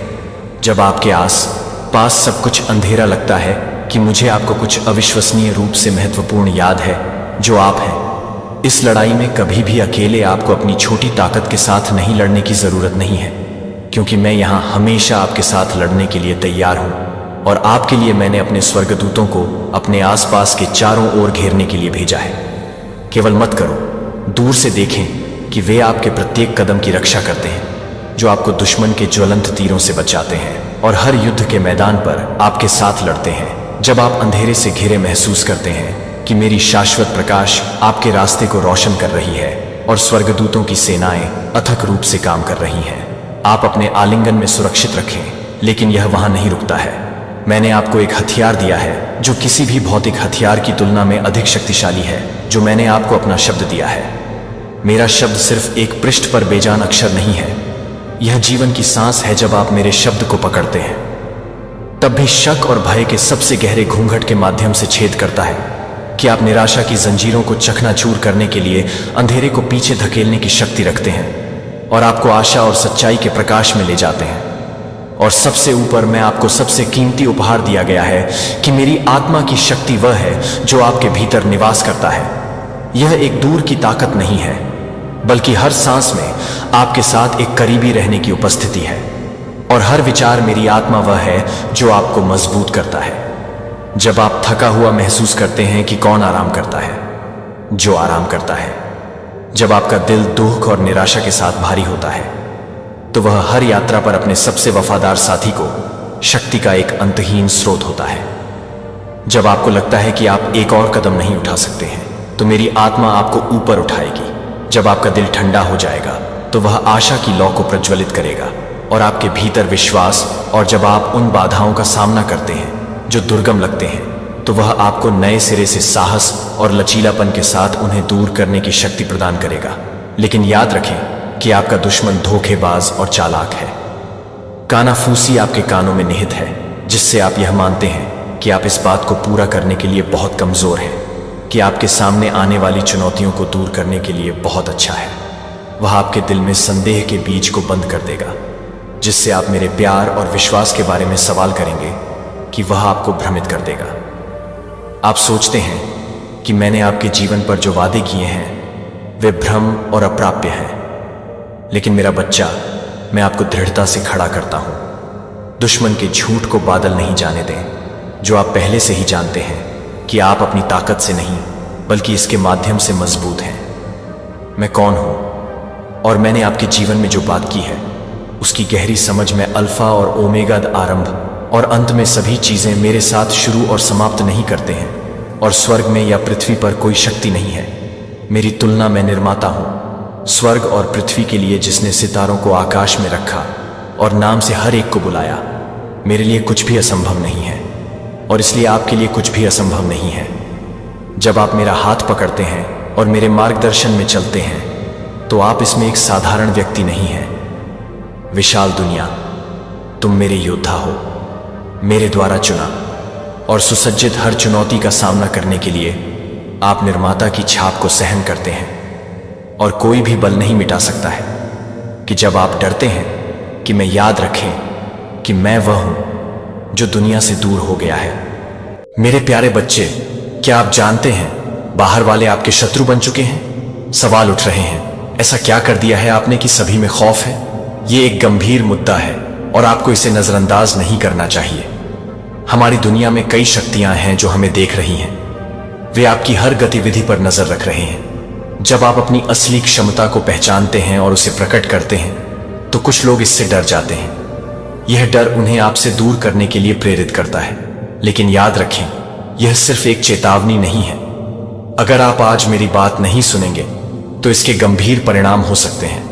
जब आपके आस पास सब कुछ अंधेरा लगता है, कि मुझे आपको कुछ अविश्वसनीय रूप से महत्वपूर्ण याद है जो आप हैं। इस लड़ाई में कभी भी अकेले आपको अपनी छोटी ताकत के साथ नहीं लड़ने की जरूरत नहीं है, क्योंकि मैं यहाँ हमेशा आपके साथ लड़ने के लिए तैयार हूँ। और आपके लिए मैंने अपने स्वर्गदूतों को अपने आसपास के चारों ओर घेरने के लिए भेजा है। केवल मत करो, दूर से देखें कि वे आपके प्रत्येक कदम की रक्षा करते हैं, जो आपको दुश्मन के ज्वलंत तीरों से बचाते हैं और हर युद्ध के मैदान पर आपके साथ लड़ते हैं। जब आप अंधेरे से घिरे महसूस करते हैं कि मेरी शाश्वत प्रकाश आपके रास्ते को रोशन कर रही है और स्वर्गदूतों की सेनाएं अथक रूप से काम कर रही हैं, आप अपने आलिंगन में सुरक्षित रखें। लेकिन यह वहां नहीं रुकता है। मैंने आपको एक हथियार दिया है जो किसी भी भौतिक हथियार की तुलना में अधिक शक्तिशाली है, जो मैंने आपको अपना शब्द दिया है। मेरा शब्द सिर्फ एक पृष्ठ पर बेजान अक्षर नहीं है, यह जीवन की सांस है। जब आप मेरे शब्द को पकड़ते हैं, तब भी शक और भय के सबसे गहरे घूंघट के माध्यम से छेद करता है कि आप निराशा की जंजीरों को चकनाचूर करने के लिए अंधेरे को पीछे धकेलने की शक्ति रखते हैं और आपको आशा और सच्चाई के प्रकाश में ले जाते हैं। और सबसे ऊपर मैं आपको सबसे कीमती उपहार दिया गया है कि मेरी आत्मा की शक्ति वह है जो आपके भीतर निवास करता है। यह एक दूर की ताकत नहीं है, बल्कि हर सांस में आपके साथ एक करीबी रहने की उपस्थिति है। और हर विचार मेरी आत्मा वह है जो आपको मजबूत करता है। जब आप थका हुआ महसूस करते हैं कि कौन आराम करता है? जो आराम करता है। जब आपका दिल दुख और निराशा के साथ भारी होता है, तो वह हर यात्रा पर अपने सबसे वफादार साथी को शक्ति का एक अंतहीन स्रोत होता है। जब आपको लगता है कि आप एक और कदम नहीं उठा सकते हैं, तो मेरी आत्मा आपको ऊपर उठाएगी। जब आपका दिल ठंडा हो जाएगा, तो वह आशा की लौ को प्रज्वलित करेगा और आपके भीतर विश्वास। और जब आप उन बाधाओं का सामना करते हैं जो दुर्गम लगते हैं, तो वह आपको नए सिरे से साहस और लचीलापन के साथ उन्हें दूर करने की शक्ति प्रदान करेगा। लेकिन याद रखें कि आपका दुश्मन धोखेबाज और चालाक है। कानाफूसी आपके कानों में निहित है, जिससे आप यह मानते हैं कि आप इस बात को पूरा करने के लिए बहुत कमजोर हैं, कि आपके सामने आने वाली चुनौतियों को दूर करने के लिए बहुत अच्छा है। वह आपके दिल में संदेह के बीज को बंद कर देगा, जिससे आप मेरे प्यार और विश्वास के बारे में सवाल करेंगे कि वह आपको भ्रमित कर देगा। आप सोचते हैं कि मैंने आपके जीवन पर जो वादे किए हैं वे भ्रम और अप्राप्य हैं, लेकिन मेरा बच्चा, मैं आपको दृढ़ता से खड़ा करता हूं। दुश्मन के झूठ को बादल नहीं जाने दें, जो आप पहले से ही जानते हैं कि आप अपनी ताकत से नहीं बल्कि इसके माध्यम से मजबूत हैं। मैं कौन हूं और मैंने आपके जीवन में जो बात की है उसकी गहरी समझ में अल्फा और ओमेगा, आरंभ और अंत में सभी चीजें मेरे साथ शुरू और समाप्त नहीं करते हैं, और स्वर्ग में या पृथ्वी पर कोई शक्ति नहीं है मेरी तुलना में निर्माता हूं। स्वर्ग और पृथ्वी के लिए जिसने सितारों को आकाश में रखा और नाम से हर एक को बुलाया, मेरे लिए कुछ भी असंभव नहीं है और इसलिए आपके लिए कुछ भी असंभव नहीं है। जब आप मेरा हाथ पकड़ते हैं और मेरे मार्गदर्शन में चलते हैं तो आप इसमें एक साधारण व्यक्ति नहीं हैं। विशाल दुनिया, तुम मेरे योद्धा हो, मेरे द्वारा चुना और सुसज्जित हर चुनौती का सामना करने के लिए आप निर्माता की छाप को सहन करते हैं और कोई भी बल नहीं मिटा सकता है कि जब आप डरते हैं कि मैं याद रखें कि मैं वह हूं जो दुनिया से दूर हो गया है। मेरे प्यारे बच्चे, क्या आप जानते हैं बाहर वाले आपके शत्रु बन चुके हैं? सवाल उठ रहे हैं, ऐसा क्या कर दिया है आपने कि सभी में खौफ है? ये एक गंभीर मुद्दा है और आपको इसे नजरअंदाज नहीं करना चाहिए। हमारी दुनिया में कई शक्तियां हैं जो हमें देख रही हैं। वे आपकी हर गतिविधि पर नजर रख रहे हैं। जब आप अपनी असली क्षमता को पहचानते हैं और उसे प्रकट करते हैं तो कुछ लोग इससे डर जाते हैं। यह डर उन्हें आपसे दूर करने के लिए प्रेरित करता है, लेकिन याद रखें, यह सिर्फ एक चेतावनी नहीं है। अगर आप आज मेरी बात नहीं सुनेंगे तो इसके गंभीर परिणाम हो सकते हैं।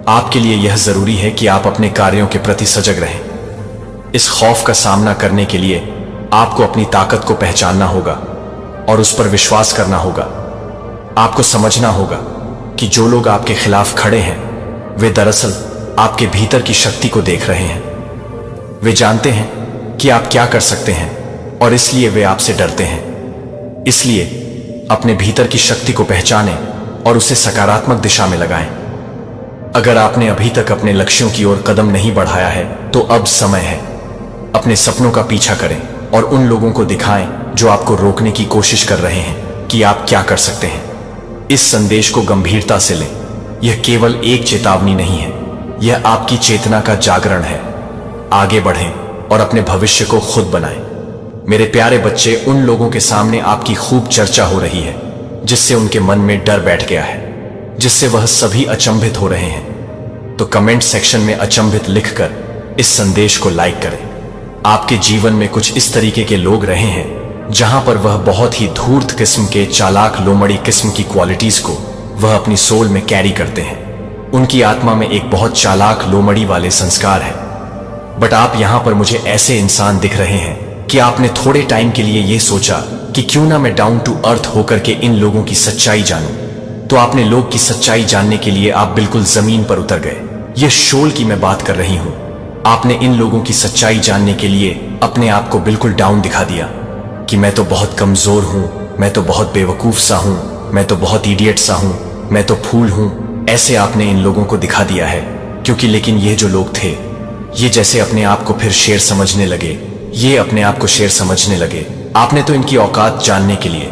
आपके लिए यह जरूरी है कि आप अपने कार्यों के प्रति सजग रहें। इस खौफ का सामना करने के लिए आपको अपनी ताकत को पहचानना होगा और उस पर विश्वास करना होगा। आपको समझना होगा कि जो लोग आपके खिलाफ खड़े हैं वे दरअसल आपके भीतर की शक्ति को देख रहे हैं। वे जानते हैं कि आप क्या कर सकते हैं और इसलिए वे आपसे डरते हैं। इसलिए अपने भीतर की शक्ति को पहचानें और उसे सकारात्मक दिशा में लगाएं। अगर आपने अभी तक अपने लक्ष्यों की ओर कदम नहीं बढ़ाया है तो अब समय है। अपने सपनों का पीछा करें और उन लोगों को दिखाएं जो आपको रोकने की कोशिश कर रहे हैं कि आप क्या कर सकते हैं। इस संदेश को गंभीरता से लें। यह केवल एक चेतावनी नहीं है, यह आपकी चेतना का जागरण है। आगे बढ़ें और अपने भविष्य को खुद बनाएं। मेरे प्यारे बच्चे, उन लोगों के सामने आपकी खूब चर्चा हो रही है जिससे उनके मन में डर बैठ गया है, जिससे वह सभी अचंभित हो रहे हैं। तो कमेंट सेक्शन में अचंभित लिखकर इस संदेश को लाइक करें। आपके जीवन में कुछ इस तरीके के लोग रहे हैं जहां पर वह बहुत ही धूर्त किस्म के, चालाक लोमड़ी किस्म की क्वालिटीज को वह अपनी सोल में कैरी करते हैं। उनकी आत्मा में एक बहुत चालाक लोमड़ी वाले संस्कार है। बट आप यहां पर मुझे ऐसे इंसान दिख रहे हैं कि आपने थोड़े टाइम के लिए यह सोचा कि क्यों ना मैं डाउन टू अर्थ होकर के इन लोगों की सच्चाई जानूं। तो आपने लोग की सच्चाई जानने के लिए आप बिल्कुल जमीन पर उतर गए। यह शोल की मैं बात कर रही हूं। आपने इन लोगों की सच्चाई जानने के लिए अपने आप को बिल्कुल डाउन दिखा दिया कि मैं तो बहुत कमजोर हूं, मैं तो बहुत बेवकूफ सा हूं, मैं तो बहुत इडियट सा हूं, मैं तो फूल हूं। ऐसे आपने इन लोगों को दिखा दिया है क्योंकि लेकिन ये जो लोग थे, ये जैसे अपने आप को फिर शेर समझने लगे। ये अपने आप को शेर समझने लगे। आपने तो इनकी औकात जानने के लिए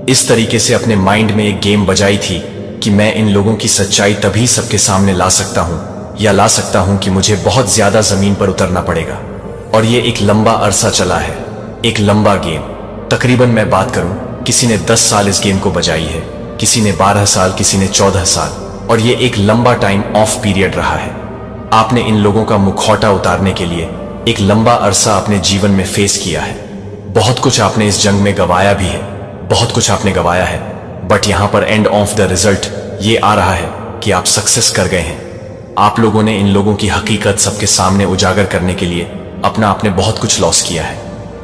इस तरीके से अपने माइंड में एक गेम बजाई थी कि मैं इन लोगों की सच्चाई तभी सबके सामने ला सकता हूं या ला सकता हूं कि मुझे बहुत ज्यादा जमीन पर उतरना पड़ेगा। और ये एक लंबा अरसा चला है, एक लंबा गेम। तकरीबन मैं बात करूं, किसी ने 10 साल इस गेम को बजाई है, किसी ने 12 साल, किसी ने 14 साल, और ये एक लंबा टाइम ऑफ पीरियड रहा है। आपने इन लोगों का मुखौटा उतारने के लिए एक लंबा अरसा अपने जीवन में फेस किया है। बहुत कुछ आपने इस जंग में गवाया भी है, बहुत कुछ आपने गवाया है। बट यहां पर एंड ऑफ द रिजल्ट ये आ रहा है कि आप सक्सेस कर गए हैं। आप लोगों ने इन लोगों की हकीकत सबके सामने उजागर करने के लिए आपने बहुत कुछ लॉस किया है।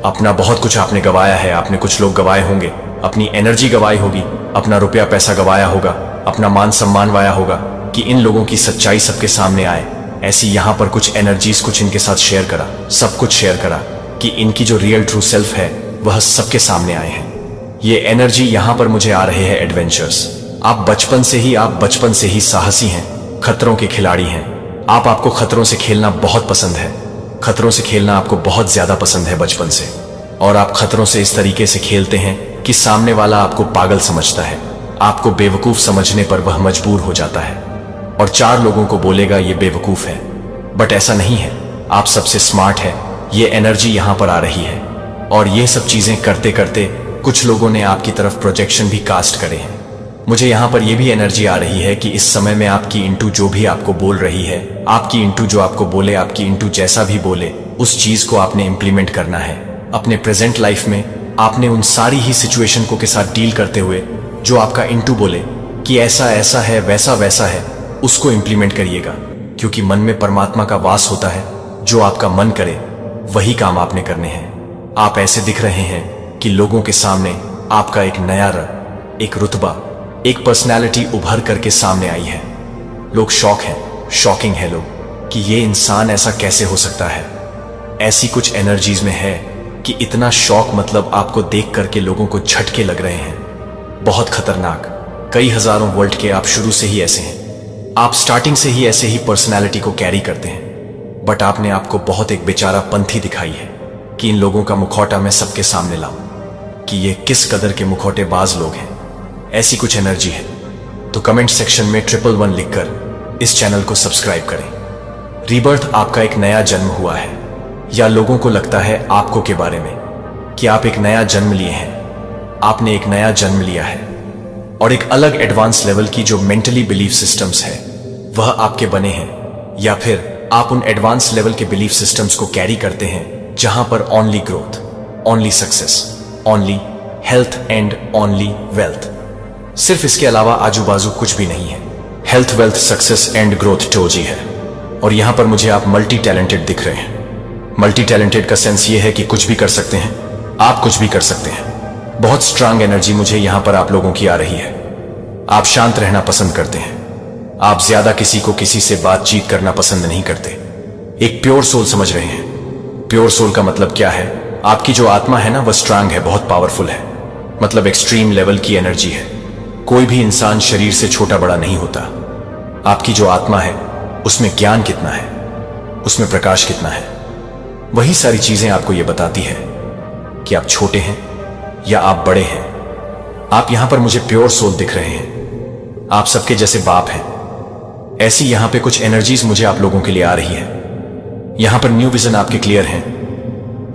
अपना बहुत कुछ आपने गवाया है। आपने कुछ लोग गवाए होंगे, अपनी एनर्जी गवाई होगी, अपना रुपया पैसा गवाया होगा, अपना मान सम्मान वाया होगा कि इन लोगों की सच्चाई सबके सामने आए। ऐसी यहां पर कुछ एनर्जीज कुछ इनके साथ शेयर करा, सब कुछ शेयर करा कि इनकी जो रियल ट्रू सेल्फ है वह सबके सामने आए हैं। ये एनर्जी यहां पर मुझे आ रहे हैं एडवेंचर्स। आप बचपन से ही साहसी हैं, खतरों के खिलाड़ी हैं। आपको खतरों से खेलना बहुत पसंद है। खतरों से खेलना आपको बहुत ज्यादा पसंद है बचपन से। और आप खतरों से इस तरीके से खेलते हैं कि सामने वाला आपको पागल समझता है। आपको बेवकूफ समझने पर वह मजबूर हो जाता है और 4 लोगों को बोलेगा ये बेवकूफ है। बट ऐसा नहीं है, आप सबसे स्मार्ट है। ये एनर्जी यहां पर आ रही है और ये सब चीजें करते करते कुछ लोगों ने आपकी तरफ प्रोजेक्शन भी कास्ट करे हैं। मुझे यहां पर यह भी एनर्जी आ रही है कि इस समय में आपकी इंटू जो भी आपको बोल रही है, आपकी इंटू जो आपको बोले, आपकी इंटू जैसा भी बोले, उस चीज को आपने इंप्लीमेंट करना है अपने प्रेजेंट लाइफ में। आपने उन सारी ही सिचुएशन को के साथ डील करते हुए जो आपका इंटू बोले कि ऐसा ऐसा है, वैसा वैसा है, उसको इंप्लीमेंट करिएगा। क्योंकि मन में परमात्मा का वास होता है। जो आपका मन करे वही काम आपने करने हैं। आप ऐसे दिख रहे हैं कि लोगों के सामने आपका एक नया रंग, एक रुतबा, एक पर्सनैलिटी उभर करके सामने आई है। लोग शॉकिंग है लोग कि ये इंसान ऐसा कैसे हो सकता है। ऐसी कुछ एनर्जीज में है कि इतना शौक, मतलब आपको देख करके लोगों को झटके लग रहे हैं। बहुत खतरनाक। कई हजारों वोल्ट के आप शुरू से ही ऐसे हैं। आप स्टार्टिंग से ही ऐसे ही पर्सनैलिटी को कैरी करते हैं। बट आपने आपको बहुत एक बेचारा पंथी दिखाई है कि इन लोगों का मुखौटा मैं सबके सामने लाऊं कि ये किस कदर के मुखौटेबाज लोग हैं। ऐसी कुछ एनर्जी है तो कमेंट सेक्शन में 111 लिखकर इस चैनल को सब्सक्राइब करें। रीबर्थ आपका एक नया जन्म हुआ है, या लोगों को लगता है आपको के बारे में कि आप एक नया जन्म लिए हैं। आपने एक नया जन्म लिया है और एक अलग एडवांस लेवल की जो मेंटली बिलीफ सिस्टम्स है वह आपके बने हैं, या फिर आप उन एडवांस लेवल के बिलीफ सिस्टम्स को कैरी करते हैं जहां पर only growth, only success, only health and only wealth. सिर्फ इसके अलावा आजू बाजू कुछ भी नहीं है। Health, wealth, success and growth टोजी है। और यहां पर मुझे आप मल्टी टैलेंटेड दिख रहे हैं। मल्टी टैलेंटेड का सेंस ये है कि कुछ भी कर सकते हैं, आप कुछ भी कर सकते हैं। बहुत स्ट्रांग एनर्जी मुझे यहां पर आप लोगों की आ रही है। आप शांत रहना पसंद करते हैं। आप ज्यादा किसी को किसी से बातचीत करना पसंद नहीं करते। एक प्योर सोल समझ रहे हैं। प्योर सोल का मतलब क्या है? आपकी जो आत्मा है ना, वह स्ट्रांग है, बहुत पावरफुल है, मतलब एक्सट्रीम लेवल की एनर्जी है। कोई भी इंसान शरीर से छोटा बड़ा नहीं होता। आपकी जो आत्मा है उसमें ज्ञान कितना है, उसमें प्रकाश कितना है, वही सारी चीजें आपको यह बताती है कि आप छोटे हैं या आप बड़े हैं। आप यहां पर मुझे प्योर सोल दिख रहे हैं। आप सबके जैसे बाप हैं। ऐसी यहां पे कुछ एनर्जीज मुझे आप लोगों के लिए आ रही है। यहां पर न्यू विजन आपके क्लियर हैं।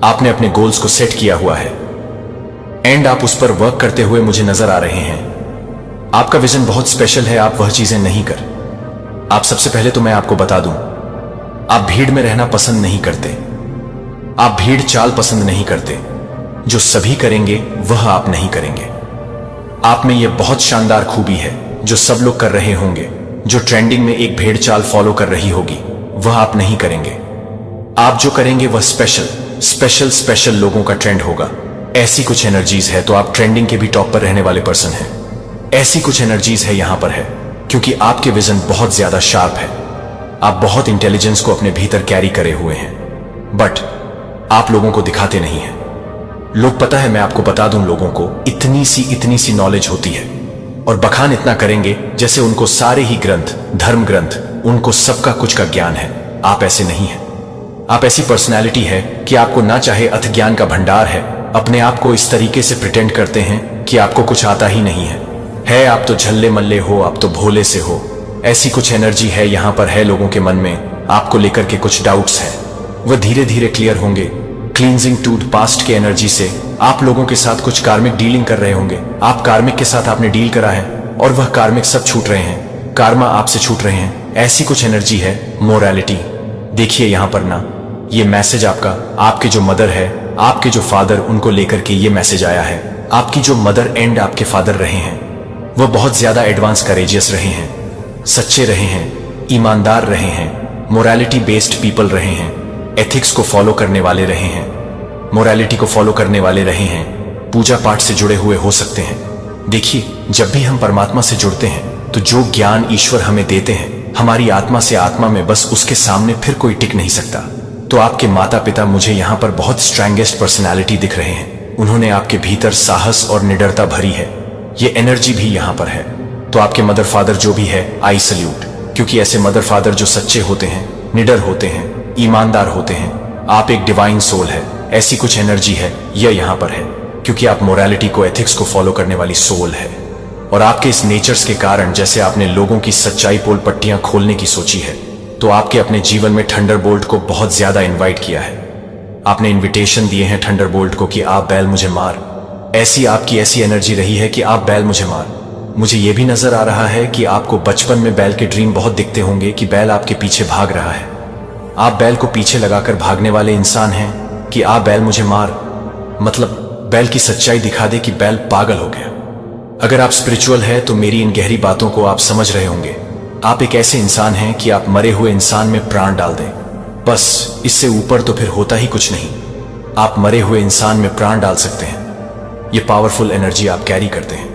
आपने अपने गोल्स को सेट किया हुआ है एंड आप उस पर वर्क करते हुए मुझे नजर आ रहे हैं। आपका विजन बहुत स्पेशल है। आप वह चीजें नहीं कर। आप सबसे पहले तो मैं आपको बता दूं, आप भीड़ में रहना पसंद नहीं करते। आप भीड़ चाल पसंद नहीं करते। जो सभी करेंगे वह आप नहीं करेंगे। आप में यह बहुत शानदार खूबी है जो सब लोग कर रहे होंगे। जो ट्रेंडिंग में एक भेड़ चाल फॉलो कर रही होगी वह आप नहीं करेंगे। आप जो करेंगे वह स्पेशल लोगों का ट्रेंड होगा। ऐसी कुछ एनर्जीज है तो आप ट्रेंडिंग के भी टॉप पर रहने वाले पर्सन हैं। ऐसी कुछ एनर्जीज है यहां पर है क्योंकि आपके विजन बहुत ज्यादा शार्प है। आप बहुत इंटेलिजेंस को अपने भीतर कैरी करे हुए हैं, बट आप लोगों को दिखाते नहीं हैं। लोग, पता है मैं आपको बता दूं, लोगों को इतनी सी नॉलेज होती है और बखान इतना करेंगे जैसे उनको सारे ही ग्रंथ, धर्म ग्रंथ, उनको सबका कुछ का ज्ञान है। आप ऐसे नहीं हैं। आप ऐसी पर्सनैलिटी है कि आपको ना चाहे अथ ज्ञान का भंडार है। अपने आप को इस तरीके से प्रिटेंड करते हैं कि आपको कुछ आता ही नहीं है। आप तो झल्ले मल्ले हो, आप तो भोले से हो। ऐसी कुछ एनर्जी है यहां पर है। लोगों के मन में आपको लेकर के कुछ डाउट्स है, वह धीरे धीरे क्लियर होंगे। क्लींजिंग टूथ पास्ट के एनर्जी से आप लोगों के साथ कुछ कार्मिक डीलिंग कर रहे होंगे। आप कार्मिक के साथ आपने डील करा है और वह कार्मिक सब छूट रहे हैं। कार्मा आपसे छूट रहे हैं। ऐसी कुछ एनर्जी है। मोरालिटी देखिए यहां पर ना, ये मैसेज आपका, आपके जो मदर है, आपके जो फादर, उनको लेकर के ये मैसेज आया है। आपकी जो मदर एंड आपके फादर रहे हैं वह बहुत ज्यादा एडवांस करेजियस रहे हैं, सच्चे रहे हैं, ईमानदार रहे हैं, मोरालिटी बेस्ड पीपल रहे हैं, एथिक्स को फॉलो करने वाले रहे हैं, मोरालिटी को फॉलो करने वाले रहे हैं, पूजा पाठ से जुड़े हुए हो सकते हैं। देखिए, जब भी हम परमात्मा से जुड़ते हैं तो जो ज्ञान ईश्वर हमें देते हैं, हमारी आत्मा से आत्मा में, बस उसके सामने फिर कोई टिक नहीं सकता। तो आपके माता पिता मुझे यहाँ पर बहुत स्ट्रांगेस्ट पर्सनैलिटी दिख रहे हैं। उन्होंने आपके भीतर साहस और निडरता भरी है। ये एनर्जी भी यहाँ पर है। तो आपके मदर फादर जो भी है, आई सल्यूट। क्योंकि ऐसे मदर फादर जो सच्चे होते हैं, निडर होते हैं, ईमानदार होते हैं। आप एक डिवाइन सोल है, ऐसी कुछ एनर्जी है, यह यहाँ पर है क्योंकि आप मोरालिटी को, एथिक्स को फॉलो करने वाली सोल है। और आपके इस नेचर्स के कारण, जैसे आपने लोगों की सच्चाई पोल पट्टियां खोलने की सोची है, तो आपके अपने जीवन में थंडरबोल्ट को बहुत ज्यादा इनवाइट किया है। आपने इनविटेशन दिए हैं थंडरबोल्ट को कि आप बैल मुझे मार। ऐसी आपकी ऐसी एनर्जी रही है कि आप बैल मुझे मार। मुझे यह भी नजर आ रहा है कि आपको बचपन में बैल के ड्रीम बहुत दिखते होंगे कि बैल आपके पीछे भाग रहा है। आप बैल को पीछे लगाकर भागने वाले इंसान हैं कि आप बैल मुझे मार, मतलब बैल की सच्चाई दिखा दे कि बैल पागल हो गया। अगर आप स्पिरिचुअल है तो मेरी इन गहरी बातों को आप समझ रहे होंगे। आप एक ऐसे इंसान हैं कि आप मरे हुए इंसान में प्राण डाल दें, बस इससे ऊपर तो फिर होता ही कुछ नहीं। आप मरे हुए इंसान में प्राण डाल सकते हैं। ये पावरफुल एनर्जी आप कैरी करते हैं।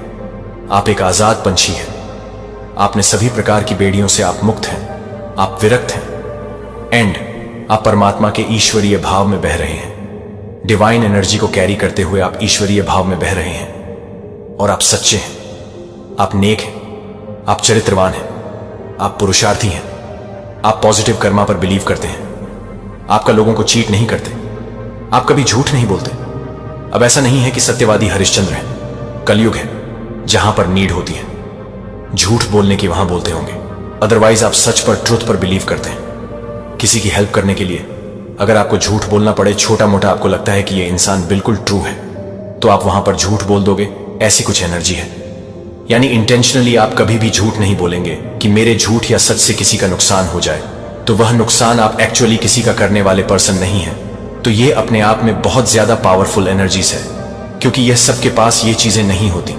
आप एक आजाद पंछी हैं। आपने सभी प्रकार की बेड़ियों से आप मुक्त हैं। आप विरक्त हैं एंड आप परमात्मा के ईश्वरीय भाव में बह रहे हैं। डिवाइन एनर्जी को कैरी करते हुए आप ईश्वरीय भाव में बह रहे हैं। और आप सच्चे हैं, आप नेक हैं, आप चरित्रवान हैं, आप पुरुषार्थी हैं, आप पॉजिटिव कर्मा पर बिलीव करते हैं। आपका लोगों को चीट नहीं करते, आप कभी झूठ नहीं बोलते। अब ऐसा नहीं है कि सत्यवादी हरिश्चंद्र है, कलयुग है जहां पर नीड होती है। झूठ बोलने की वहां बोलते होंगे, अदरवाइज आप सच पर, ट्रुथ पर बिलीव करते हैं। किसी की हेल्प करने के लिए अगर आपको झूठ बोलना पड़े, छोटा मोटा आपको लगता है कि यह इंसान बिल्कुल ट्रू है, तो आप वहां पर झूठ बोल दोगे। ऐसी कुछ एनर्जी है। यानी इंटेंशनली आप कभी भी झूठ नहीं बोलेंगे कि मेरे झूठ या सच से किसी का नुकसान हो जाए, तो वह नुकसान आप एक्चुअली किसी का करने वाले पर्सन नहीं है। तो ये अपने आप में बहुत ज्यादा पावरफुल एनर्जीज है, क्योंकि यह सबके पास ये चीजें नहीं होती।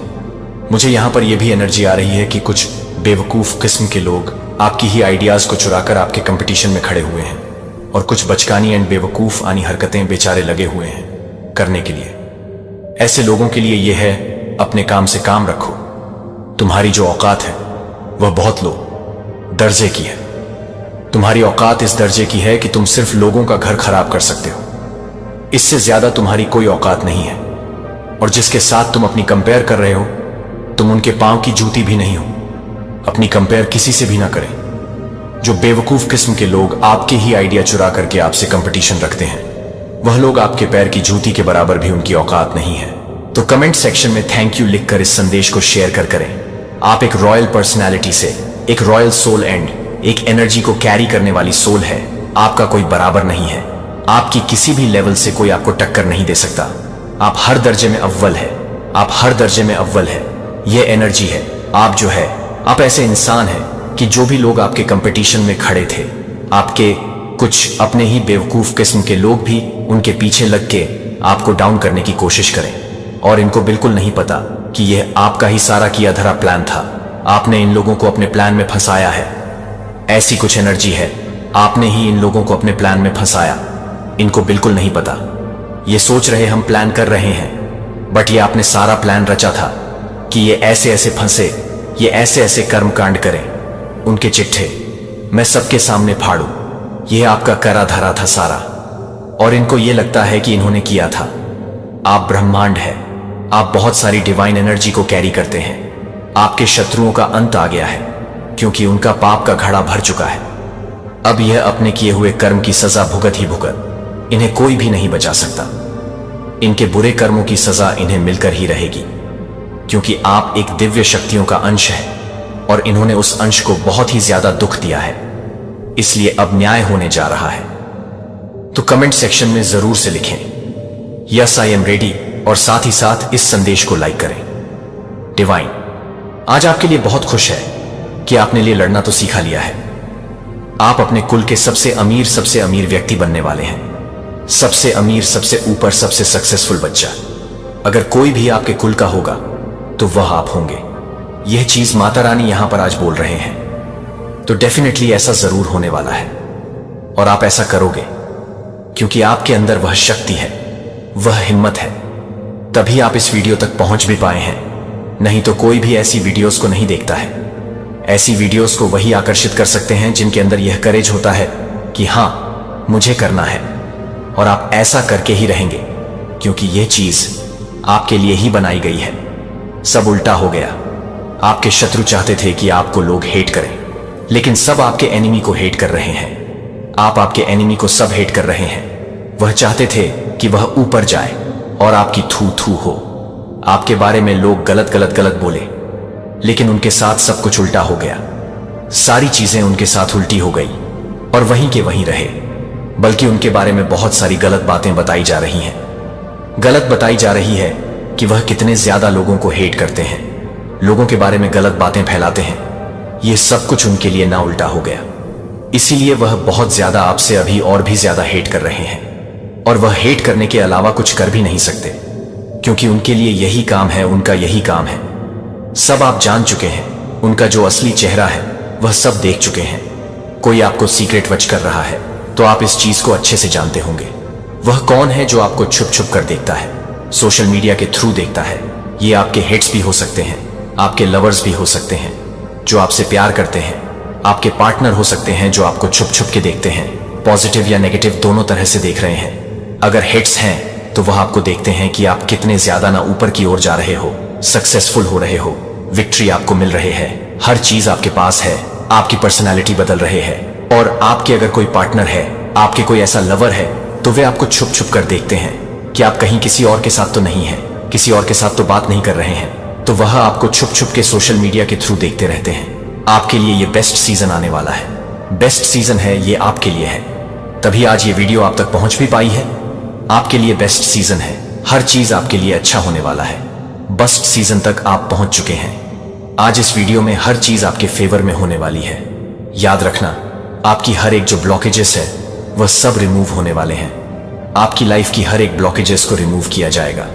मुझे यहां पर यह भी एनर्जी आ रही है कि कुछ बेवकूफ किस्म के लोग आपकी ही आइडियाज को चुराकर आपके कंपटीशन में खड़े हुए हैं, और कुछ बचकानी एंड बेवकूफ आनी हरकतें बेचारे लगे हुए हैं करने के लिए। ऐसे लोगों के लिए यह है, अपने काम से काम रखो। तुम्हारी जो औकात है वह बहुत लो दर्जे की है। तुम्हारी औकात इस दर्जे की है कि तुम सिर्फ लोगों का घर खराब कर सकते हो। इससे ज्यादा तुम्हारी कोई औकात नहीं है। और जिसके साथ तुम अपनी कंपेयर कर रहे हो, तुम उनके पांव की जूती भी नहीं हो। अपनी कंपेयर किसी से भी ना करें। जो बेवकूफ किस्म के लोग आपके ही आइडिया चुरा करके आपसे कंपटीशन रखते हैं, वह लोग आपके पैर की जूती के बराबर भी उनकी औकात नहीं है। तो कमेंट सेक्शन में थैंक यू लिखकर इस संदेश को शेयर करें। आप एक रॉयल पर्सनालिटी से, एक रॉयल सोल एंड एक एनर्जी को कैरी करने वाली सोल है। आपका कोई बराबर नहीं है। आपकी किसी भी लेवल से कोई आपको टक्कर नहीं दे सकता। आप हर दर्जे में अव्वल है। आप हर दर्जे में अव्वल है। यह एनर्जी है। आप जो है, आप ऐसे इंसान हैं कि जो भी लोग आपके कंपटीशन में खड़े थे, आपके कुछ अपने ही बेवकूफ किस्म के लोग भी उनके पीछे लग के आपको डाउन करने की कोशिश करें, और इनको बिल्कुल नहीं पता कि यह आपका ही सारा किया धरा प्लान था। आपने इन लोगों को अपने प्लान में फंसाया है। ऐसी कुछ एनर्जी है, आपने ही इन लोगों को अपने प्लान में फंसाया। इनको बिल्कुल नहीं पता। ये सोच रहे हम प्लान कर रहे हैं, बट ये आपने सारा प्लान रचा था कि ये ऐसे ऐसे फंसे, ये ऐसे ऐसे कर्मकांड करें, उनके चिट्ठे मैं सबके सामने फाड़ू। यह आपका करा धरा था सारा, और इनको ये लगता है कि इन्होंने किया था। आप ब्रह्मांड है। आप बहुत सारी डिवाइन एनर्जी को कैरी करते हैं। आपके शत्रुओं का अंत आ गया है, क्योंकि उनका पाप का घड़ा भर चुका है। अब यह अपने किए हुए कर्म की सजा भुगत ही भुगत। इन्हें कोई भी नहीं बचा सकता। इनके बुरे कर्मों की सजा इन्हें मिलकर ही रहेगी, क्योंकि आप एक दिव्य शक्तियों का अंश है, और इन्होंने उस अंश को बहुत ही ज्यादा दुख दिया है। इसलिए अब न्याय होने जा रहा है। तो कमेंट सेक्शन में जरूर से लिखें यस आई एम रेडी, और साथ ही साथ इस संदेश को लाइक करें। डिवाइन आज आपके लिए बहुत खुश है कि आपने लिए लड़ना तो सीखा लिया है। आप अपने कुल के सबसे अमीर व्यक्ति बनने वाले हैं। सबसे अमीर, सबसे ऊपर, सबसे सक्सेसफुल बच्चा अगर कोई भी आपके कुल का होगा तो वह आप होंगे। यह चीज माता रानी यहां पर आज बोल रहे हैं। तो डेफिनेटली ऐसा जरूर होने वाला है, और आप ऐसा करोगे क्योंकि आपके अंदर वह शक्ति है, वह हिम्मत है। तभी आप इस वीडियो तक पहुंच भी पाए हैं। नहीं तो कोई भी ऐसी वीडियोस को नहीं देखता है। ऐसी वीडियोस को वही आकर्षित कर सकते हैं जिनके अंदर यह करेज होता है कि हां, मुझे करना है, और आप ऐसा करके ही रहेंगे, क्योंकि यह चीज आपके लिए ही बनाई गई है। सब उल्टा हो गया। आपके शत्रु चाहते थे कि आपको लोग हेट करें, लेकिन सब आपके एनिमी को हेट कर रहे हैं। आप आपके एनिमी को सब हेट कर रहे हैं। वह चाहते थे कि वह ऊपर जाए और आपकी थू थू हो। आपके बारे में लोग गलत गलत गलत बोले, लेकिन उनके साथ सब कुछ उल्टा हो गया। सारी चीजें उनके साथ उल्टी हो गई और वहीं के वहीं रहे, बल्कि उनके बारे में बहुत सारी गलत बातें बताई जा रही हैं। गलत बताई जा रही है कि वह कितने ज्यादा लोगों को हेट करते हैं, लोगों के बारे में गलत बातें फैलाते हैं। यह सब कुछ उनके लिए ना उल्टा हो गया, इसीलिए वह बहुत ज्यादा आपसे अभी और भी ज्यादा हेट कर रहे हैं। और वह हेट करने के अलावा कुछ कर भी नहीं सकते, क्योंकि उनके लिए यही काम है, उनका यही काम है। सब आप जान चुके हैं, उनका जो असली चेहरा है वह सब देख चुके हैं। कोई आपको सीक्रेट वच कर रहा है तो आप इस चीज को अच्छे से जानते होंगे। वह कौन है जो आपको छुप छुप कर देखता है, सोशल मीडिया के थ्रू देखता है। ये आपके हेट्स भी हो सकते हैं, आपके लवर्स भी हो सकते हैं जो आपसे प्यार करते हैं, आपके पार्टनर हो सकते हैं जो आपको छुप छुप के देखते हैं, पॉजिटिव या नेगेटिव दोनों तरह से देख रहे हैं। अगर हेट्स हैं तो वह आपको देखते हैं कि आप कितने ज्यादा ना ऊपर की ओर जा रहे हो, सक्सेसफुल हो रहे हो, विक्ट्री आपको मिल रहे हैं, हर चीज आपके पास है, आपकी पर्सनालिटी बदल रहे हैं। और आपके अगर कोई पार्टनर है, आपके कोई ऐसा लवर है, तो वे आपको छुप छुप कर देखते हैं कि आप कहीं किसी और के साथ तो नहीं है, किसी और के साथ तो बात नहीं कर रहे हैं, तो वह आपको छुप छुप के सोशल मीडिया के थ्रू देखते रहते हैं। आपके लिए ये बेस्ट सीजन आने वाला है, बेस्ट सीजन है ये आपके लिए है, तभी आज ये वीडियो आप तक पहुंच भी पाई है। आपके लिए बेस्ट सीजन है, हर चीज आपके लिए अच्छा होने वाला है। बेस्ट सीजन तक आप पहुंच चुके हैं। आज इस वीडियो में हर चीज आपके फेवर में होने वाली है। याद रखना, आपकी हर एक जो ब्लॉकेजेस है वह सब रिमूव होने वाले हैं। आपकी लाइफ की हर एक ब्लॉकेजेस को रिमूव किया जाएगा।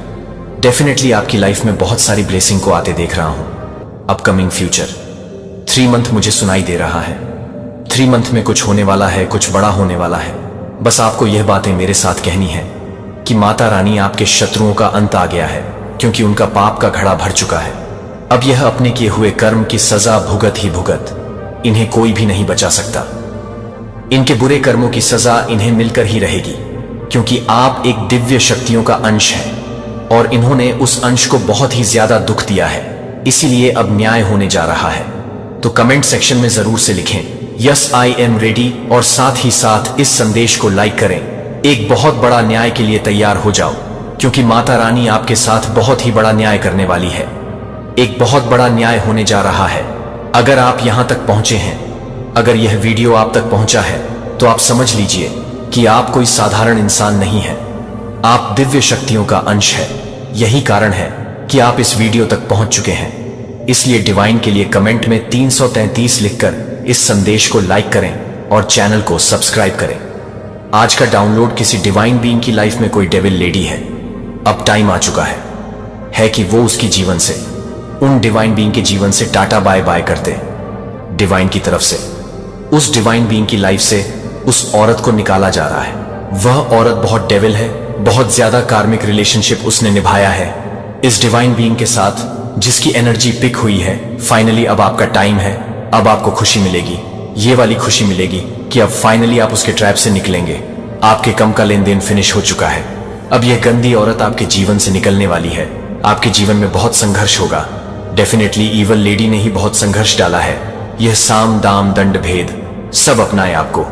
डेफिनेटली आपकी लाइफ में बहुत सारी ब्लेसिंग को आते देख रहा हूं। अपकमिंग फ्यूचर 3 मंथ मुझे सुनाई दे रहा है। 3 मंथ में कुछ होने वाला है, कुछ बड़ा होने वाला है। बस आपको यह बातें मेरे साथ कहनी है कि माता रानी आपके शत्रुओं का अंत आ गया है, क्योंकि उनका पाप का घड़ा भर चुका है। अब यह अपने किए हुए कर्म की सजा भुगत ही भुगत, इन्हें कोई भी नहीं बचा सकता। इनके बुरे कर्मों की सजा इन्हें मिलकर ही रहेगी, क्योंकि आप एक दिव्य शक्तियों का अंश हैं और इन्होंने उस अंश को बहुत ही ज्यादा दुख दिया है, इसीलिए अब न्याय होने जा रहा है। तो कमेंट सेक्शन में जरूर से लिखें यस आई एम रेडी, और साथ ही साथ इस संदेश को लाइक करें। एक बहुत बड़ा न्याय के लिए तैयार हो जाओ, क्योंकि माता रानी आपके साथ बहुत ही बड़ा न्याय करने वाली है। एक बहुत बड़ा न्याय होने जा रहा है। अगर आप यहां तक पहुंचे हैं, अगर यह वीडियो आप तक पहुंचा है, तो आप समझ लीजिए कि आप कोई साधारण इंसान नहीं है, आप दिव्य शक्तियों का अंश है। यही कारण है कि आप इस वीडियो तक पहुंच चुके हैं। इसलिए डिवाइन के लिए कमेंट में 333 लिखकर इस संदेश को लाइक करें और चैनल को सब्सक्राइब करें। आज का डाउनलोड किसी डिवाइन बीइंग की लाइफ में कोई डेविल लेडी है। अब टाइम आ चुका है कि वो उसकी जीवन से, उन डिवाइन बीइंग के जीवन से टाटा बाय बाय करते। डिवाइन की तरफ से उस डिवाइन बीइंग की लाइफ से उस औरत को निकाला जा रहा है। वह औरत बहुत डेविल है, बहुत ज्यादा कार्मिक रिलेशनशिप उसने निभाया है इस डिवाइन बीइंग के साथ, जिसकी एनर्जी पिक हुई है। फाइनली अब आपका टाइम है, अब आपको खुशी मिलेगी, ये वाली खुशी मिलेगी कि अब फाइनली आप उसके ट्रैप से निकलेंगे। आपके कम का लेन देन फिनिश हो चुका है। अब यह गंदी औरत आपके जीवन से निकलने वाली है। आपके जीवन में बहुत संघर्ष होगा। डेफिनेटली ईवल लेडी ने ही बहुत संघर्ष डाला है। यह साम दाम दंड भेद सब अपनाए आपको।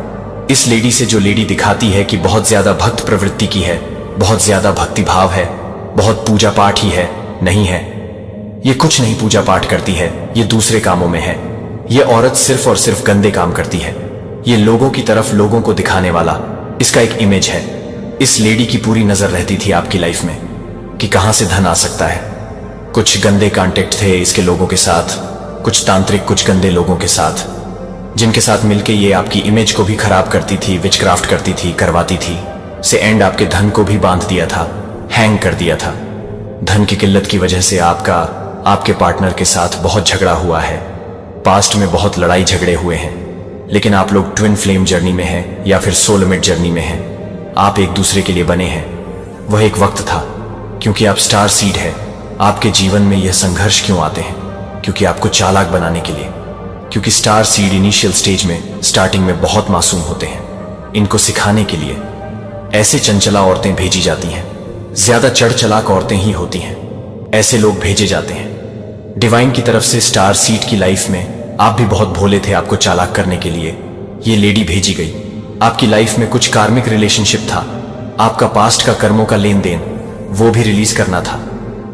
इस लेडी से जो लेडी दिखाती है कि बहुत ज्यादा भक्त प्रवृत्ति की है, बहुत ज्यादा भक्ति भाव है, बहुत पूजा पाठ ही है, नहीं है। ये कुछ नहीं पूजा पाठ करती है, ये दूसरे कामों में है। ये औरत सिर्फ और सिर्फ गंदे काम करती है। ये लोगों की तरफ लोगों को दिखाने वाला इसका एक इमेज है। इस लेडी की पूरी नजर रहती थी आपकी लाइफ में कि कहां से धन आ सकता है। कुछ गंदे कॉन्टेक्ट थे इसके लोगों के साथ, कुछ तांत्रिक, कुछ गंदे लोगों के साथ, जिनके साथ मिलके ये आपकी इमेज को भी खराब करती थी, विचक्राफ्ट करती थी, करवाती थी। से एंड आपके धन को भी बांध दिया था, हैंग कर दिया था। धन की किल्लत की वजह से आपके पार्टनर के साथ बहुत झगड़ा हुआ है। पास्ट में बहुत लड़ाई झगड़े हुए हैं, लेकिन आप लोग ट्विन फ्लेम जर्नी में हैं या फिर सोलमेट जर्नी में हैं। आप एक दूसरे के लिए बने हैं। वह एक वक्त था, क्योंकि आप स्टार सीड है। आपके जीवन में यह संघर्ष क्यों आते हैं? क्योंकि आपको चालाक बनाने के लिए। क्योंकि स्टार सीड इनिशियल स्टेज में, स्टार्टिंग में बहुत मासूम होते हैं। इनको सिखाने के लिए ऐसे चंचला औरतें भेजी जाती हैं। ज्यादा चढ़ चलाक औरतें ही होती हैं, ऐसे लोग भेजे जाते हैं डिवाइन की तरफ से स्टार सीड की लाइफ में आप भी बहुत भोले थे, आपको चालाक करने के लिए ये लेडी भेजी गई। आपकी लाइफ में कुछ कार्मिक रिलेशनशिप था, आपका पास्ट का कर्मों का लेन देन वो भी रिलीज करना था।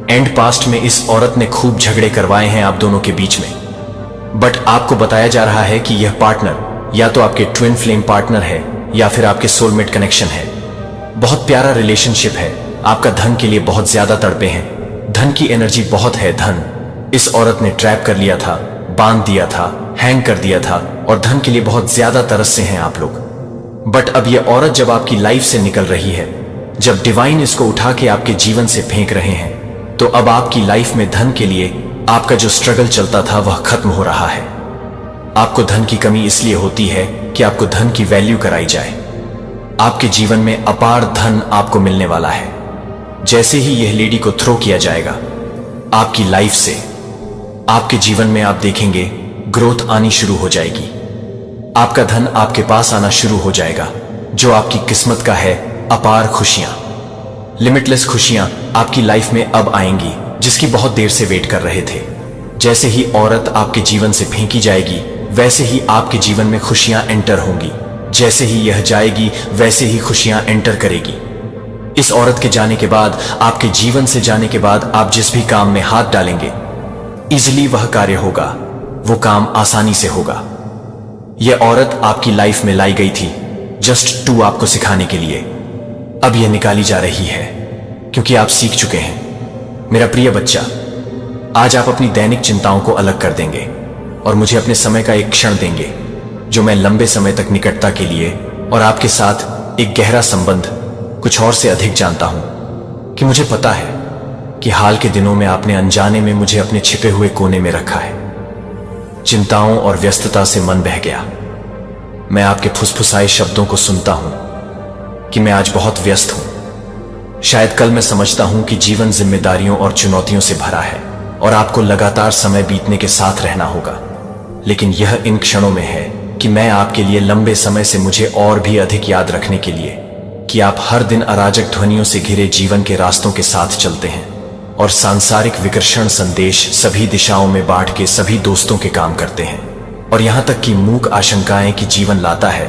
एंड पास्ट में इस औरत ने खूब झगड़े करवाए हैं आप दोनों के बीच में, बट आपको बताया जा रहा है कि यह पार्टनर या तो आपके ट्विन फ्लेम पार्टनर है या फिर आपके सोलमेट कनेक्शन है। बहुत प्यारा रिलेशनशिप है, आपका धन के लिए बहुत ज्यादा तड़पे हैं, धन की एनर्जी बहुत है। धन इस औरत ने ट्रैप कर लिया था, बांध दिया था, हैंग कर दिया था और धन के लिए बहुत ज्यादा तरस से हैं आप लोग। बट अब यह औरत जब आपकी लाइफ से निकल रही है, जब डिवाइन इसको उठा के आपके जीवन से फेंक रहे हैं, तो अब आपकी लाइफ में धन के लिए आपका जो स्ट्रगल चलता था वह खत्म हो रहा है। आपको धन की कमी इसलिए होती है कि आपको धन की वैल्यू कराई जाए। आपके जीवन में अपार धन आपको मिलने वाला है। जैसे ही यह लेडी को थ्रो किया जाएगा आपकी लाइफ से, आपके जीवन में आप देखेंगे ग्रोथ आनी शुरू हो जाएगी। आपका धन आपके पास आना शुरू हो जाएगा, जो आपकी किस्मत का है। अपार खुशियां, लिमिटलेस खुशियां आपकी लाइफ में अब आएंगी, जिसकी बहुत देर से वेट कर रहे थे। जैसे ही औरत आपके जीवन से फेंकी जाएगी, वैसे ही आपके जीवन में खुशियां एंटर होंगी। जैसे ही यह जाएगी, वैसे ही खुशियां एंटर करेगी। इस औरत के जाने के बाद, आपके जीवन से जाने के बाद, आप जिस भी काम में हाथ डालेंगे, इजिली वह कार्य होगा, वो काम आसानी से होगा। यह औरत आपकी लाइफ में लाई गई थी जस्ट टू आपको सिखाने के लिए। अब यह निकाली जा रही है क्योंकि आप सीख चुके हैं। मेरा प्रिय बच्चा, आज आप अपनी दैनिक चिंताओं को अलग कर देंगे और मुझे अपने समय का एक क्षण देंगे, जो मैं लंबे समय तक निकटता के लिए और आपके साथ एक गहरा संबंध कुछ और से अधिक जानता हूं। कि मुझे पता है कि हाल के दिनों में आपने अनजाने में मुझे अपने छिपे हुए कोने में रखा है। चिंताओं और व्यस्तता से मन बह गया। मैं आपके फुसफुसाए शब्दों को सुनता हूं कि मैं आज बहुत व्यस्त हूं। शायद कल मैं समझता हूं कि जीवन जिम्मेदारियों और चुनौतियों से भरा है और आपको लगातार समय बीतने के साथ रहना होगा। लेकिन यह इन क्षणों में है कि मैं आपके लिए लंबे समय से मुझे और भी अधिक याद रखने के लिए कि आप हर दिन अराजक ध्वनियों से घिरे जीवन के रास्तों के साथ चलते हैं और सांसारिक विकर्षण संदेश सभी दिशाओं में बांट के सभी दोस्तों के काम करते हैं, और यहां तक कि मूक आशंकाएं कि जीवन लाता है।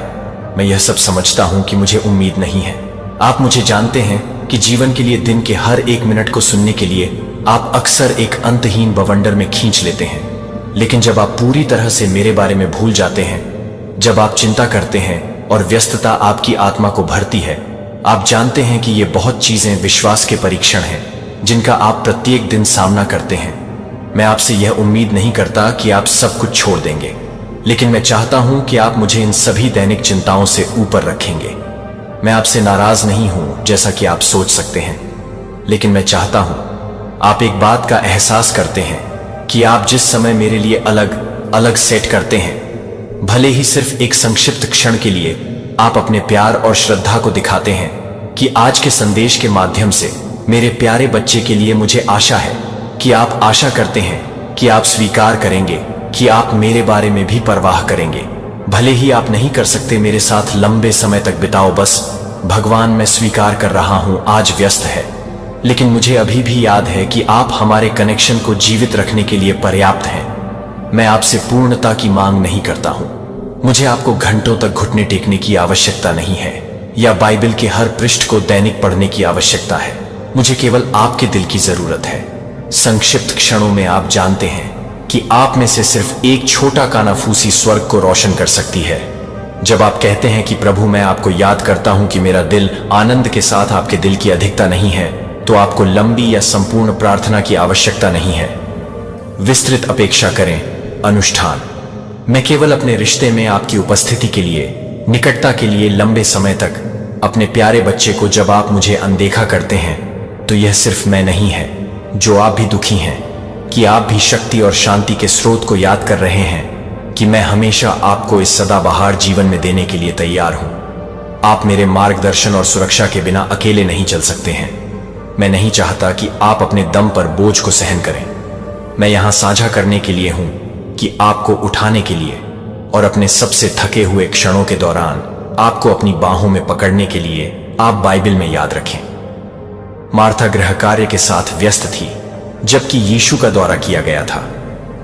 मैं यह सब समझता हूं कि मुझे उम्मीद नहीं है। आप मुझे जानते हैं कि जीवन के लिए दिन के हर एक मिनट को सुनने के लिए आप अक्सर एक अंतहीन बवंडर में खींच लेते हैं। लेकिन जब आप पूरी तरह से मेरे बारे में भूल जाते हैं, जब आप चिंता करते हैं और व्यस्तता आपकी आत्मा को भरती है, आप जानते हैं कि ये बहुत चीजें विश्वास के परीक्षण हैं जिनका आप प्रत्येक दिन सामना करते हैं। मैं आपसे यह उम्मीद नहीं करता कि आप सब कुछ छोड़ देंगे, लेकिन मैं चाहता हूं कि आप मुझे इन सभी दैनिक चिंताओं से ऊपर रखेंगे। मैं आपसे नाराज नहीं हूं जैसा कि आप सोच सकते हैं, लेकिन मैं चाहता हूं आप एक बात का एहसास करते हैं कि आप जिस समय मेरे लिए अलग अलग सेट करते हैं, भले ही सिर्फ एक संक्षिप्त क्षण के लिए, आप अपने प्यार और श्रद्धा को दिखाते हैं कि आज के संदेश के माध्यम से मेरे प्यारे बच्चे के लिए मुझे आशा है कि आप आशा करते हैं कि आप स्वीकार करेंगे कि आप मेरे बारे में भी परवाह करेंगे। भले ही आप नहीं कर सकते मेरे साथ लंबे समय तक बिताओ, बस भगवान मैं स्वीकार कर रहा हूं आज व्यस्त है, लेकिन मुझे अभी भी याद है कि आप हमारे कनेक्शन को जीवित रखने के लिए पर्याप्त हैं। मैं आपसे पूर्णता की मांग नहीं करता हूं। मुझे आपको घंटों तक घुटने टेकने की आवश्यकता नहीं है या बाइबल के हर पृष्ठ को दैनिक पढ़ने की आवश्यकता है। मुझे केवल आपके दिल की जरूरत है। संक्षिप्त क्षणों में आप जानते हैं कि आप में से सिर्फ एक छोटा कानाफूसी स्वर्ग को रोशन कर सकती है। जब आप कहते हैं कि प्रभु मैं आपको याद करता हूं कि मेरा दिल आनंद के साथ आपके दिल की अधिकता नहीं है, तो आपको लंबी या संपूर्ण प्रार्थना की आवश्यकता नहीं है। विस्तृत अपेक्षा करें, अनुष्ठान। मैं केवल अपने रिश्ते में आपकी उपस्थिति के लिए, निकटता के लिए लंबे समय तक अपने प्यारे बच्चे को जब आप मुझे अनदेखा करते हैं, तो यह सिर्फ मैं नहीं है जो आप भी दुखी हैं कि आप भी शक्ति और शांति के स्रोत को याद कर रहे हैं कि मैं हमेशा आपको इस सदाबहार जीवन में देने के लिए तैयार हूं। आप मेरे मार्गदर्शन और सुरक्षा के बिना अकेले नहीं चल सकते हैं। मैं नहीं चाहता कि आप अपने दम पर बोझ को सहन करें। मैं यहां साझा करने के लिए हूं कि आपको उठाने के लिए और अपने सबसे थके हुए क्षणों के दौरान आपको अपनी बाहों में पकड़ने के लिए आप बाइबल में याद रखें। मार्था गृह कार्य के साथ व्यस्त थी। जबकि यीशु का दौरा किया गया था।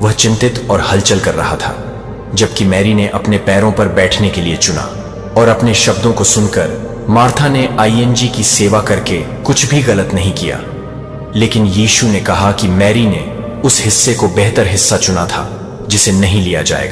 वह चिंतित और हलचल कर रहा था, जबकि मैरी ने अपने पैरों पर बैठने के लिए चुना। और अपने शब्दों को सुनकर मार्था ने आईएनजी की सेवा करके कुछ भी गलत नहीं किया। लेकिन यीशु ने कहा कि मैरी ने उस हिस्से को बेहतर हिस्सा चुना था जिसे नहीं लिया जाएगा।